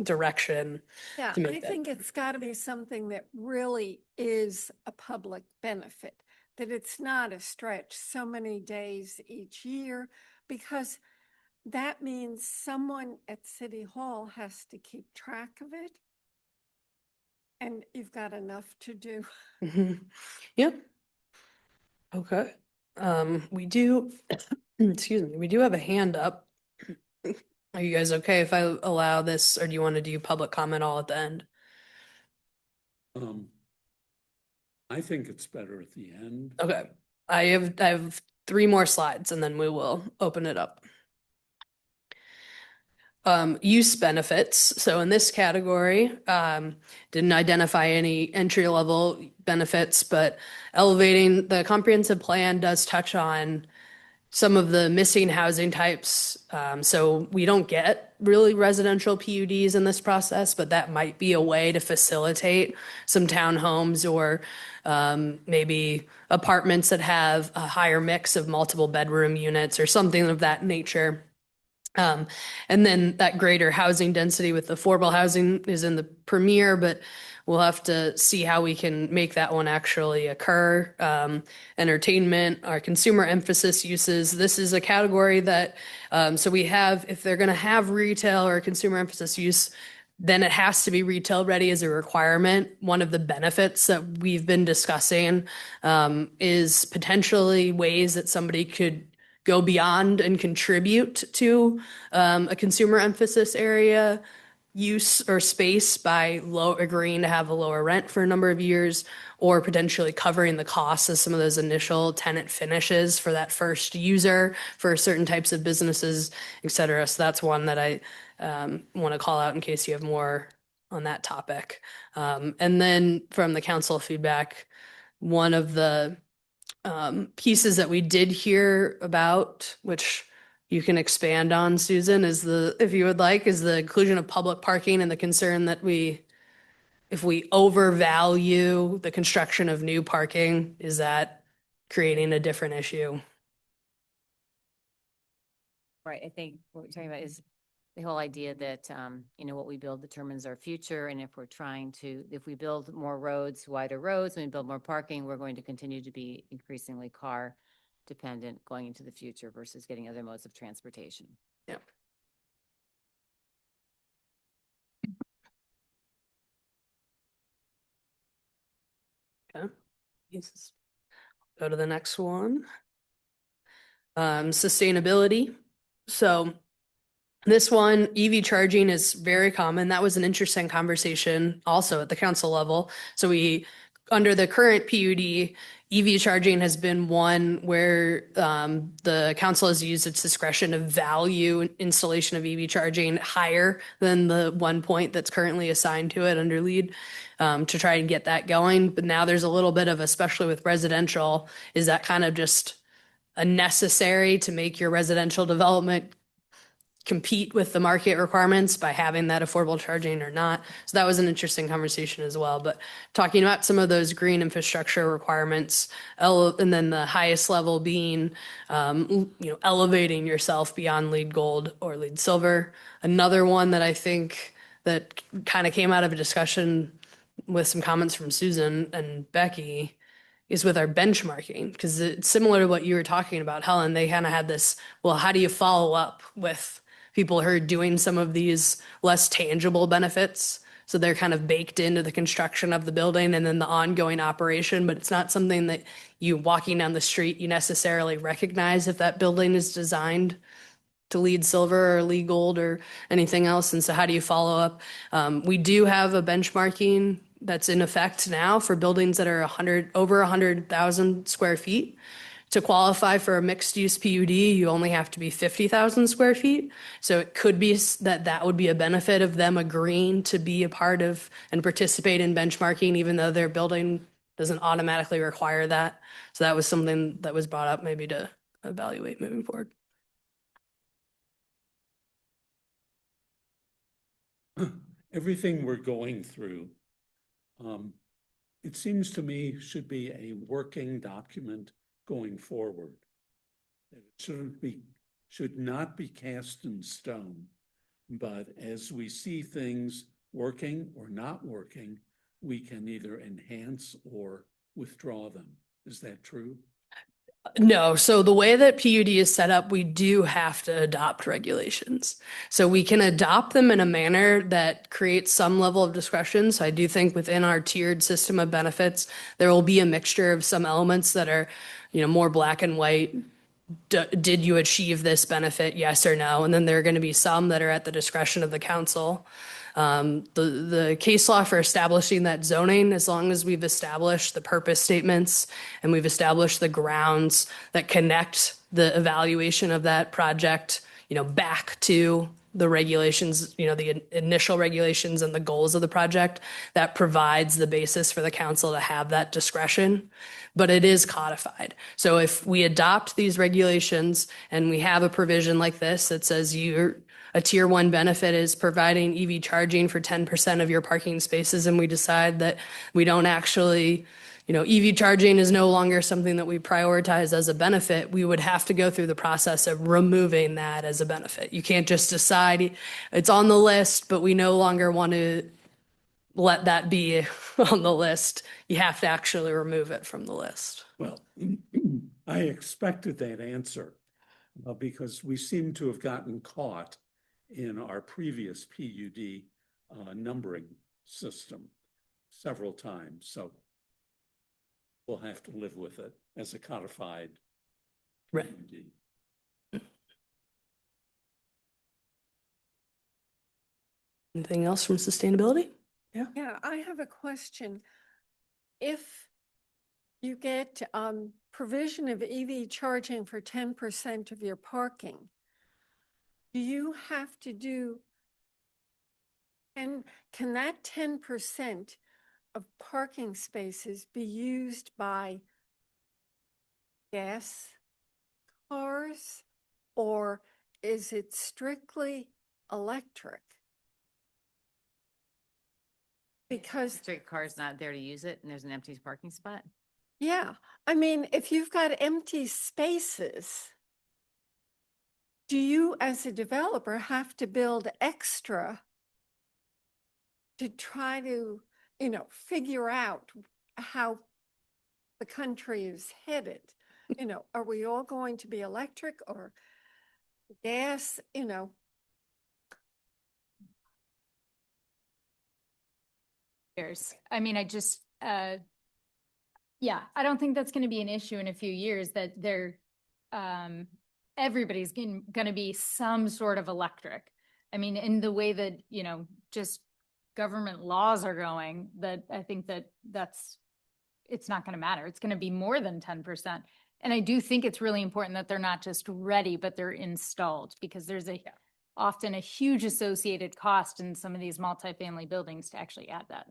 direction. Yeah, to make I that. think it's got to be something that really is a public benefit, that it's not a stretch so many days each year, because that means someone at City Hall has to keep track of it. And you've got enough to do. Mhm. Yep. Okay. We do, excuse me, we do have a hand up. Are you guys okay if I allow this, or do you want to do public comment all at the end? I think it's better at the end. Okay. I have 3 more slides and then we will open it up. Use benefits. So in this category, didn't identify any entry level benefits, but elevating the comprehensive plan does touch on some of the missing housing types. So we don't get really residential PUDs in this process, but that might be a way to facilitate some townhomes or maybe apartments that have a higher mix of multiple bedroom units or something of that nature. And then that greater housing density with affordable housing is in the premier, but we'll have to see how we can make that one actually occur. Entertainment, our consumer emphasis uses. This is a category that, so we have, if they're going to have retail or consumer emphasis use, then it has to be retail ready as a requirement. One of the benefits that we've been discussing is potentially ways that somebody could go beyond and contribute to a consumer emphasis area use or space by agreeing to have a lower rent for a number of years, or potentially covering the costs of some of those initial tenant finishes for that first user for certain types of businesses, et cetera. So that's one that I want to call out in case you have more on that topic. And then from the council feedback, one of the pieces that we did hear about, which you can expand on, Susan, is if you would like, is the inclusion of public parking and the concern that if we overvalue the construction of new parking, is that creating a different issue? Right. I think what we're talking about is the whole idea that, what we build determines our future. And if if we build more roads, wider roads, and we build more parking, we're going to continue to be increasingly car dependent going into the future versus getting other modes of transportation. Yeah. Okay. Yes. Go to the next one. Sustainability. So this one, EV charging is very common. That was an interesting conversation also at the council level. So under the current PUD, EV charging has been one where the council has used its discretion to value installation of EV charging higher than the 1 point that's currently assigned to it under LEED to try and get that going. But now there's a little bit of, especially with residential, is that kind of just a necessary to make your residential development compete with the market requirements by having that affordable charging or not. So that was an interesting conversation as well. But talking about some of those green infrastructure requirements, and then the highest level being, elevating yourself beyond LEED Gold or LEED Silver. Another one that I think that kind of came out of a discussion with some comments from Susan and Becky is with our benchmarking, because it's similar to what you were talking about, Helen. They kind of had this, well, how do you follow up with people who are doing some of these less tangible benefits? So they're kind of baked into the construction of the building and then the ongoing operation, but it's not something that you walking down the street, you necessarily recognize if that building is designed to lead silver or lead gold or anything else. And so how do you follow up? We do have a benchmarking that's in effect now for buildings that are over 100,000 square feet. To qualify for a mixed use PUD, you only have to be 50,000 square feet. So it could be that would be a benefit of them agreeing to be a part of and participate in benchmarking, even though their building doesn't automatically require that. So that was something that was brought up maybe to evaluate moving forward. Everything we're going through, it seems to me should be a working document going forward. It should not be cast in stone, but as we see things working or not working, we can either enhance or withdraw them. Is that true? No, so the way that PUD is set up, we do have to adopt regulations. So we can adopt them in a manner that creates some level of discretion. So I do think within our tiered system of benefits, there will be a mixture of some elements that are, more black and white. Did you achieve this benefit? Yes or no? And then there are going to be some that are at the discretion of the council. The case law for establishing that zoning, as long as we've established the purpose statements and we've established the grounds that connect the evaluation of that project, back to the regulations, the initial regulations and the goals of the project, that provides the basis for the council to have that discretion. But it is codified. So if we adopt these regulations and we have a provision like this that says a tier 1 benefit is providing EV charging for 10% of your parking spaces, and we decide that we don't actually, EV charging is no longer something that we prioritize as a benefit, we would have to go through the process of removing that as a benefit. You can't just decide it's on the list, but we no longer want to let that be on the list. You have to actually remove it from the list. Well, I expected that answer because we seem to have gotten caught in our previous PUD numbering system several times. So we'll have to live with it as a codified Right. PUD. Anything else from sustainability? Yeah, I have a question. If you get provision of EV charging for 10% of your parking, do you have to do, and can that 10% of parking spaces be used by gas cars, or is it strictly electric? Because Electric car's not there to use it and there's an empty parking spot? yeah, I mean, if you've got empty spaces, do you as a developer have to build extra to try to, figure out how the country is headed? Are we all going to be electric or gas, I mean, I don't think that's going to be an issue in a few years, that everybody's going to be some sort of electric. I mean, in the way that, just government laws are going, that I think it's not going to matter. It's going to be more than 10%. And I do think it's really important that they're not just ready, but they're installed, because there's often a huge associated cost in some of these multifamily buildings to actually add that.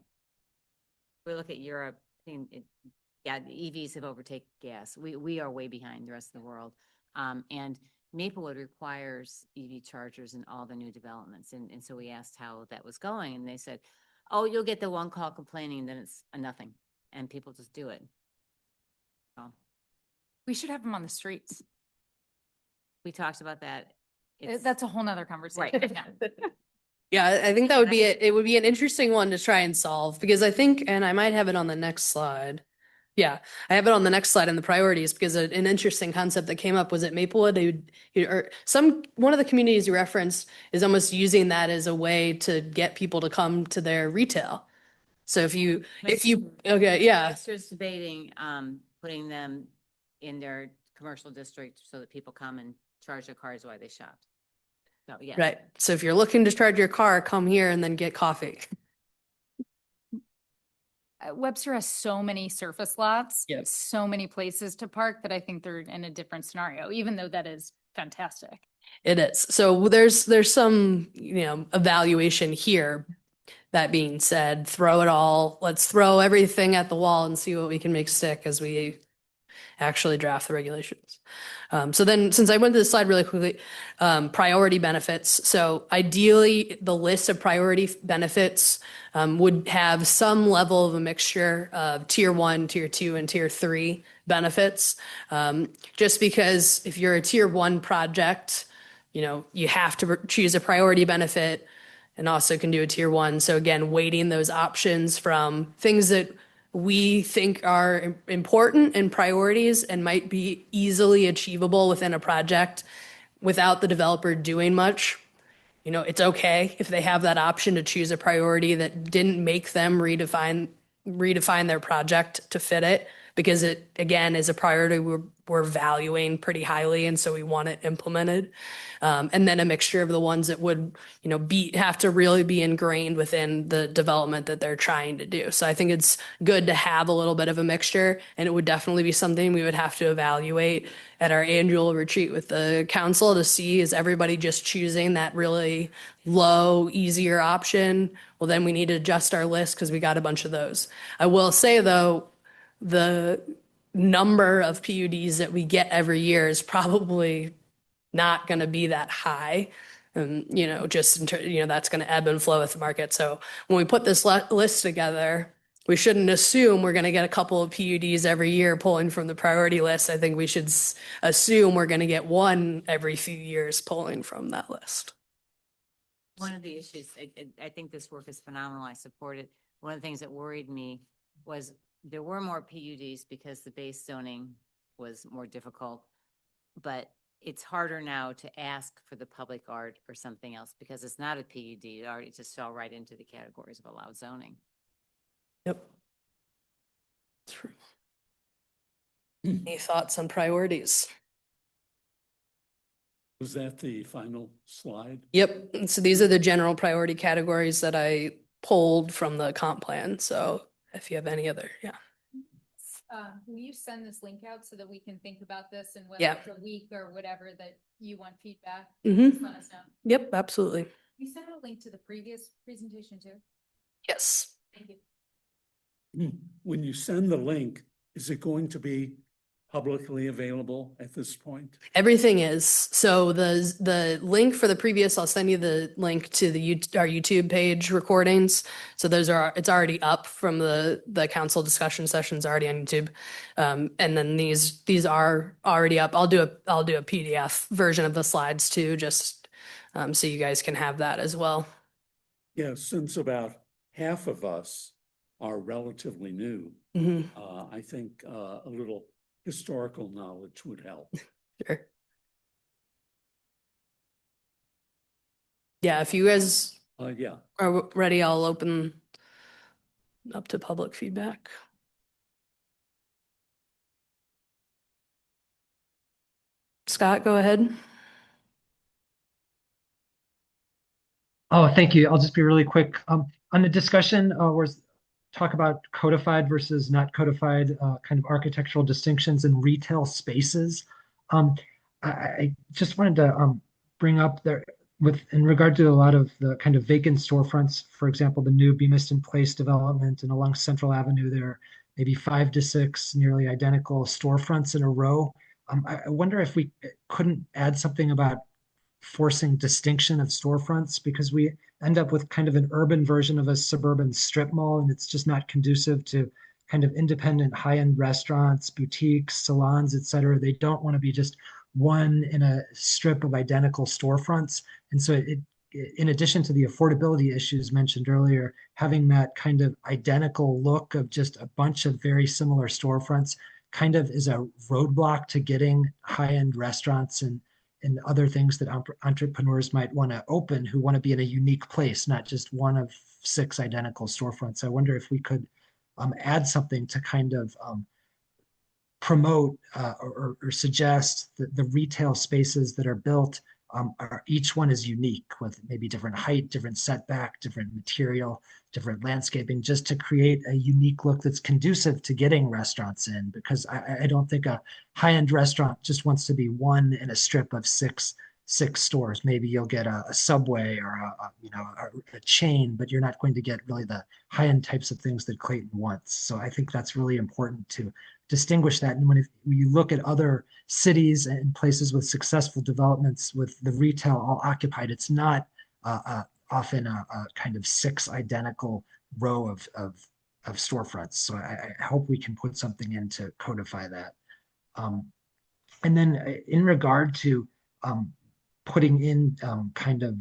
We look at Europe, the EVs have overtaken gas. We are way behind the rest of the world. And Maplewood requires EV chargers in all the new developments. And so we asked how that was going, and they said, oh, you'll get the one call complaining, then it's a nothing. And people just do it. So We should have them on the streets. we talked about that. That's a whole nother conversation. Right. Yeah, I think that would be it. It would be an interesting one to try and solve because I think, and I might have it on the next slide. Yeah, I have it on the next slide in the priorities because an interesting concept that came up was at Maplewood, or one of the communities you referenced is almost using that as a way to get people to come to their retail. So okay, yeah. Mixers debating, putting them in their commercial district so that people come and charge their cars while they shop. So, yeah. Right. So if you're looking to charge your car, come here and then get coffee. Webster has so many surface lots, Yep. so many places to park that I think they're in a different scenario, even though that is fantastic. It is. So there's some, evaluation here. That being said, let's throw everything at the wall and see what we can make stick as we actually draft the regulations. So then, since I went to the slide really quickly, priority benefits. So ideally, the list of priority benefits would have some level of a mixture of tier 1, tier 2, and tier 3 benefits. Just because if you're a tier 1 project, you have to choose a priority benefit and also can do a tier 1. So again, weighting those options from things that we think are important and priorities and might be easily achievable within a project without the developer doing much. It's okay if they have that option to choose a priority that didn't make them redefine their project to fit it, because it, again, is a priority we're valuing pretty highly, and so we want it implemented. And then a mixture of the ones that would, have to really be ingrained within the development that they're trying to do. So I think it's good to have a little bit of a mixture, and it would definitely be something we would have to evaluate at our annual retreat with the council to see, is everybody just choosing that really low, easier option? Well, then we need to adjust our list because we got a bunch of those. I will say, though, the number of PUDs that we get every year is probably not going to be that high. And, just, that's going to ebb and flow with the market. So when we put this list together, we shouldn't assume we're going to get a couple of PUDs every year pulling from the priority list. I think we should assume we're going to get one every few years pulling from that list. One of the issues, I think this work is phenomenal. I support it. One of the things that worried me was there were more PUDs because the base zoning was more difficult, but it's harder now to ask for the public art or something else because it's not a PUD. It already just fell right into the categories of allowed zoning. Yep. True. Any thoughts on priorities? Was that the final slide? Yep. So these are the general priority categories that I pulled from the comp plan. So if you have any other, yeah. Will you send this link out so that we can think about this, and whether Yeah. it's a week or whatever that you want feedback, Mhm. just let us know. Yep, absolutely. You sent a link to the previous presentation too? Yes. Thank you. When you send the link, is it going to be publicly available at this point? Everything is. So the link for the previous, I'll send you the link to our YouTube page recordings. So it's already up from the council discussion sessions already on YouTube. And then these are already up. I'll do a PDF version of the slides too, just so you guys can have that as well. Yeah, since about half of us are relatively new, I think a little historical knowledge would help. Sure. Yeah, if you guys Yeah. are ready, I'll open up to public feedback. Scott, go ahead. Oh, thank you. I'll just be really quick. On the discussion, where talk about codified versus not codified kind of architectural distinctions in retail spaces. I just wanted to bring up there in regard to a lot of the kind of vacant storefronts, for example, the new Bemiston Place development and along Central Avenue, there are maybe 5 to 6 nearly identical storefronts in a row. I wonder if we couldn't add something about forcing distinction of storefronts, because we end up with kind of an urban version of a suburban strip mall, and it's just not conducive to kind of independent high-end restaurants, boutiques, salons, et cetera. They don't want to be just one in a strip of identical storefronts. And so in addition to the affordability issues mentioned earlier, having that kind of identical look of just a bunch of very similar storefronts kind of is a roadblock to getting high-end restaurants and other things that entrepreneurs might want to open who want to be in a unique place, not just one of 6 identical storefronts. I wonder if we could add something to kind of promote or suggest that the retail spaces that are built each one is unique with maybe different height, different setback, different material, different landscaping, just to create a unique look that's conducive to getting restaurants in. Because I don't think a high-end restaurant just wants to be one in a strip of six stores. Maybe you'll get a Subway or a chain, but you're not going to get really the high-end types of things that Clayton wants. So I think that's really important to distinguish that. And when you look at other cities and places with successful developments with the retail all occupied, it's not often a kind of 6 identical row of storefronts. So I hope we can put something in to codify that. And then in regard to putting in kind of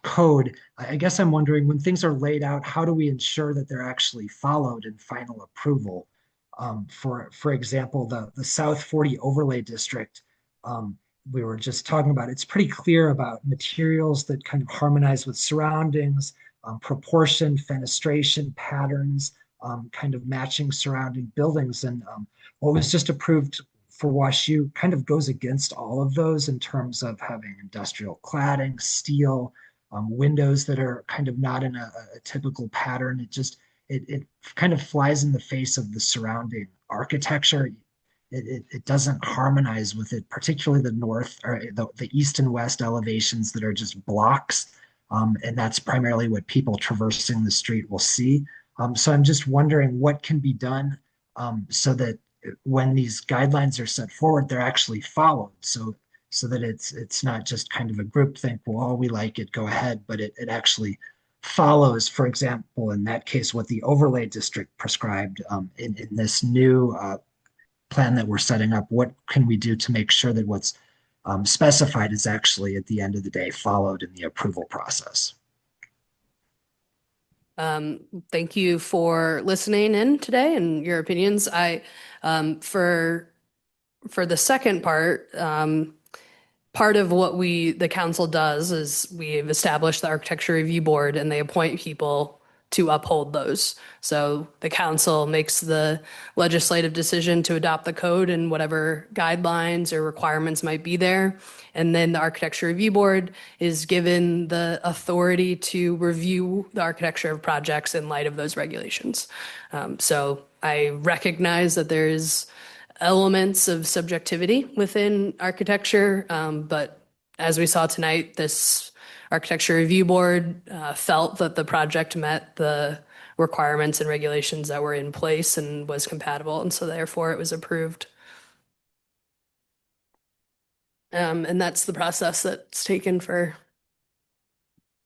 code, I guess I'm wondering, when things are laid out, how do we ensure that they're actually followed in final approval? For example, the South 40 overlay district, we were just talking about, it's pretty clear about materials that kind of harmonize with surroundings, proportion, fenestration, patterns, kind of matching surrounding buildings. And what was just approved for WashU kind of goes against all of those in terms of having industrial cladding, steel, windows that are kind of not in a typical pattern. It kind of flies in the face of the surrounding architecture. It doesn't harmonize with it, particularly the north or the east and west elevations that are just blocks. And that's primarily what people traversing the street will see. So I'm just wondering what can be done so that when these guidelines are set forward, they're actually followed. So that it's not just kind of a group think, well, we like it, go ahead, but it actually follows, for example, in that case, what the overlay district prescribed in this new plan that we're setting up. What can we do to make sure that what's specified is actually at the end of the day followed in the approval process? Thank you for listening in today and your opinions. For the second part, part of what the council does is we've established the architecture review board and they appoint people to uphold those. So the council makes the legislative decision to adopt the code and whatever guidelines or requirements might be there. And then the architecture review board is given the authority to review the architecture of projects in light of those regulations. So I recognize that there is elements of subjectivity within architecture, but as we saw tonight, this architecture review board felt that the project met the requirements and regulations that were in place and was compatible, and so therefore it was approved. And that's the process that's taken for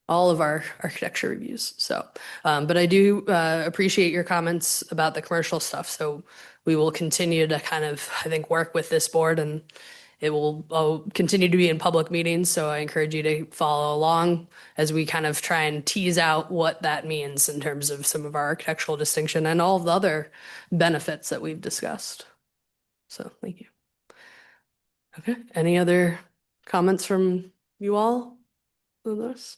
all of our architecture reviews. So, but I do appreciate your comments about the commercial stuff. So we will continue to kind of, I think, work with this board, and it will continue to be in public meetings. So I encourage you to follow along as we kind of try and tease out what that means in terms of some of our architectural distinction and all of the other benefits that we've discussed. So thank you. Okay. Any other comments from you all on this?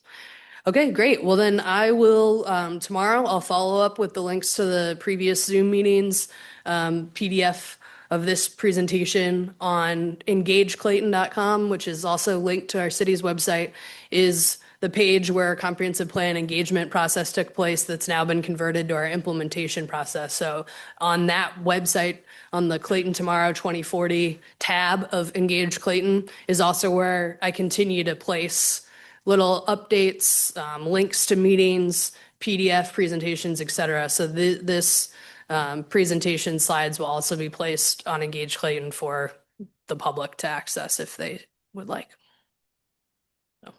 Okay, great. Well, then I will, tomorrow, I'll follow up with the links to the previous Zoom meetings, PDF of this presentation on engageclayton.com, which is also linked to our city's website, is the page where our comprehensive plan engagement process took place that's now been converted to our implementation process. So on that website, on the Clayton Tomorrow 2040 tab of Engage Clayton is also where I continue to place little updates, links to meetings, PDF presentations, et cetera. So this presentation slides will also be placed on Engage Clayton for the public to access if they would like. So,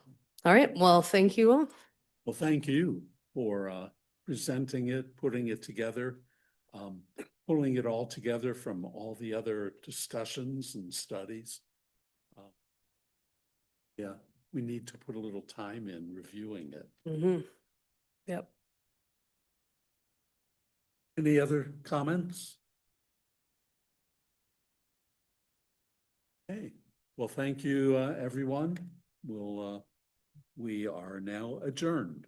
all right, well, thank you all. Well, thank you for presenting it, putting it together, pulling it all together from all the other discussions and studies. Yeah. we need to put a little time in reviewing it. Yep. Any other comments? Okay, well, thank you, everyone. We are now adjourned.